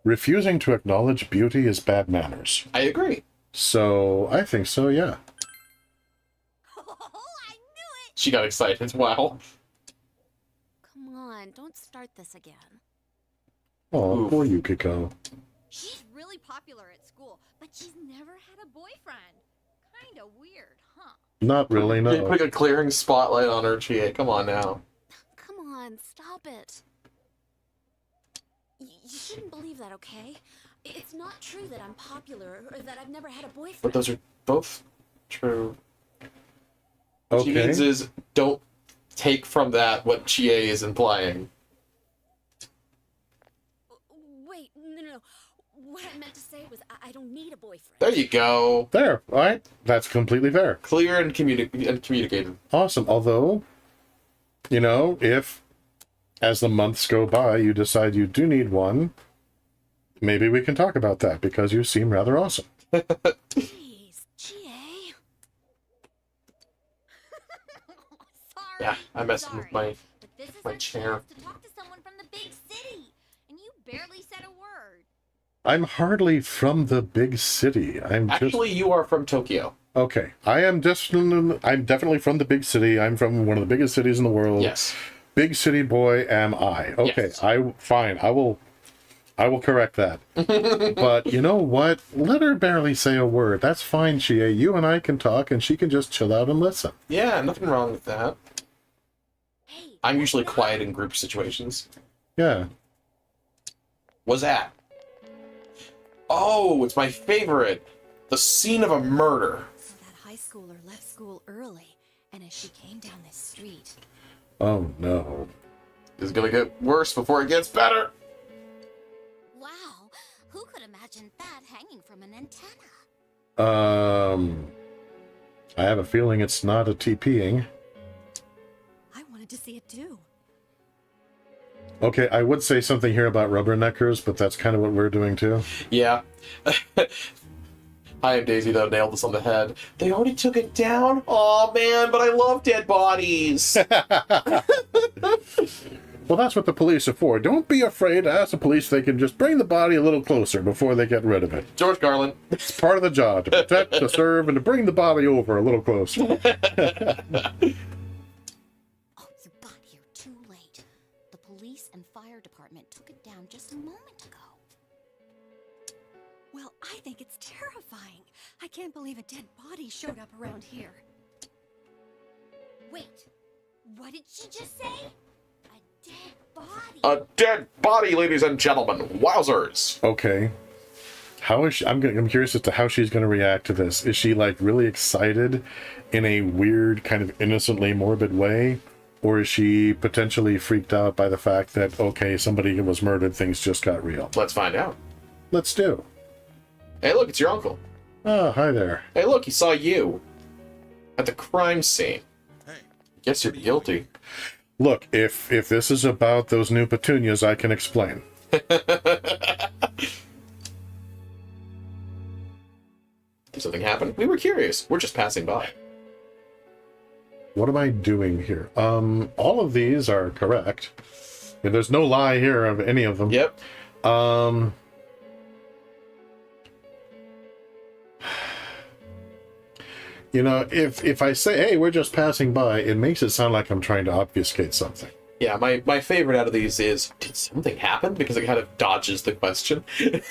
refusing to acknowledge beauty is bad manners. I agree. So, I think so, yeah. She got excited. Wow. Come on, don't start this again. Oh, poor Yukiko. She's really popular at school, but she's never had a boyfriend. Kinda weird, huh? Not really, no. You're putting a clearing spotlight on her, Chie. Come on now. Come on, stop it. You shouldn't believe that, okay? It's not true that I'm popular or that I've never had a boyfriend. But those are both true. What Okay. she means is, don't take from that what Chie is implying. Wait, no. What I meant to say was I don't need a boyfriend. There you go. There, all right. That's completely fair. Clear and communicated. Awesome. Although, if as the months go by, you decide you do need one, maybe we can talk about that, because you seem rather awesome. Jeez, Chie. Yeah, I messed with my chair. To talk to someone from the big city, and you barely said a word. I'm hardly from the big city. Actually, you are from Tokyo. Okay, I'm definitely from the big city. I'm from one of the biggest cities in the world. Yes. Big city boy am I. Okay, Yes. Fine. I will correct that. But you know what? Let her barely say a word. That's fine, Chie. You and I can talk, and she can just chill out and listen. Yeah, nothing wrong with that. I'm usually quiet in group situations. Yeah. What's that? Oh, it's my favorite. The scene of a murder. So that high schooler left school early, and as she came down this street... Oh, no. It's gonna get worse before it gets better. Wow, who could imagine that hanging from an antenna? I have a feeling it's not a TPing. I wanted to see it too. Okay, I would say something here about rubberneckers, but that's kind of what we're doing too. Yeah. I am Daisy, though, nailed this on the head. They already took it down? Aw, man, but I love dead bodies. Well, that's what the police are for. Don't be afraid to ask the police if they can just bring the body a little closer before they get rid of it. George Carlin. It's part of the job, to protect, to serve, and to bring the body over a little closer. Oh, you got here too late. The police and fire department took it down just a moment ago. Well, I think it's terrifying. I can't believe a dead body showed up around here. Wait, what did she just say? A dead body. A dead body, ladies and gentlemen. Wowzers. Okay. How is she? I'm curious as to how she's going to react to this. Is she like really excited in a weird, kind of innocently morbid way? Or is she potentially freaked out by the fact that, okay, somebody was murdered, things just got real? Let's find out. Let's do. Hey, look, it's your uncle. Oh, hi there. Hey, look, he saw you at the crime scene. Guess you're guilty. Look, if this is about those new petunias, I can explain. Did something happen? We were curious. We're just passing by. What am I doing here? All of these are correct. Yeah, there's no lie here of any of them. Yep. You know, if I say, hey, we're just passing by, it makes it sound like I'm trying to obfuscate something. Yeah, my favorite out of these is, did something happen? Because it kind of dodges the question. Yeah,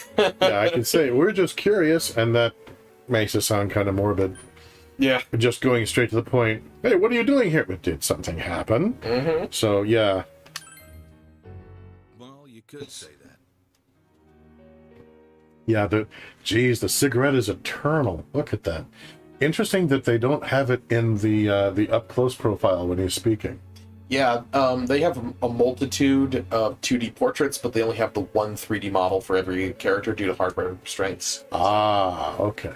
I can say, we're just curious, and that makes it sound kind of morbid. Yeah. Just going straight to the point, hey, what are you doing here? But did something happen? Mm-hmm. So, yeah. Well, you could say that. Yeah, the cigarette is eternal. Look at that. Interesting that they don't have it in the up-close profile when he's speaking. Yeah, they have a multitude of 2D portraits, but they only have the one 3D model for every character due to hardware restraints. Ah, okay.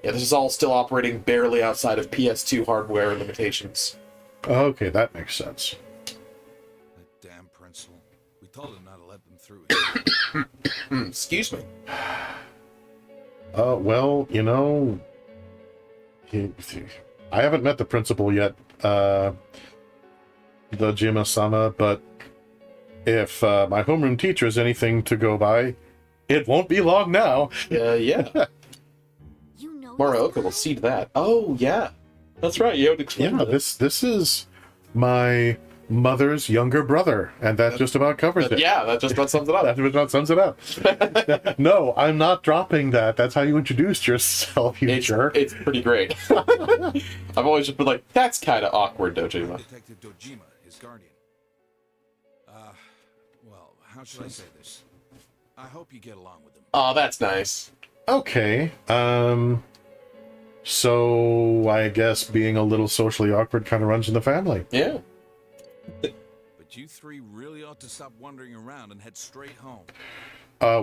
Yeah, this is all still operating barely outside of PS2 hardware limitations. Okay, that makes sense. That damn principal. We told him not to let them through. Excuse me. Well, you know, I haven't met the principal yet, the Jima-sama, but if my homeroom teacher is anything to go by, it won't be long now. Yeah. Morioka will see to that. Oh, yeah. That's right, you would explain Yeah, this is my mother's younger brother, and that just about covers it. Yeah, that just about sums it up. That about sums it up. No, I'm not dropping that. That's how you introduced yourself, you jerk. It's pretty great. I've always just been like, that's kind of awkward, Dojima. Detective Dojima, his guardian. Well, how should I say this? I hope you get along with him. Oh, that's nice. Okay, so I guess being a little socially awkward kind of runs in the family. Yeah. But you three really ought to stop wandering around and head straight home.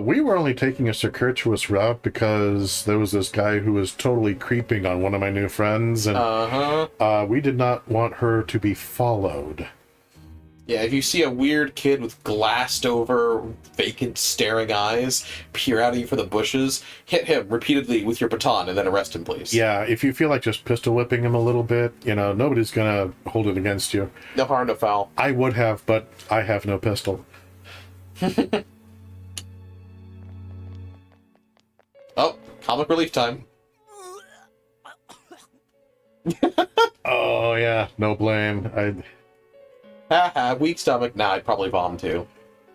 We were only taking a circuitous route because there was this guy who was totally creeping on one of my new friends, and we did not want her to be followed. Yeah, if you see a weird kid with glassed over, vacant, staring eyes peer out at you from the bushes, hit him repeatedly with your baton and then arrest him, please. Yeah, if you feel like just pistol whipping him a little bit, you know, nobody's gonna hold it against you. No harm, no foul. I would have, but I have no pistol. Oh, comic relief time. Oh, yeah, no blame. Haha, weak stomach. Nah, I'd probably vom too.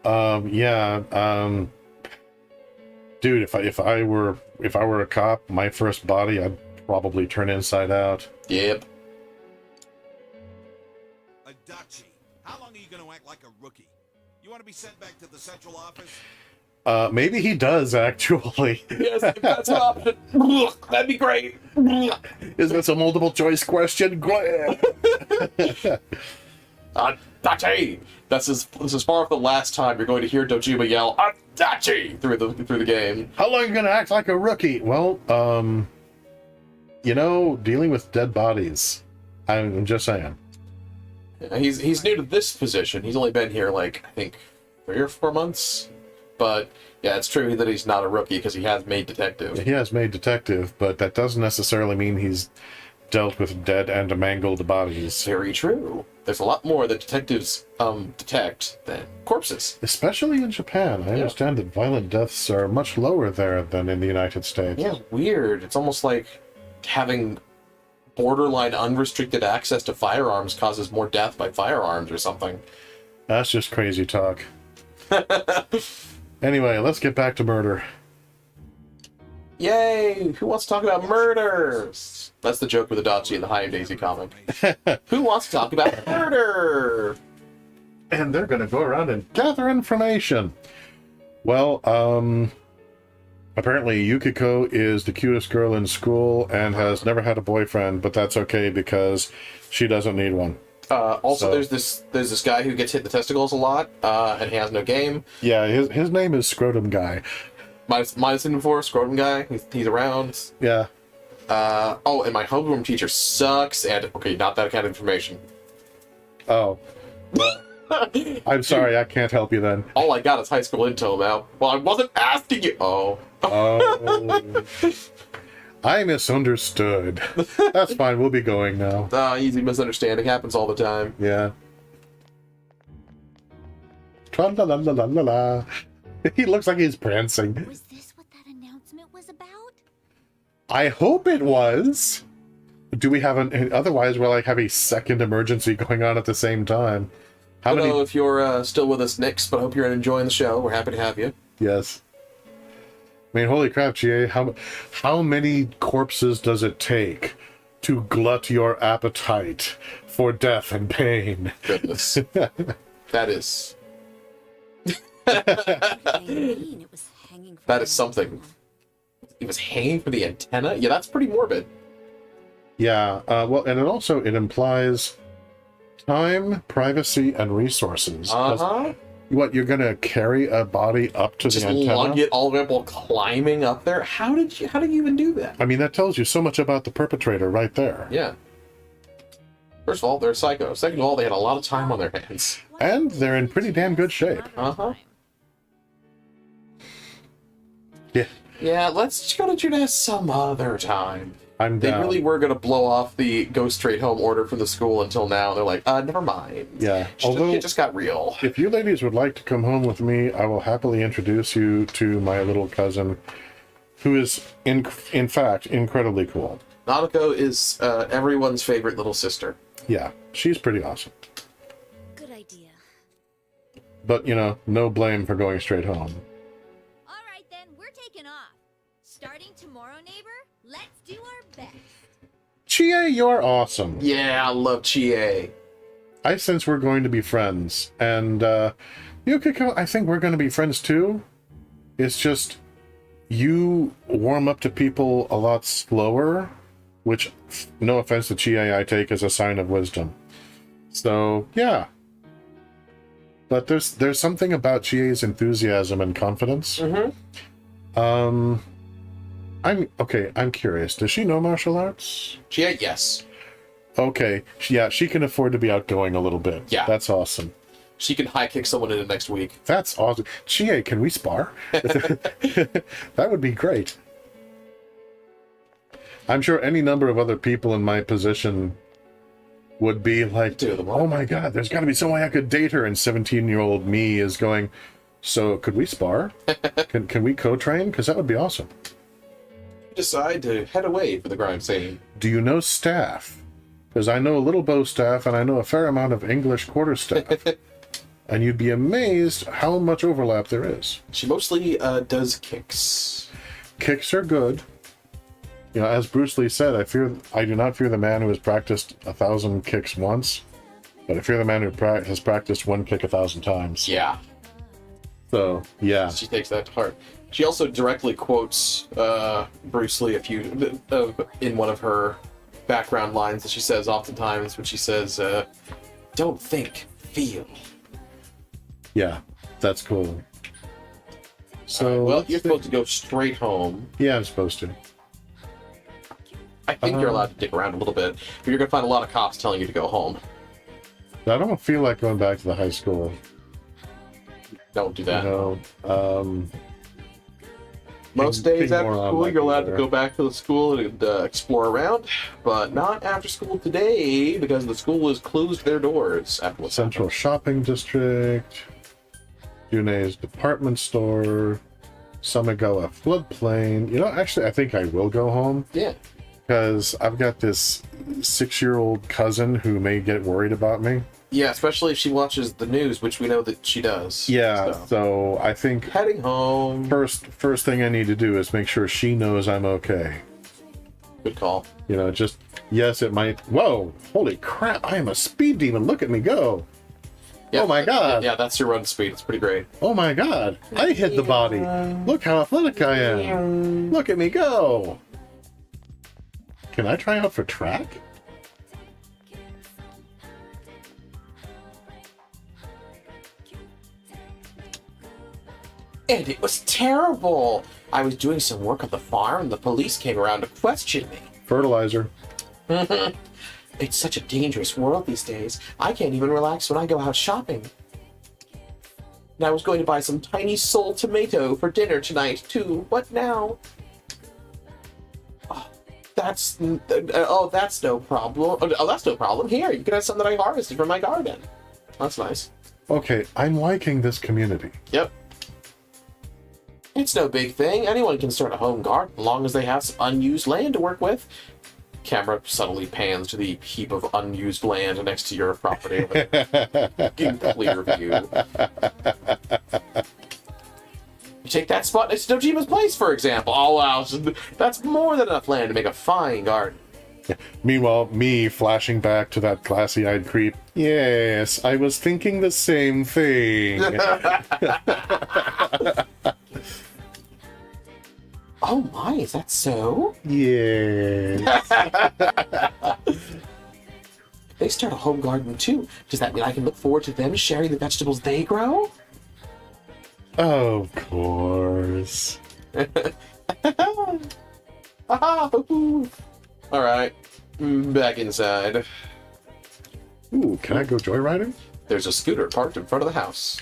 Yeah, dude, if I were a cop, my first body, I'd probably turn inside out. Yep. Adachi, how long are you going to act like a rookie? You want to be sent back to the central office? Maybe he does, actually. Yes, if that's an option. That'd be great. Is this a multiple choice question? Adachi! This is far off the last time you're going to hear Dojima yell Adachi through the game. How long are you going to act like a rookie? Well, you know, dealing with dead bodies. I'm just saying. Yeah, he's new to this position. He's only been here, like, I think 3 or 4 months. But, yeah, it's true that he's not a rookie because he has made detective. He has made detective, but that doesn't necessarily mean he's dealt with dead and mangled bodies. Very true. There's a lot more that detectives detect than corpses. Especially in Japan. I understand that violent deaths are much lower there than in the United States. Yeah, weird. It's almost like having borderline unrestricted access to firearms causes more death by firearms or something. That's just crazy talk. Anyway, let's get back to murder. Yay! Who wants to talk about murder? That's the joke with Adachi in the High and Daisy comic. Who wants to talk about murder? And they're going to go around and gather information. Well, apparently Yukiko is the cutest girl in school and has never had a boyfriend, but that's okay because she doesn't need one. Also, there's this guy who gets hit in the testicles a lot, and he has no game. Yeah, his name is Scrotum Guy. Might have seen him before, Scrotum Guy. He's around. Yeah. Oh, and my homeroom teacher sucks, and... Okay, not that kind of information. Oh. I'm sorry, I can't help you then. All I got is high school intel now. Well, I wasn't asking you... Oh. I misunderstood. That's fine. We'll be going now. Easy misunderstanding. Happens all the time. Yeah. Tra-la-la-la-la-la. He looks like he's prancing. Was this what that announcement was about? I hope it was. Do we have an... Otherwise, we'll like have a second emergency going on at the same time. I don't know if you're still with us, Nix, but I hope you're enjoying the show. We're happy to have you. Yes. I mean, holy crap, GA. How many corpses does it take to glut your appetite for death and pain? Goodness. That is... that is something. It was hanging for the antenna? Yeah, that's pretty morbid. Yeah, well, and it implies time, privacy, and resources. Uh-huh. What, you're gonna carry a body up to Just the antenna? lug it all the way up while climbing up there? How did you even do that? I mean, that tells you so much about the perpetrator right there. Yeah. First of all, they're psycho. Second of all, they had a lot of time on their hands. And they're in pretty damn good shape. Uh-huh. Yeah. Yeah, let's go to Judas some other time. I'm They down. really were going to blow off the go straight home order from the school until now. They're like, never mind. Yeah. Although, it just got real. if you ladies would like to come home with me, I will happily introduce you to my little cousin, who is, in fact, incredibly cool. Nanako is everyone's favorite little sister. Yeah, she's pretty awesome. Good idea. But, no blame for going straight home. All right, then, we're taking off. Starting tomorrow, neighbor, let's do our best. Chie, you're awesome. Yeah, I love Chie. I sense we're going to be friends. And, Yukiko, I think we're going to be friends too. It's just, you warm up to people a lot slower, which, no offense to Chie, I take as a sign of wisdom. So, yeah. But there's something about Chie's enthusiasm and confidence. Mm-hmm. I'm curious. Does she know martial arts? Chie, yes. Okay. Yeah, she can afford to be outgoing a little bit. Yeah. That's awesome. She can high kick someone in the next week. That's awesome. Chie, can we spar? That would be great. I'm sure any number of other people in my position would be like, oh my god, there's got to be some way I could date her. And 17-year-old me is going, so could we spar? Can we co-train? Because that would be awesome. Decide to head away for the crime scene. Do you know staff? Because I know a little bow staff and I know a fair amount of English quarterstaff. And you'd be amazed how much overlap there is. She mostly does kicks. Kicks are good. As Bruce Lee said, I do not fear the man who has practiced 1,000 kicks once, but I fear the man who has practiced one kick 1,000 times. Yeah. So, yeah. She takes that to heart. She also directly quotes Bruce Lee in one of her background lines that she says oftentimes when she says, don't think, feel. Yeah, that's cool. So, well, you're supposed to go straight home. Yeah, I'm supposed to. I think you're allowed to dick around a little bit, but you're going to find a lot of cops telling you to go home. I don't feel like going back to the high school. Don't do that. Most Being days after moron school, like you're allowed you to are. go back to the school and explore around, but not after school today because the school has closed their doors after what's Central Shopping District, Yune's department store, Samigawa floodplain. Actually, I think I will go home. Yeah. Because I've got this 6-year-old cousin who may get worried about me. Yeah, especially if she watches the news, which we know that she does. Yeah, so I think heading home. First thing I need to do is make sure she knows I'm okay. Good call. Yes, it might. Whoa! Holy crap! I am a speed demon. Look at me go! Yeah, oh my god! Yeah, that's your run speed. It's pretty great. Oh my god! I hit the body. Look how athletic I am. Look at me go! Can I try out for track? And it was terrible. I was doing some work on the farm and the police came around to question me. Fertilizer. It's such a dangerous world these days. I can't even relax when I go out shopping. And I was going to buy some tiny soul tomato for dinner tonight, too. What now? Oh, that's no problem. Oh, that's no problem. Here, you can have some that I harvested from my garden. That's nice. Okay, I'm liking this community. Yep. It's no big thing. Anyone can start a home garden, as long as they have some unused land to work with. Camera subtly pans to the heap of unused land next to your property. In clear view. You take that spot next to Dojima's place, for example. Oh, wow. That's more than enough land to make a fine garden. Yeah. Meanwhile, me flashing back to that glassy-eyed creep. Yes, I was thinking the same thing. Oh my, is that so? Yes. They start a home garden too. Does that mean I can look forward to them sharing the vegetables they grow? Of course. Alright, back inside. Ooh, can I go joyriding? There's a scooter parked in front of the house.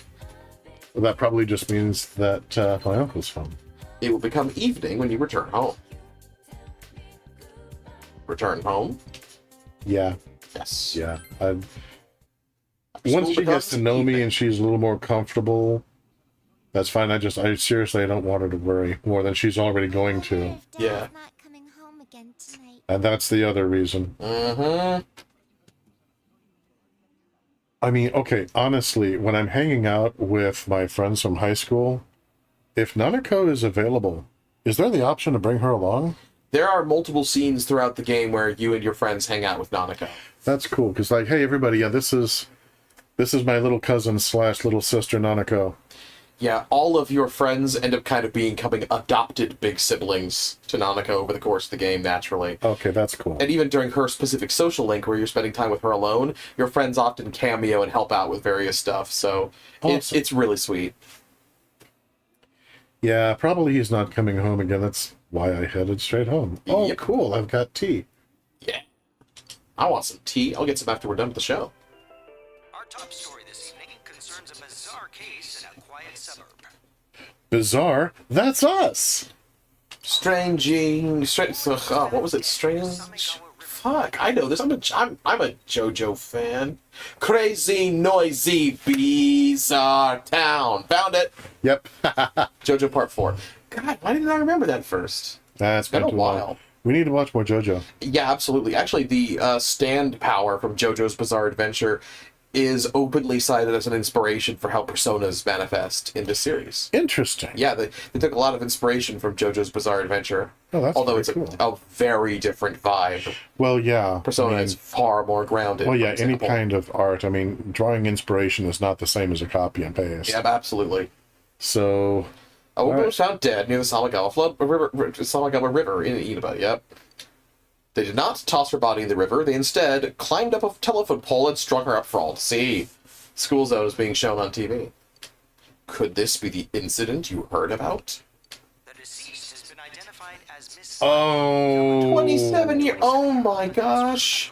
Well, that probably just means that my uncle's home. It will become evening when you return home. Return home? Yeah. Yes. Yeah. Once she gets to know me and she's a little more comfortable, that's fine. I seriously, I don't want her to worry more than she's already going to. Yeah. And that's the other reason. Mm-hmm. I mean, okay, honestly, when I'm hanging out with my friends from high school, if Nanako is available, is there the option to bring her along? There are multiple scenes throughout the game where you and your friends hang out with Nanako. That's cool, because like, hey, everybody, yeah, this is my little cousin / little sister Nanako. Yeah, all of your friends end up kind of becoming adopted big siblings to Nanako over the course of the game, naturally. Okay, that's cool. And even during her specific social link, where you're spending time with her alone, your friends often cameo and help out with various stuff, so awesome. It's really sweet. Yeah, probably he's not coming home again. That's why I headed straight home. Oh, Yep. Cool, I've got tea. Yeah. I want some tea. I'll get some after we're done with the show. Our top story this evening concerns a bizarre case in a quiet suburb. Bizarre? That's us! What was it? Strange? Fuck, I know this. I'm a JoJo fan. Crazy, noisy, bizarre town. Found it. Yep. JoJo Part 4. God, why didn't I remember that first? That's been a while. We need to watch more JoJo. Yeah, absolutely. Actually, the stand power from JoJo's Bizarre Adventure is openly cited as an inspiration for how personas manifest in this series. Interesting. Yeah, they took a lot of inspiration from JoJo's Bizarre Adventure. Oh, that's although it's cool. a very different vibe. Well, yeah. Persona is far more grounded. Well, yeah, any kind of art. I mean, drawing inspiration is not the same as a copy and paste. Yeah, absolutely. So... A woman was found dead near the Samagawa River in Inaba, yep. They did not toss her body in the river. They instead climbed up a telephone pole and strung her up for all to see. School Zone is being shown on TV. Could this be the incident you heard about? The deceased has been identified as Miss... Oh... 27 years... Oh my gosh!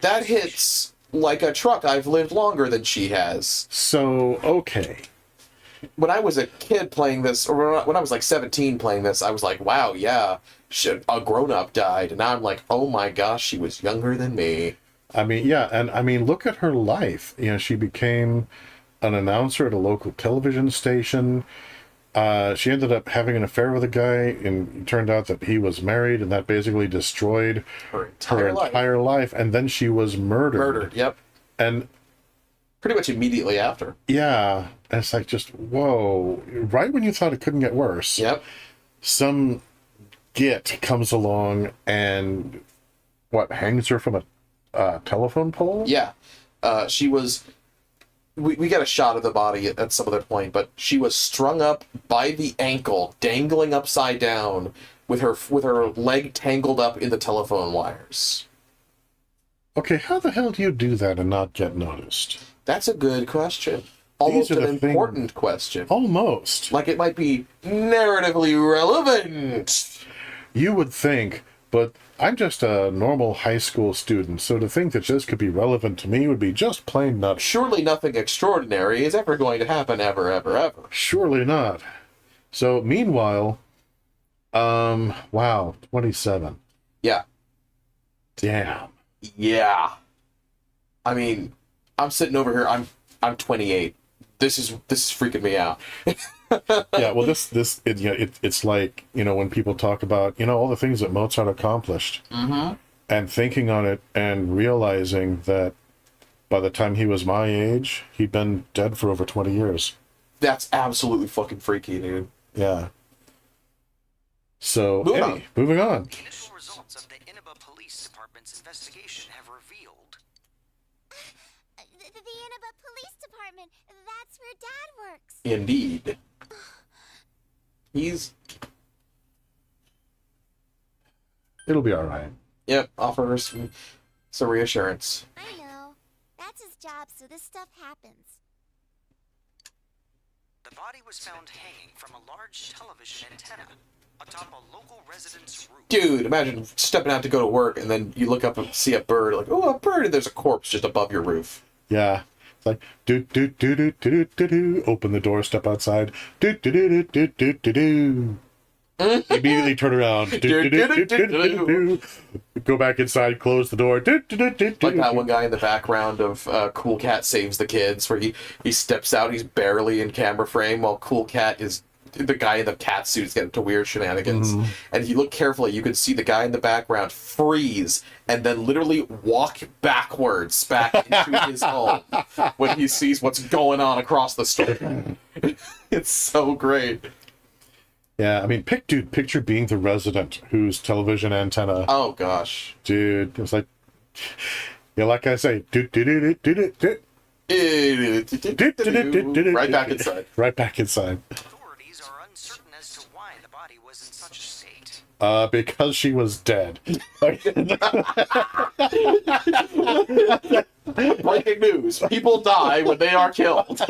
That hits like a truck. I've lived longer than she has. So, okay. When I was a kid playing this, or when I was like 17 playing this, I was like, wow, yeah, a grown-up died. And now I'm like, oh my gosh, she was younger than me. I mean, yeah, and I mean, look at her life. You know, she became an announcer at a local television station. She ended up having an affair with a guy, and it turned out that he was married, and that basically destroyed her entire life. And then she was murdered. Murdered, yep. And... pretty much immediately after. Yeah, and it's like just, whoa. Right when you thought it couldn't get worse. Yep. Some git comes along and, hangs her from a telephone pole? Yeah. She was... We got a shot of the body at some other point, but she was strung up by the ankle, dangling upside down, with her leg tangled up in the telephone wires. Okay, how the hell do you do that and not get noticed? That's a good question. Almost an important question. Almost. Like it might be narratively relevant. You would think, but I'm just a normal high school student, so to think that this could be relevant to me would be just plain nuts. Surely nothing extraordinary is ever going to happen ever, ever, ever. Surely not. So, meanwhile, wow, 27. Yeah. Damn. Yeah. I mean, I'm sitting over here. I'm 28. This is freaking me out. Yeah. Well, it's like, when people talk about, all the things that Mozart accomplished, and thinking on it and realizing that by the time he was my age, he'd been dead for over 20 years. That's absolutely fucking freaky, dude. Yeah. So, moving on. The initial results of the Inaba Police Department's investigation have revealed. The Inaba Police Department. That's where Dad works. Indeed. It'll be all right. Yep, offer her some reassurance. I know. That's his job, so this stuff happens. The body was found hanging from a large television antenna atop a local resident's roof. Dude, imagine stepping out to go to work and then you look up and see a bird, like, oh, a bird, and there's a corpse just above your roof. Yeah. It's like, do do do do do do do. Open the door, step outside. Do do do do do do do. Immediately turn around. Go back inside, close the door. Like that one guy in the background of Cool Cat Saves the Kids, where he steps out, he's barely in camera frame, while Cool Cat is the guy in the cat suit's getting to weird shenanigans. And if you look carefully, you can see the guy in the background freeze and then literally walk backwards back into his home when he sees what's going on across the street. It's so great. Yeah, I mean, picture being the resident whose television antenna. Oh gosh, dude, it's like, like I say, right back inside. Right back inside. Authorities are uncertain as to why the body was in such a state. Because she was dead. Breaking news: people die when they are killed.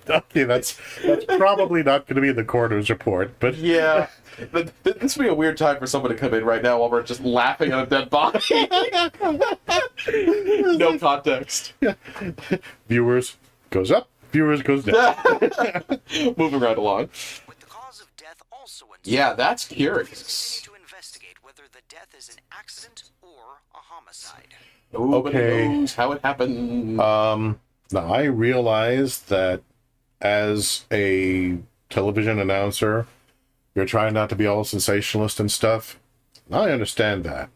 Okay, that's probably not going to be in the coroner's report, but yeah, this would be a weird time for someone to come in right now while we're just laughing at a dead body. No context. Yeah. Viewers goes up, viewers goes down. Moving right along. With the cause of death also yeah, that's curious. to investigate whether the death is an accident or a homicide. Okay. Knows how it happened. Now I realize that as a television announcer, you're trying not to be all sensationalist and stuff. I understand that.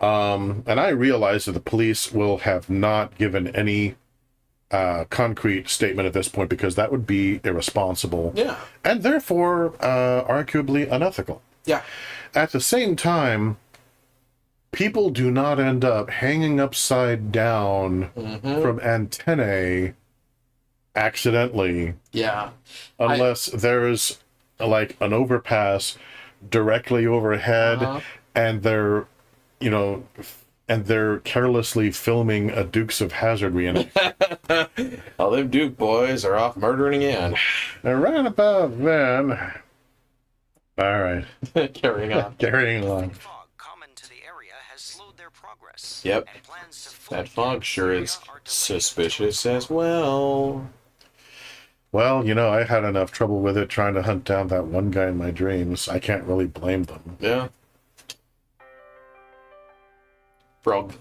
And I realize that the police will have not given any concrete statement at this point because that would be irresponsible. Yeah. And therefore, arguably unethical. Yeah. At the same time, people do not end up hanging upside down from antennae accidentally. Yeah. Unless there's like an overpass directly overhead and they're carelessly filming a Dukes of Hazzard reenactment. All them Duke boys are off murdering again. They're right about then. All right. Carrying on. Carrying on. Yep. That fog sure is suspicious as well. Well, I had enough trouble with it trying to hunt down that one guy in my dreams. I can't really blame them. Yeah. Frog.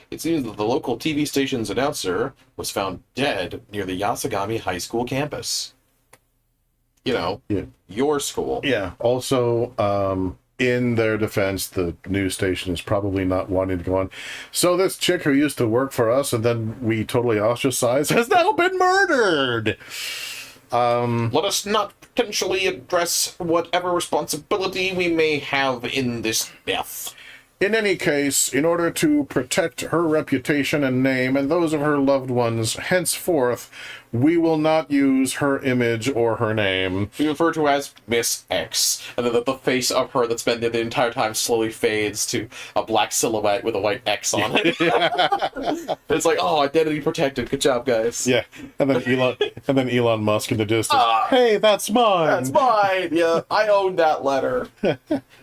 It seems that the local TV station's announcer was found dead near the Yasagami High School campus. Your school. Yeah. Also, in their defense, the news station is probably not wanting to go on. So this chick who used to work for us and then we totally ostracized has now been murdered. Let us not potentially address whatever responsibility we may have in this death. In any case, in order to protect her reputation and name and those of her loved ones, henceforth, we will not use her image or her name. We refer to her as Miss X, and then the face of her that's been there the entire time slowly fades to a black silhouette with a white X on it. It's like, oh, identity protected. Good job, guys. Yeah, and then Elon Musk in the distance. Hey, that's mine. That's mine. Yeah, I own that letter.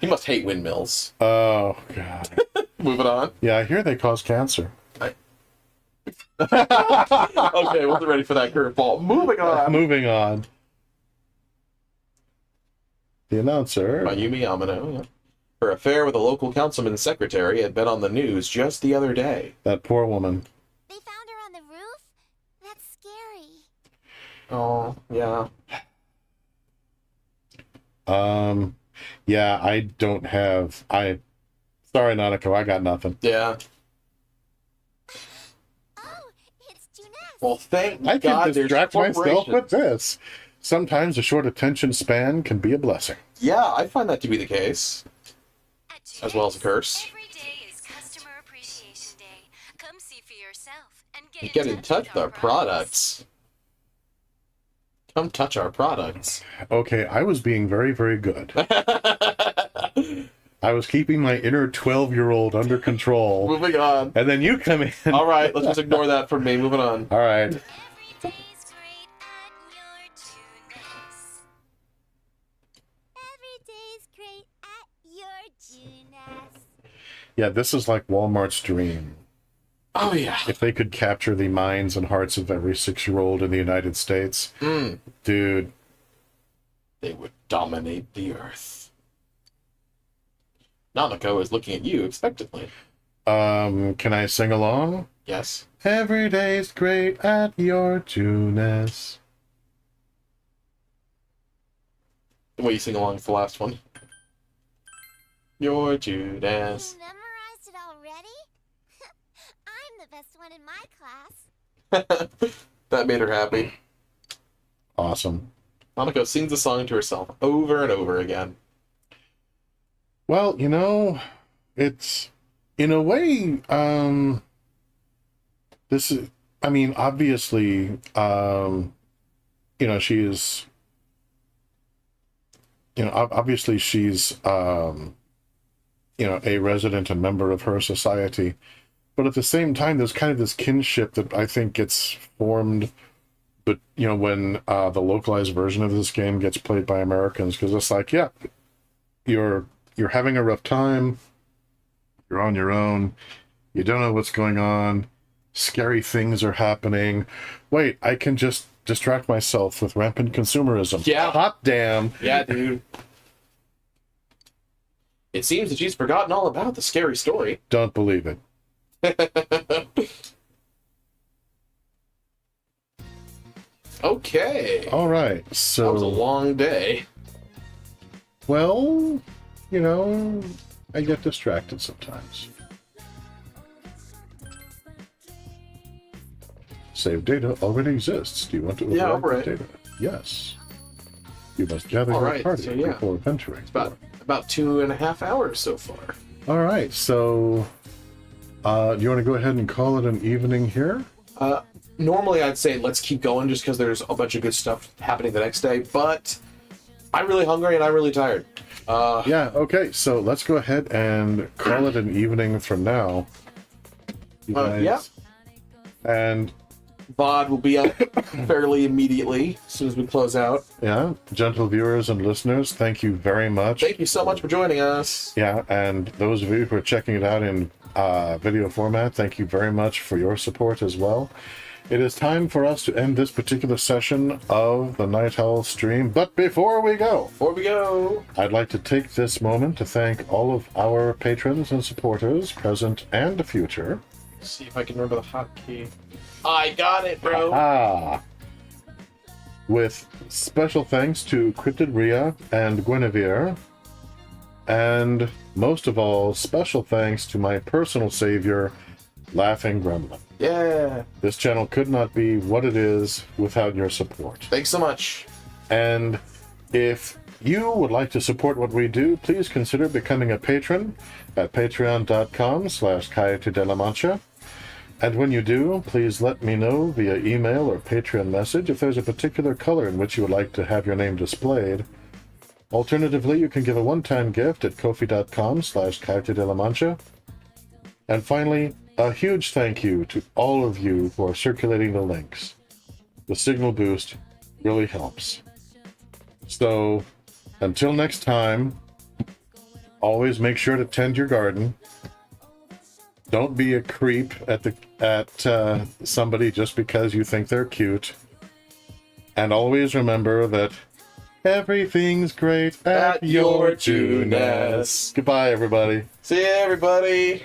He must hate windmills. Oh God. Moving on. Yeah, I hear they cause cancer. Okay, wasn't ready for that curveball. Moving on. Moving on. The announcer. Mayumi Yamano, yeah. Her affair with a local councilman's secretary had been on the news just the other day. That poor woman. They found her on the roof? That's scary. Oh, yeah. Yeah, I don't have... Sorry, Nanako, I got nothing. Yeah. Well, thank I God can there's distract myself corporations. with this. Sometimes a short attention span can be a blessing. Yeah, I find that to be the case. As well as a curse. Every day is Customer Appreciation Day. Come see for yourself and Get in touch with our products. Come touch our products. Okay, I was being very, very good. I was keeping my inner 12-year-old under control. Moving on. And then you come in. All right, let's just ignore that from me. Moving on. All right. Yeah, this is like Walmart's dream. Oh, yeah. If they could capture the minds and hearts of every 6-year-old in the United States, dude, they would dominate the earth. Namako is looking at you expectantly. Can I sing along? Yes. Every day's great at your Juness. The way you sing along is the last one. Your Judas. You memorized it already? I'm the best one in my class. That made her happy. Awesome. Namako sings the song to herself over and over again. Well, you know, it's, in a way, this is, I mean, obviously, you know, she is, you know, obviously she's, you know, a resident and member of her society. But at the same time, there's kind of this kinship that I think gets formed, but, you know, when the localized version of this game gets played by Americans, because it's like, yeah, you're having a rough time, you're on your own, you don't know what's going on, scary things are happening. Wait, I can just distract myself with rampant consumerism. Yeah. Hot damn. Yeah, dude. It seems that she's forgotten all about the scary story. Don't believe it. Okay. All right, so... That was a long day. Well, you know, I get distracted sometimes. Save data already exists. Do you want to overwrite right. data? Yes. You must gather All your right, party so yeah. before venturing. It's about 2.5 hours so far. All right, so do you want to go ahead and call it an evening here? Normally I'd say let's keep going just because there's a bunch of good stuff happening the next day, but I'm really hungry and I'm really tired. Yeah, okay, so let's go ahead and call it an evening from now. You guys. Yeah. And VOD will be up fairly immediately as soon as we close out. yeah, gentle viewers and listeners, thank you very much. Thank you so much for joining us. Yeah, and those of you who are checking it out in video format, thank you very much for your support as well. It is time for us to end this particular session of the Night Owl stream, but before we go, I'd like to take this moment to thank all of our patrons and supporters, present and future. Let's see if I can remember the hotkey. I got it, bro. With special thanks to Cryptid Rhea and Guinevere, and most of all, special thanks to my personal savior, Laughing Gremlin. Yeah. This channel could not be what it is without your support. Thanks so much. And if you would like to support what we do, please consider becoming a patron at patreon.com/Coyote de la Mancha. And when you do, please let me know via email or Patreon message if there's a particular color in which you would like to have your name displayed. Alternatively, you can give a one-time gift at ko-fi.com/Coyote de la Mancha. And finally, a huge thank you to all of you who are circulating the links. The signal boost really helps. So, until next time, always make sure to tend your garden. Don't be a creep at somebody just because you think they're cute. And always remember that everything's great at your Juness. Goodbye, everybody. See ya, everybody.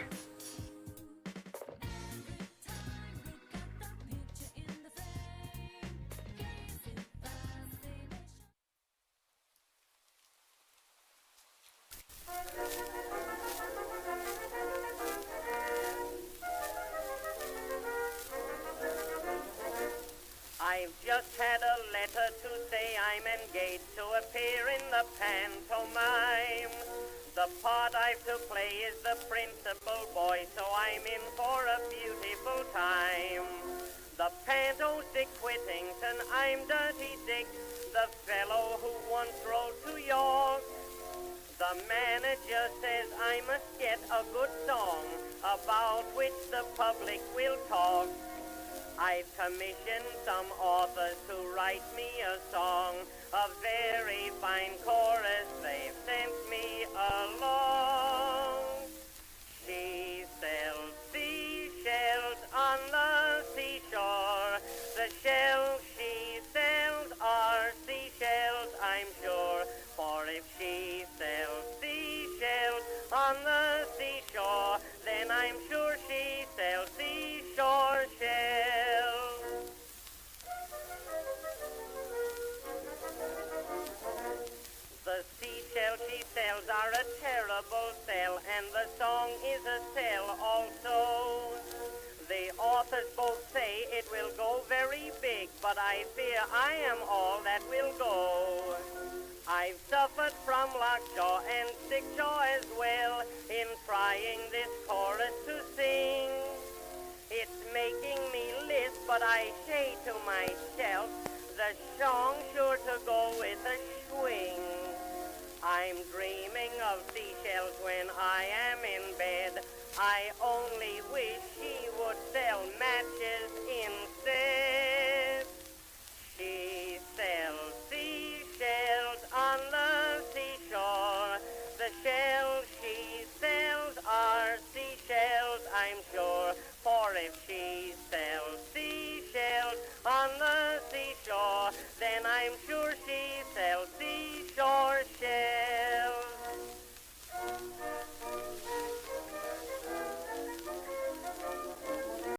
I've just had a letter to say I'm engaged to appear in the pantomime. The part I've to play is the principal boy, so I'm in for a beautiful time. The panto's Dick Whittington, I'm Dirty Dick, the fellow who once rode to York. The manager says I must get a good song about which the public will talk. I've commissioned some authors to write me a song, a very fine chorus they've sent me along. She sells seashells on the seashore. The shells she sells are seashells, I'm sure. For if she sells seashells on the seashore, then I'm sure she sells seashore shells. The seashells she sells are a terrible sell, and the song is a sell also. The authors both say it will go very big, but I fear I am all that will go. I've suffered from lockjaw and sickjaw as well in trying this chorus to sing. It's making me lisp, but I say to myself, the song's sure to go with a swing. I'm dreaming of seashells when I am in bed. I only wish she would sell matches instead. She sells seashells on the seashore. The shells she sells are seashells, I'm sure. For if she sells seashells on the seashore, then I'm sure